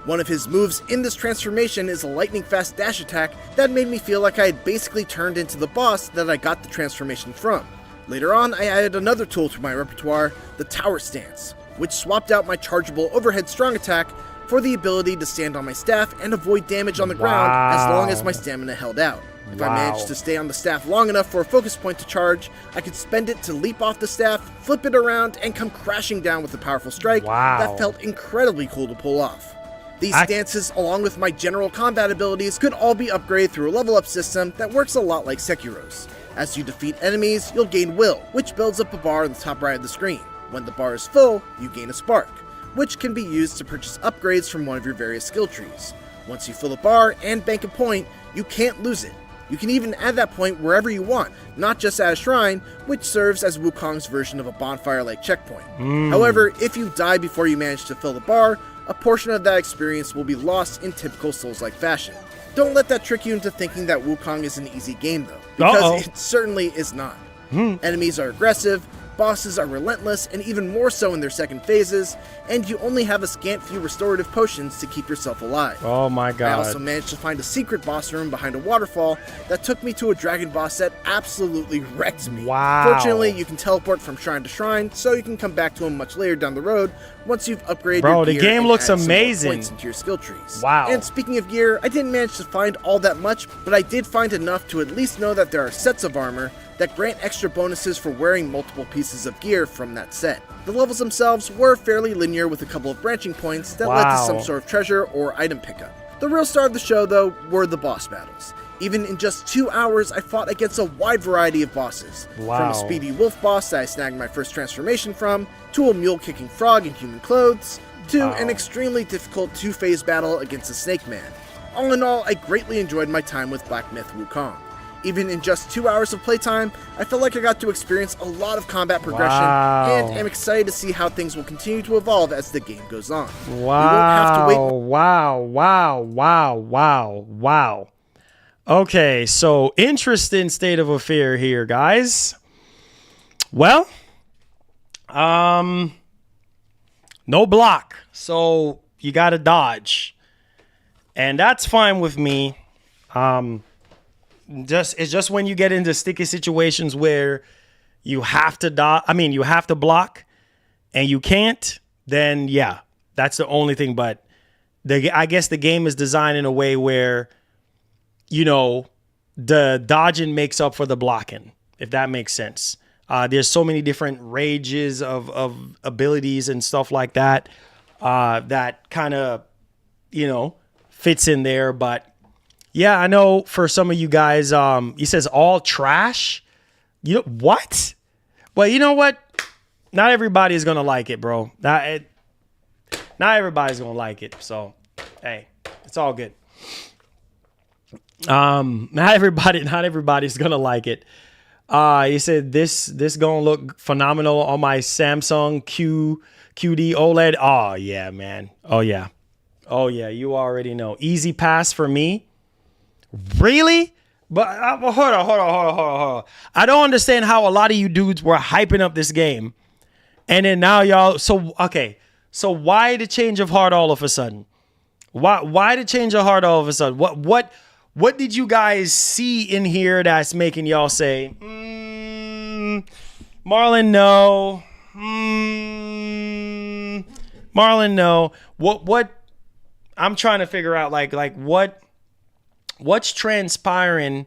One of his moves in this transformation is a lightning fast dash attack that made me feel like I had basically turned into the boss that I got the transformation from. Later on, I added another tool to my repertoire, the Tower Stance, which swapped out my chargeable overhead strong attack for the ability to stand on my staff and avoid damage on the ground as long as my stamina held out. If I managed to stay on the staff long enough for a focus point to charge, I could spend it to leap off the staff, flip it around, and come crashing down with a powerful strike that felt incredibly cool to pull off. These stances, along with my general combat abilities, could all be upgraded through a level up system that works a lot like Sekiro's. As you defeat enemies, you'll gain will, which builds up a bar on the top right of the screen. When the bar is full, you gain a spark, which can be used to purchase upgrades from one of your various skill trees. Once you fill the bar and bank a point, you can't lose it. You can even add that point wherever you want, not just at a shrine, which serves as Wukong's version of a bonfire-like checkpoint. However, if you die before you manage to fill the bar, a portion of that experience will be lost in typical Souls-like fashion. Don't let that trick you into thinking that Wukong is an easy game though, because it certainly is not. Enemies are aggressive, bosses are relentless and even more so in their second phases, and you only have a scant few restorative potions to keep yourself alive. Oh my I god. also managed to find a secret boss room behind a waterfall that took me to a dragon boss that absolutely wrecked me. Wow. Fortunately, you can teleport from shrine to shrine, so you can come back to him much later down the road once you've upgraded Bro, your the gear game and looks added some more amazing. points into your skill trees. Wow. And speaking of gear, I didn't manage to find all that much, but I did find enough to at least know that there are sets of armor that grant extra bonuses for wearing multiple pieces of gear from that set. The levels themselves were fairly linear with a couple of branching points that led to some sort of treasure or item pickup. The real star of the show, though, were the boss battles. Even in just 2 hours, I fought against a wide variety of bosses. Wow. From a speedy wolf boss that I snagged my first transformation from, to a mule-kicking frog in human clothes, to an extremely difficult 2-phase battle against a snake man. All in all, I greatly enjoyed my time with Black Myth Wukong. Even in just 2 hours of playtime, I felt like I got to experience a lot of combat progression, and am excited to see how things will continue to evolve as the game goes on. Wow. We won't have to wait. Wow. Okay, so interesting state of affair here, guys. Well, no block, so you gotta dodge, and that's fine with me. It's just when you get into sticky situations where you have to you have to block and you can't, then yeah, that's the only thing. But I guess the game is designed in a way where, you know, the dodging makes up for the blocking, if that makes sense. There's so many different rages of abilities and stuff like that, that kind of, you know, fits in there. But yeah, I know for some of you guys, he says all trash. You know what? Well, you know what? Not everybody is gonna like it, bro. Not everybody's gonna like it. So, hey, it's all good. Not everybody's gonna like it. He said this gonna look phenomenal on my Samsung QD OLED. Oh yeah, man. Oh yeah. You already know. Easy pass for me. Really? But hold on. I don't understand how a lot of you dudes were hyping up this game, and then now y'all. So why the change of heart all of a sudden? Why the change of heart all of a sudden? What did you guys see in here that's making y'all say, Marlon, no. Marlon, no. What? I'm trying to figure out like what's transpiring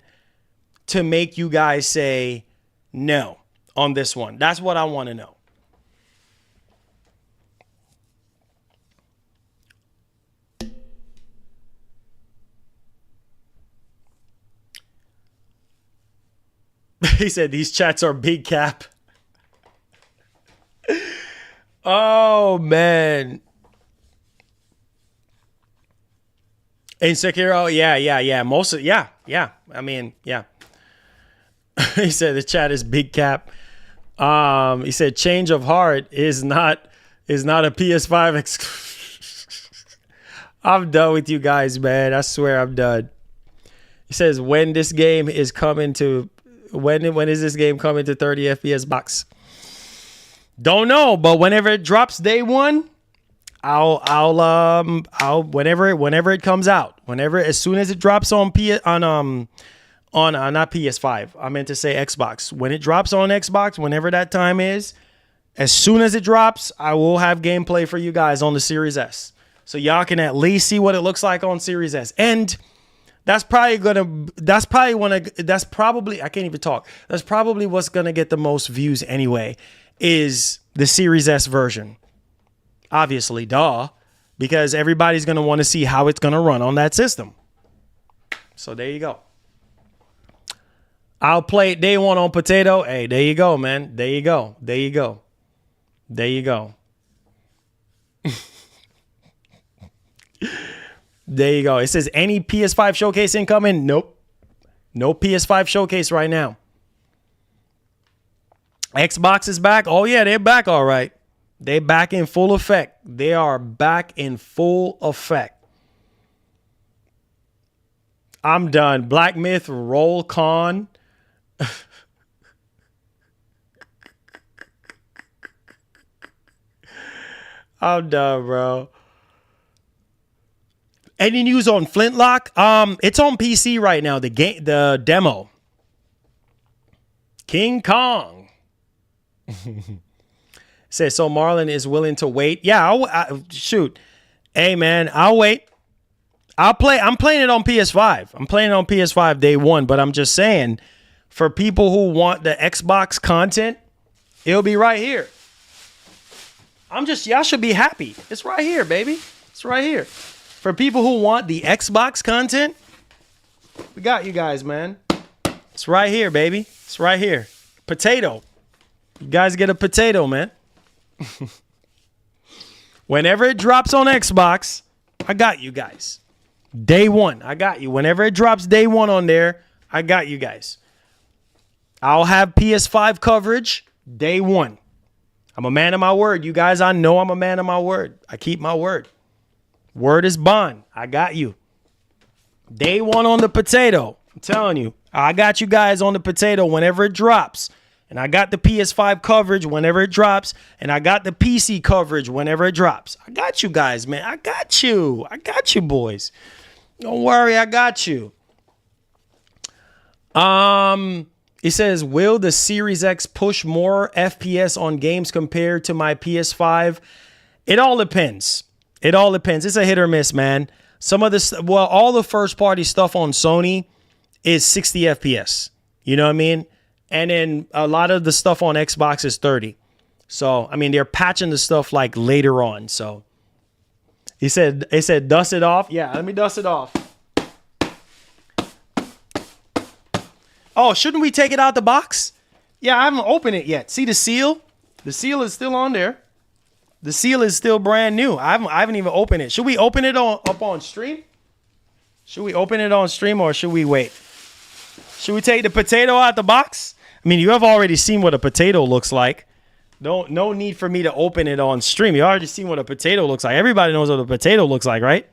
to make you guys say no on this one? That's what I want to know. He said these chats are big cap. Oh man. Insecure, yeah. I mean, yeah. He said the chat is big cap. He said change of heart is not a PS5 I'm done with you guys, man. I swear I'm done. He says when is this game coming to 30 FPS box? Don't know, but whenever it drops day one, I'll whenever it comes out, as soon as it drops on not PS5, I meant to say Xbox. When it drops on Xbox, whenever that time is, as soon as it drops, I will have gameplay for you guys on the Series S, so y'all can at least see what it looks like on Series S. And that's probably what's gonna get the most views anyway, is the Series S version. Obviously, because everybody's going to want to see how it's going to run on that system. So there you go. I'll play it day one on Potato. Hey, there you go, man. There you go. There you go. It says any PS5 showcase incoming? Nope. No PS5 showcase right now. Xbox is back. Oh, yeah, they're back all right. They back in full effect. They are back in full effect. I'm done. Black Myth, roll con. I'm done, bro. Any news on Flintlock? It's on PC right now. The demo. King Kong. Says so. Marlon is willing to wait. Yeah, shoot. Hey man, I'll wait. I'm playing it on PS5. I'm playing it on PS5 day one. But I'm just saying, for people who want the Xbox content, it'll be right here. Y'all should be happy. It's right here, baby. It's right here. For people who want the Xbox content, we got you guys, man. It's right here, baby. It's right here. Potato. You guys get a potato, man. Whenever it drops on Xbox, I got you guys. Day one, I got you. Whenever it drops day one on there, I got you guys. I'll have PS5 coverage day one. I'm a man of my word. You guys, I know I'm a man of my word. I keep my word. Word is bond. I got you. Day one on the potato. I'm telling you. I got you guys on the potato whenever it drops. And I got the PS5 coverage whenever it drops. And I got the PC coverage whenever it drops. I got you guys, man. I got you. I got you, boys. Don't worry. I got you. It says, will the Series X push more FPS on games compared to my PS5? It all depends. It all depends. It's a hit or miss, man. Some of this, well, all the first party stuff on Sony is 60 FPS. You know what I mean? And then a lot of the stuff on Xbox is 30. So, I mean, they're patching the stuff like later on. So, it said, dust it off. Yeah, let me dust it off. Oh, shouldn't we take it out the box? Yeah, I haven't opened it yet. See the seal? The seal is still on there. The seal is still brand new. I haven't even opened it. Should we open it up on stream? Should we open it on stream or should we wait? Should we take the potato out the box? I mean, you have already seen what a potato looks like. No need for me to open it on stream. You already seen what a potato looks like. Everybody knows what a potato looks like, right?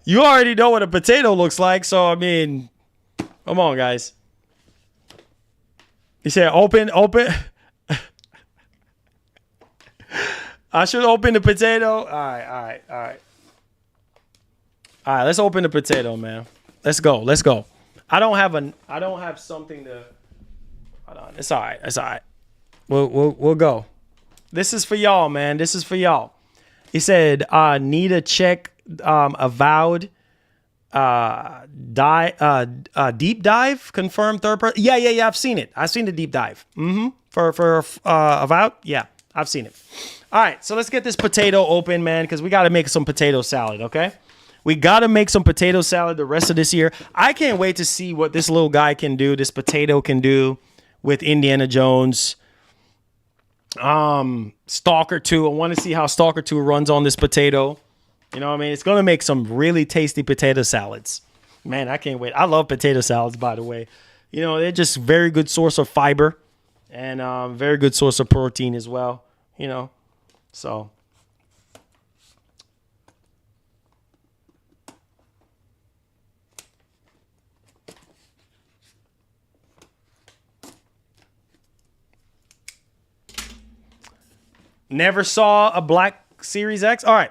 You already know what a potato looks like, so I mean, come on, guys. You said open. I should open the potato. All right. All right, let's open the potato, man. Let's go. I don't have something to. Hold on. It's all right. We'll go. This is for y'all, man. This is for y'all. He said, need to check avowed deep dive confirmed third person. Yeah. I've seen it. I've seen the deep dive. For avowed. Yeah, I've seen it. All right, so let's get this potato open, man, because we got to make some potato salad. Okay, we got to make some potato salad the rest of this year. I can't wait to see what this little guy can do. This potato can do with Indiana Jones. Stalker 2. I want to see how Stalker 2 runs on this potato. You know what I mean? It's going to make some really tasty potato salads. Man, I can't wait. I love potato salads, by the way. You know, they're just very good source of fiber and very good source of protein as well. You know, so. Never saw a black Series X. All right.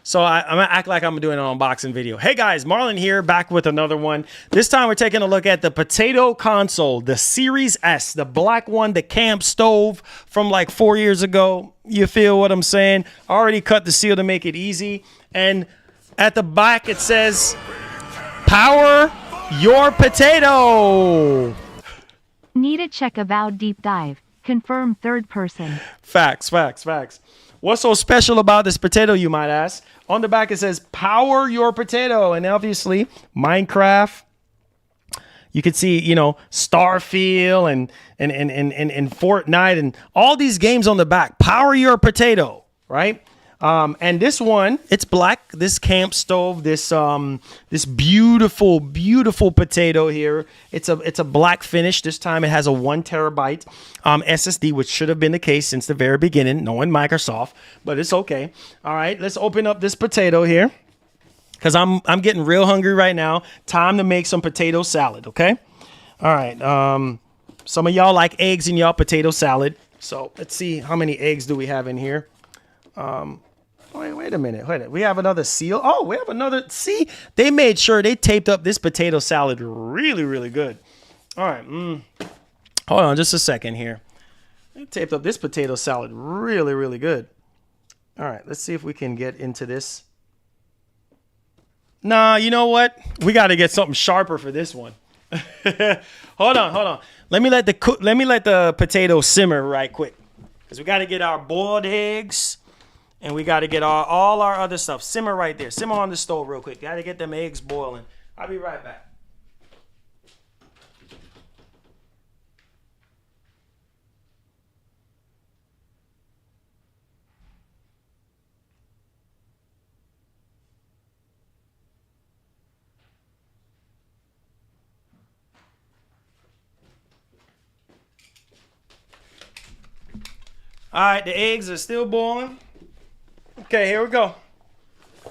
So I'm going to act like I'm doing an unboxing video. Hey guys, Marlon here, back with another one. This time we're taking a look at the potato console, the Series S, the black one, the camp stove from like 4 years ago. You feel what I'm saying? I already cut the seal to make it easy. And at the back it says, power your potato. Need to check avowed deep dive. Confirm third person. Facts. What's so special about this potato, you might ask? On the back, it says, power your potato. And obviously, Minecraft. You can see, you know, Starfield and Fortnite and all these games on the back. Power your potato, right? And this one, it's black. This camp stove, this beautiful potato here. It's a black finish. This time it has a 1 terabyte SSD, which should have been the case since the very beginning, knowing Microsoft, but it's okay. All right, let's open up this potato here because I'm getting real hungry right now. Time to make some potato salad. Okay. All right. Some of y'all like eggs in y'all potato salad. So let's see how many eggs do we have in here. Wait a minute. We have another seal. Oh, we have another. See, they made sure they taped up this potato salad really, really good. All right. Hold on just a second here. They taped up this potato salad really, really good. All right. Let's see if we can get into this. Nah, you know what? We got to get something sharper for this one. Hold on. Let me let the potato simmer right quick. Because we got to get our boiled eggs. And we got to get all our other stuff. Simmer right there. Simmer on the stove real quick. Got to get them eggs boiling. I'll be right back. All right, the eggs are still boiling. Okay, here we go.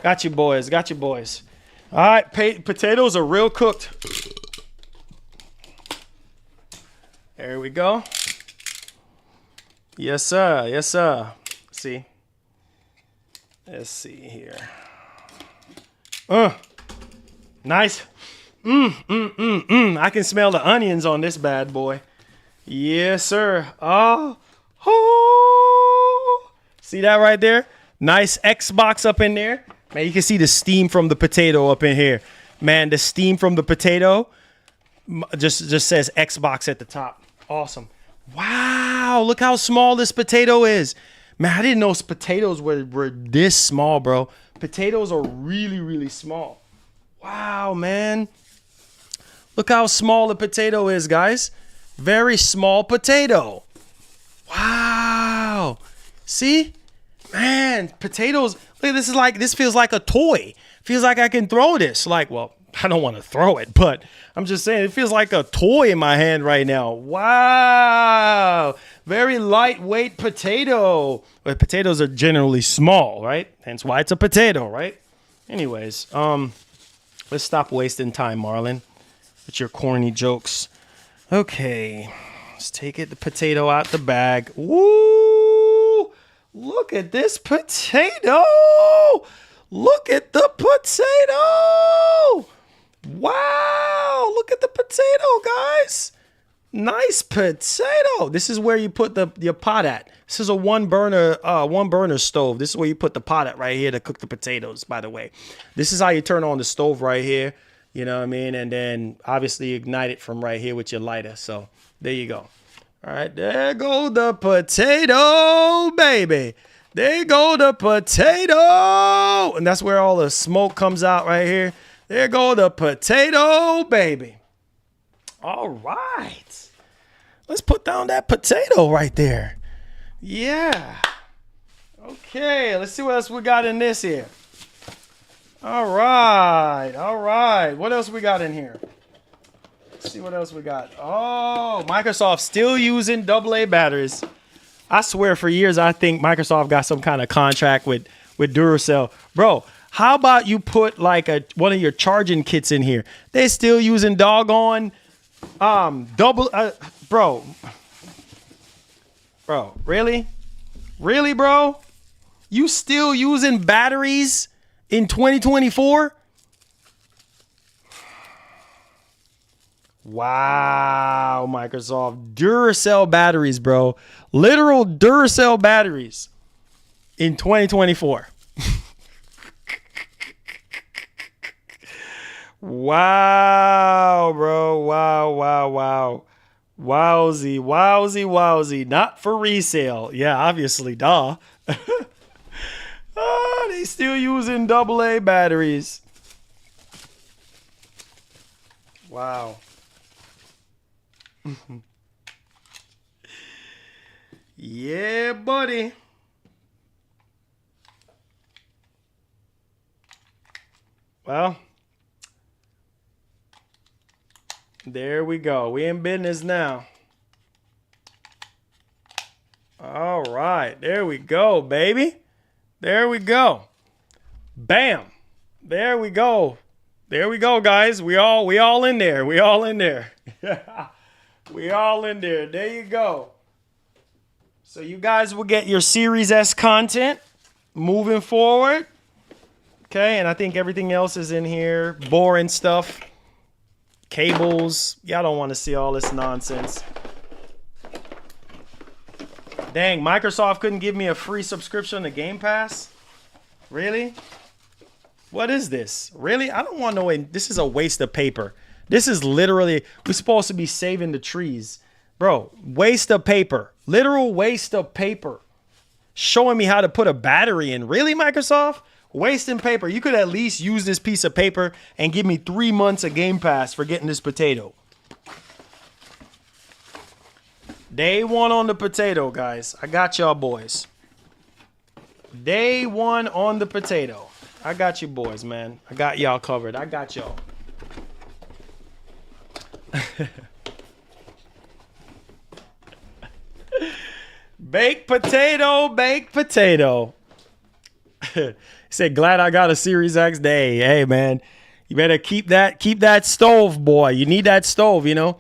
Got you boys. All right, potatoes are real cooked. There we go. Yes, sir. See. Let's see here. Nice. I can smell the onions on this bad boy. Yes, sir. Oh. See that right there? Nice Xbox up in there. Man, you can see the steam from the potato up in here. Man, the steam from the potato just says Xbox at the top. Awesome. Wow, look how small this potato is. Man, I didn't know potatoes were this small, bro. Potatoes are really, really small. Wow, man. Look how small the potato is, guys. Very small potato. Wow. See? Man, potatoes. Look, this feels like a toy. Feels like I can throw this. Well, I don't want to throw it, but I'm just saying it feels like a toy in my hand right now. Wow. Very lightweight potato. But potatoes are generally small, right? Hence why it's a potato, right? Anyways, let's stop wasting time, Marlon, with your corny jokes. Okay. Let's take the potato out the bag. Woo! Look at this potato! Look at the potato! Wow! Look at the potato, guys! Nice potato. This is where you put your pot at. This is a one burner stove. This is where you put the pot at right here to cook the potatoes, by the way. This is how you turn on the stove right here. You know what I mean? And then obviously ignite it from right here with your lighter. So there you go. All right, there go the potato, baby. There go the potato. And that's where all the smoke comes out right here. There go the potato, baby. All right. Let's put down that potato right there. Yeah. Okay, let's see what else we got in this here. All right. What else we got in here? Let's see what else we got. Oh, Microsoft still using AA batteries. I swear for years I think Microsoft got some kind of contract with Duracell. Bro, how about you put like one of your charging kits in here? They still using doggone bro, really? Really, bro? You still using batteries in 2024? Wow, Microsoft. Duracell batteries, bro. Literal Duracell batteries in 2024. Wow, bro. Wow. Wowzy. Not for resale. Yeah, obviously, duh. Oh, they still using AA batteries. Wow. Yeah, buddy. Well, there we go. We in business now. All right. There we go, baby. There we go. Bam. There we go. There we go, guys. We all in there. We all in there. We all in there. There you go. So you guys will get your Series S content moving forward. Okay, and I think everything else is in here. Boring stuff. Cables. Y'all don't want to see all this nonsense. Dang, Microsoft couldn't give me a free subscription to Game Pass? Really? What is this? Really? I don't want no way. This is a waste of paper. This is literally, we're supposed to be saving the trees. Bro, waste of paper. Literal waste of paper. Showing me how to put a battery in. Really, Microsoft? Wasting paper. You could at least use this piece of paper and give me 3 months of Game Pass for getting this potato. Day one on the potato, guys. I got y'all boys. Day one on the potato. I got you boys, man. I got y'all covered. I got y'all. Baked potato, baked potato. He said, glad I got a Series X day. Hey, man, you better keep that stove, boy. You need that stove, you know.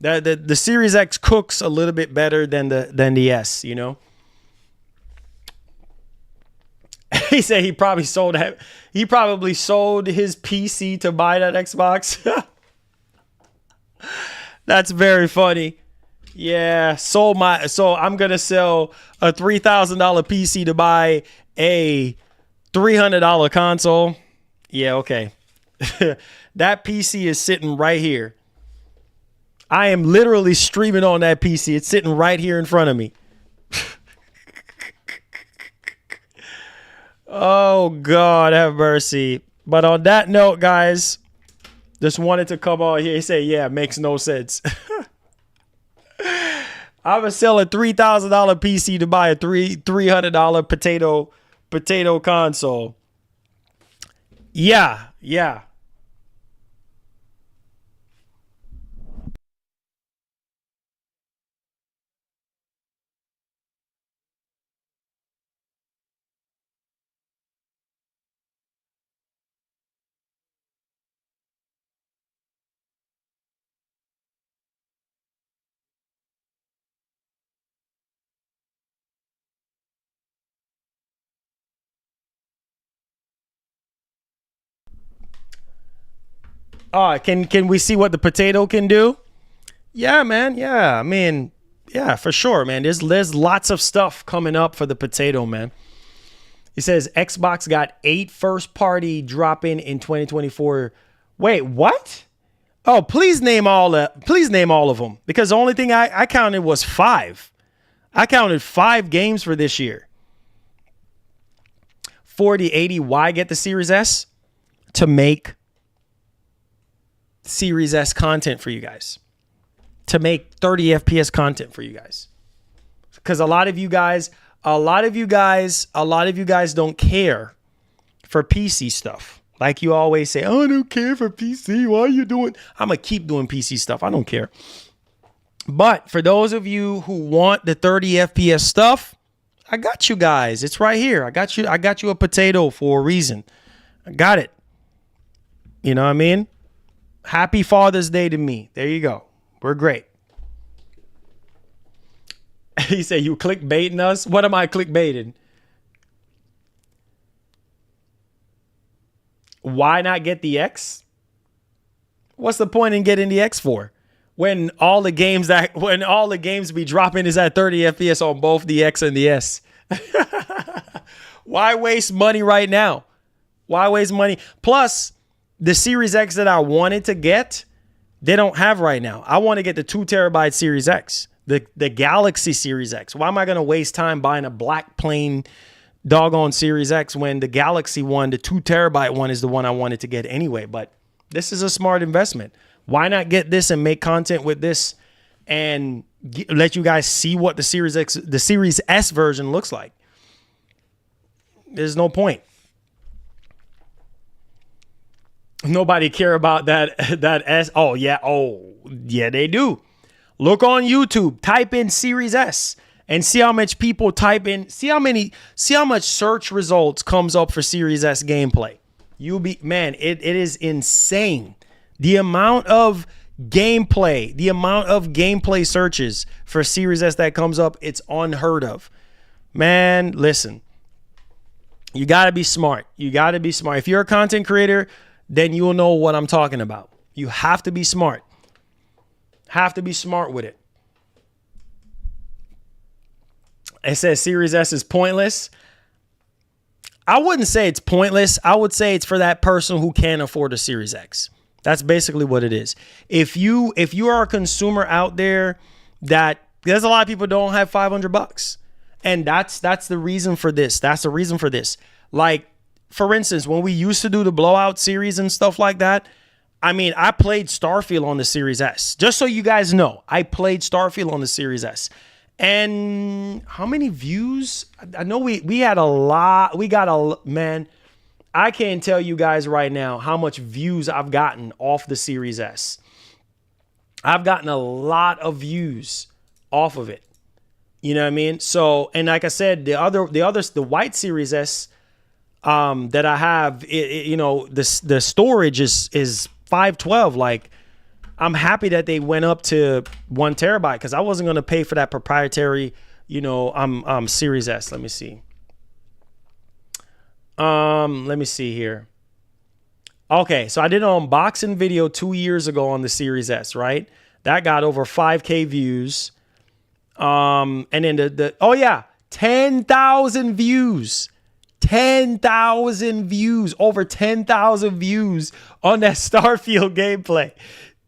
The Series X cooks a little bit better than the S, you know. He said he probably sold his PC to buy that Xbox. That's very funny. Yeah, so I'm gonna sell a $3,000 PC to buy a $300 console. Yeah, okay. That PC is sitting right here. I am literally streaming on that PC. It's sitting right here in front of me. Oh, God, have mercy. But on that note, guys, just wanted to come on here and say, yeah, it makes no sense. I would sell a $3,000 PC to buy a $300 potato console. Yeah. Can we see what the potato can do? Yeah, man. Yeah, I mean, yeah, for sure, man. There's lots of stuff coming up for the potato, man. It says Xbox got 8 first-party drop-in 2024. Wait, what? Oh, please name all of them, because the only thing I counted was 5. I counted 5 games for this year. 4080. Why get the Series S? To make Series S content for you guys, to make 30 FPS content for you guys, because a lot of you guys don't care for PC stuff. Like you always say, oh, I don't care for PC. Why are you doing? I'm gonna keep doing PC stuff. I don't care. But for those of you who want the 30 FPS stuff, I got you guys. It's right here. I got you a potato for a reason. I got it. You know what I mean? Happy Father's Day to me. There you go. We're great. He said, you clickbaiting us? What am I clickbaiting? Why not get the X? What's the point in getting the X for? When all the games be dropping is at 30 FPS on both the X and the S. Why waste money right now? Why waste money? Plus, the Series X that I wanted to get, they don't have right now. I want to get the 2 terabyte Series X, the Galaxy Series X. Why am I going to waste time buying a black plain doggone Series X when the Galaxy one, the 2 terabyte one, is the one I wanted to get anyway? But this is a smart investment. Why not get this and make content with this and let you guys see what the Series S version looks like? There's no point. Nobody care about that S. Oh yeah, they do. Look on YouTube, type in Series S and see how much people type in, see how much search results comes up for Series S gameplay. It is insane. The amount of gameplay, the amount of gameplay searches for Series S that comes up, it's unheard of. Man, listen, you got to be smart. You got to be smart. If you're a content creator, then you will know what I'm talking about. You have to be smart. Have to be smart with it. It says Series S is pointless. I wouldn't say it's pointless. I would say it's for that person who can't afford a Series X. That's basically what it is. If you are a consumer out there that there's a lot of people don't have $500, and that's the reason for this. That's the reason for this. Like, for instance, when we used to do the blowout series and stuff like that, I mean, I played Starfield on the Series S. Just so you guys know, I played Starfield on the Series S. And how many views? I know we had a lot. We got man, I can't tell you guys right now how much views I've gotten off the Series S. I've gotten a lot of views off of it. You know what I mean? So, and like I said, the white Series S that I have, the storage is 512. Like, I'm happy that they went up to 1 terabyte because I wasn't going to pay for that proprietary, Series S. Let me see. Let me see here. Okay, so I did an unboxing video 2 years ago on the Series S, right? That got over 5K views. And then 10,000 views. 10,000 views. Over 10,000 views on that Starfield gameplay.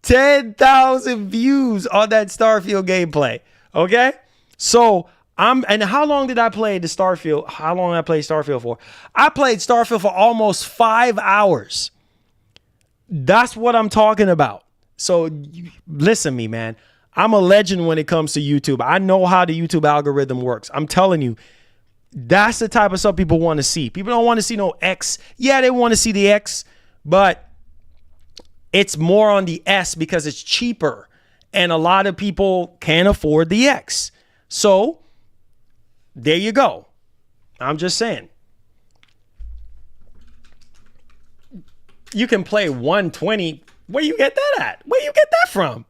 10,000 views on that Starfield gameplay. Okay? So, and how long did I play the Starfield? How long did I play Starfield for? I played Starfield for almost 5 hours. That's what I'm talking about. So, listen to me, man. I'm a legend when it comes to YouTube. I know how the YouTube algorithm works. I'm telling you, that's the type of stuff people want to see. People don't want to see no X. Yeah, they want to see the X, but it's more on the S because it's cheaper. And a lot of people can't afford the X. So, there you go. I'm just saying. You can play 120. Where you get that at? Where you get that from?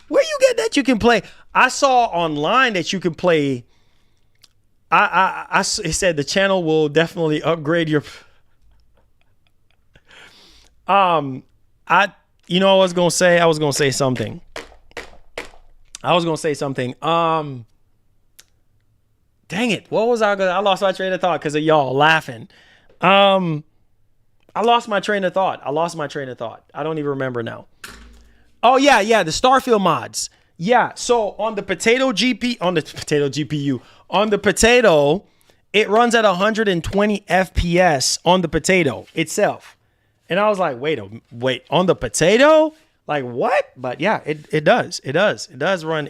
Where you get that you can play? I saw online that you can play. It said the channel will definitely upgrade your. I was gonna say something. Dang it! What was I gonna? I lost my train of thought because of y'all laughing. I lost my train of thought. I don't even remember now. Oh yeah, the Starfield mods. Yeah, so on the potato, it runs at 120 FPS on the potato itself. And I was like, wait, on the potato? Like what? But yeah, it does run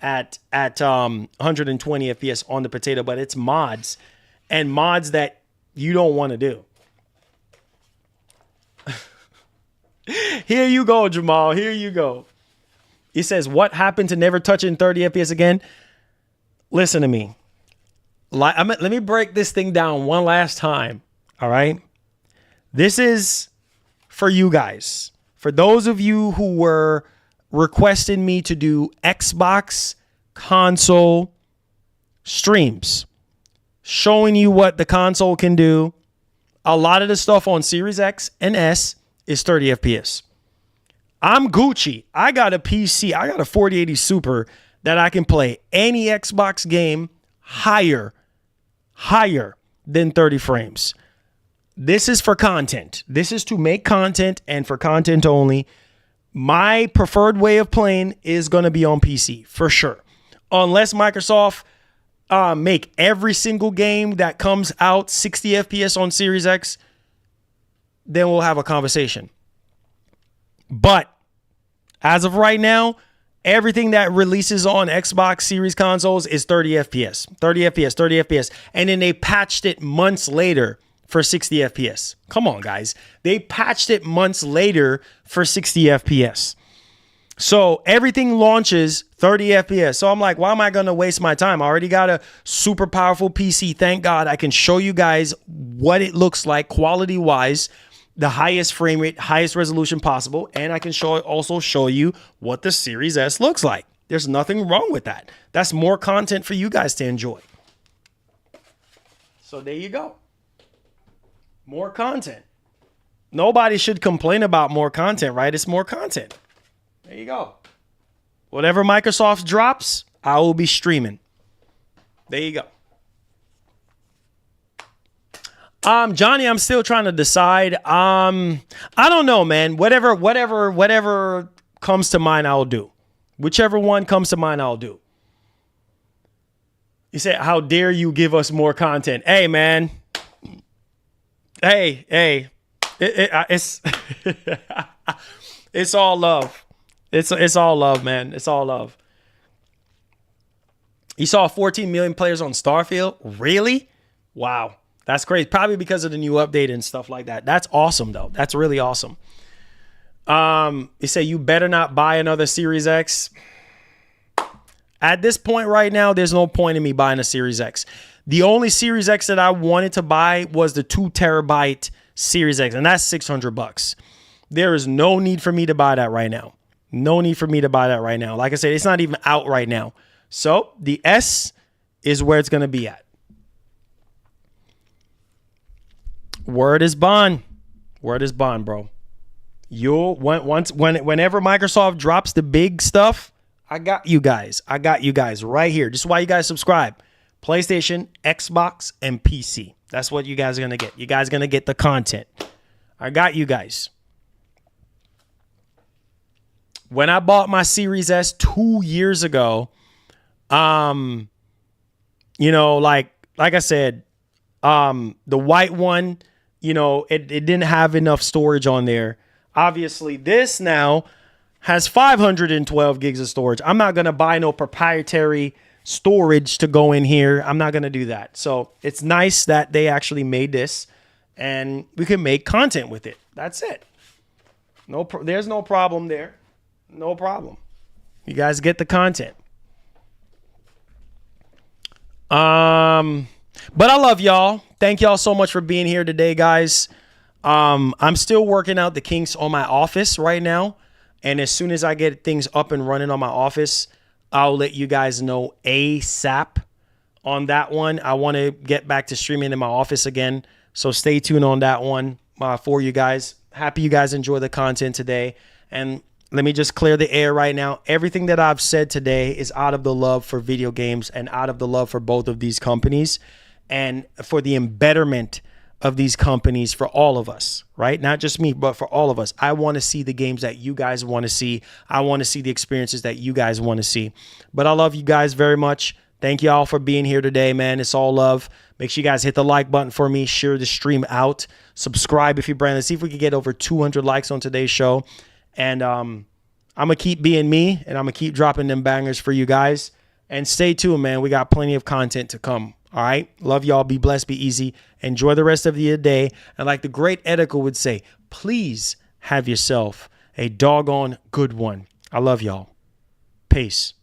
at 120 FPS on the potato, but it's mods and mods that you don't want to do. Here you go, Jamal. Here you go. He says, what happened to never touching 30 FPS again? Listen to me. Let me break this thing down one last time. All right. This is for you guys. For those of you who were requesting me to do Xbox console streams, showing you what the console can do. A lot of the stuff on Series X and S is 30 FPS. I'm Gucci. I got a PC. I got a 4080 Super that I can play any Xbox game higher than 30 frames. This is for content. This is to make content and for content only. My preferred way of playing is going to be on PC for sure. Unless Microsoft make every single game that comes out 60 FPS on Series X, then we'll have a conversation. But as of right now, everything that releases on Xbox Series consoles is 30 FPS. 30 FPS, 30 FPS. And then they patched it months later for 60 FPS. Come on, guys. They patched it months later for 60 FPS. So everything launches 30 FPS. So I'm like, why am I going to waste my time? I already got a super powerful PC. Thank God I can show you guys what it looks like quality-wise. the highest frame rate, highest resolution possible, and I can also show you what the Series S looks like. There's nothing wrong with that. That's more content for you guys to enjoy. So there you go. More content. Nobody should complain about more content, right? It's more content. There you go. Whatever Microsoft drops, I will be streaming. There you go. Johnny, I'm still trying to decide. I don't know, man. Whatever comes to mind, I'll do. Whichever one comes to mind, I'll do. You said, how dare you give us more content? Hey, man. Hey. It's it's all love. It's all love, man. It's all love. You saw 14 million players on Starfield? Really? Wow. That's crazy. Probably because of the new update and stuff like that. That's awesome, though. That's really awesome. You say you better not buy another Series X. At this point right now, there's no point in me buying a Series X. The only Series X that I wanted to buy was the 2 terabyte Series X, and that's $600. There is no need for me to buy that right now. No need for me to buy that right now. Like I said, it's not even out right now. So the S is where it's going to be at. Word is bond. Word is bond, bro. Whenever Microsoft drops the big stuff, I got you guys. I got you guys right here. This is why you guys subscribe. PlayStation, Xbox, and PC. That's what you guys are going to get. You guys are going to get the content. I got you guys. When I bought my Series S 2 years ago, like I said, the white one, it didn't have enough storage on there. Obviously, this now has 512 gigs of storage. I'm not going to buy no proprietary storage to go in here. I'm not going to do that. So it's nice that they actually made this and we can make content with it. That's it. There's no problem there. No problem. You guys get the content. But I love y'all. Thank y'all so much for being here today, guys. I'm still working out the kinks on my office right now. And as soon as I get things up and running on my office, I'll let you guys know ASAP on that one. I want to get back to streaming in my office again. So stay tuned on that one for you guys. Happy you guys enjoy the content today. And let me just clear the air right now. Everything that I've said today is out of the love for video games and out of the love for both of these companies and for the embetterment of these companies for all of us, right? Not just me, but for all of us. I want to see the games that you guys want to see. I want to see the experiences that you guys want to see. But I love you guys very much. Thank y'all for being here today, man. It's all love. Make sure you guys hit the like button for me. Share the stream out. Subscribe if you're brand new. Let's see if we can get over 200 likes on today's show. And I'm going to keep being me, and I'm going to keep dropping them bangers for you guys. And stay tuned, man. We got plenty of content to come. All right. Love y'all. Be blessed. Be easy. Enjoy the rest of your day. And like the great Edico would say, please have yourself a doggone good one. I love y'all. Peace.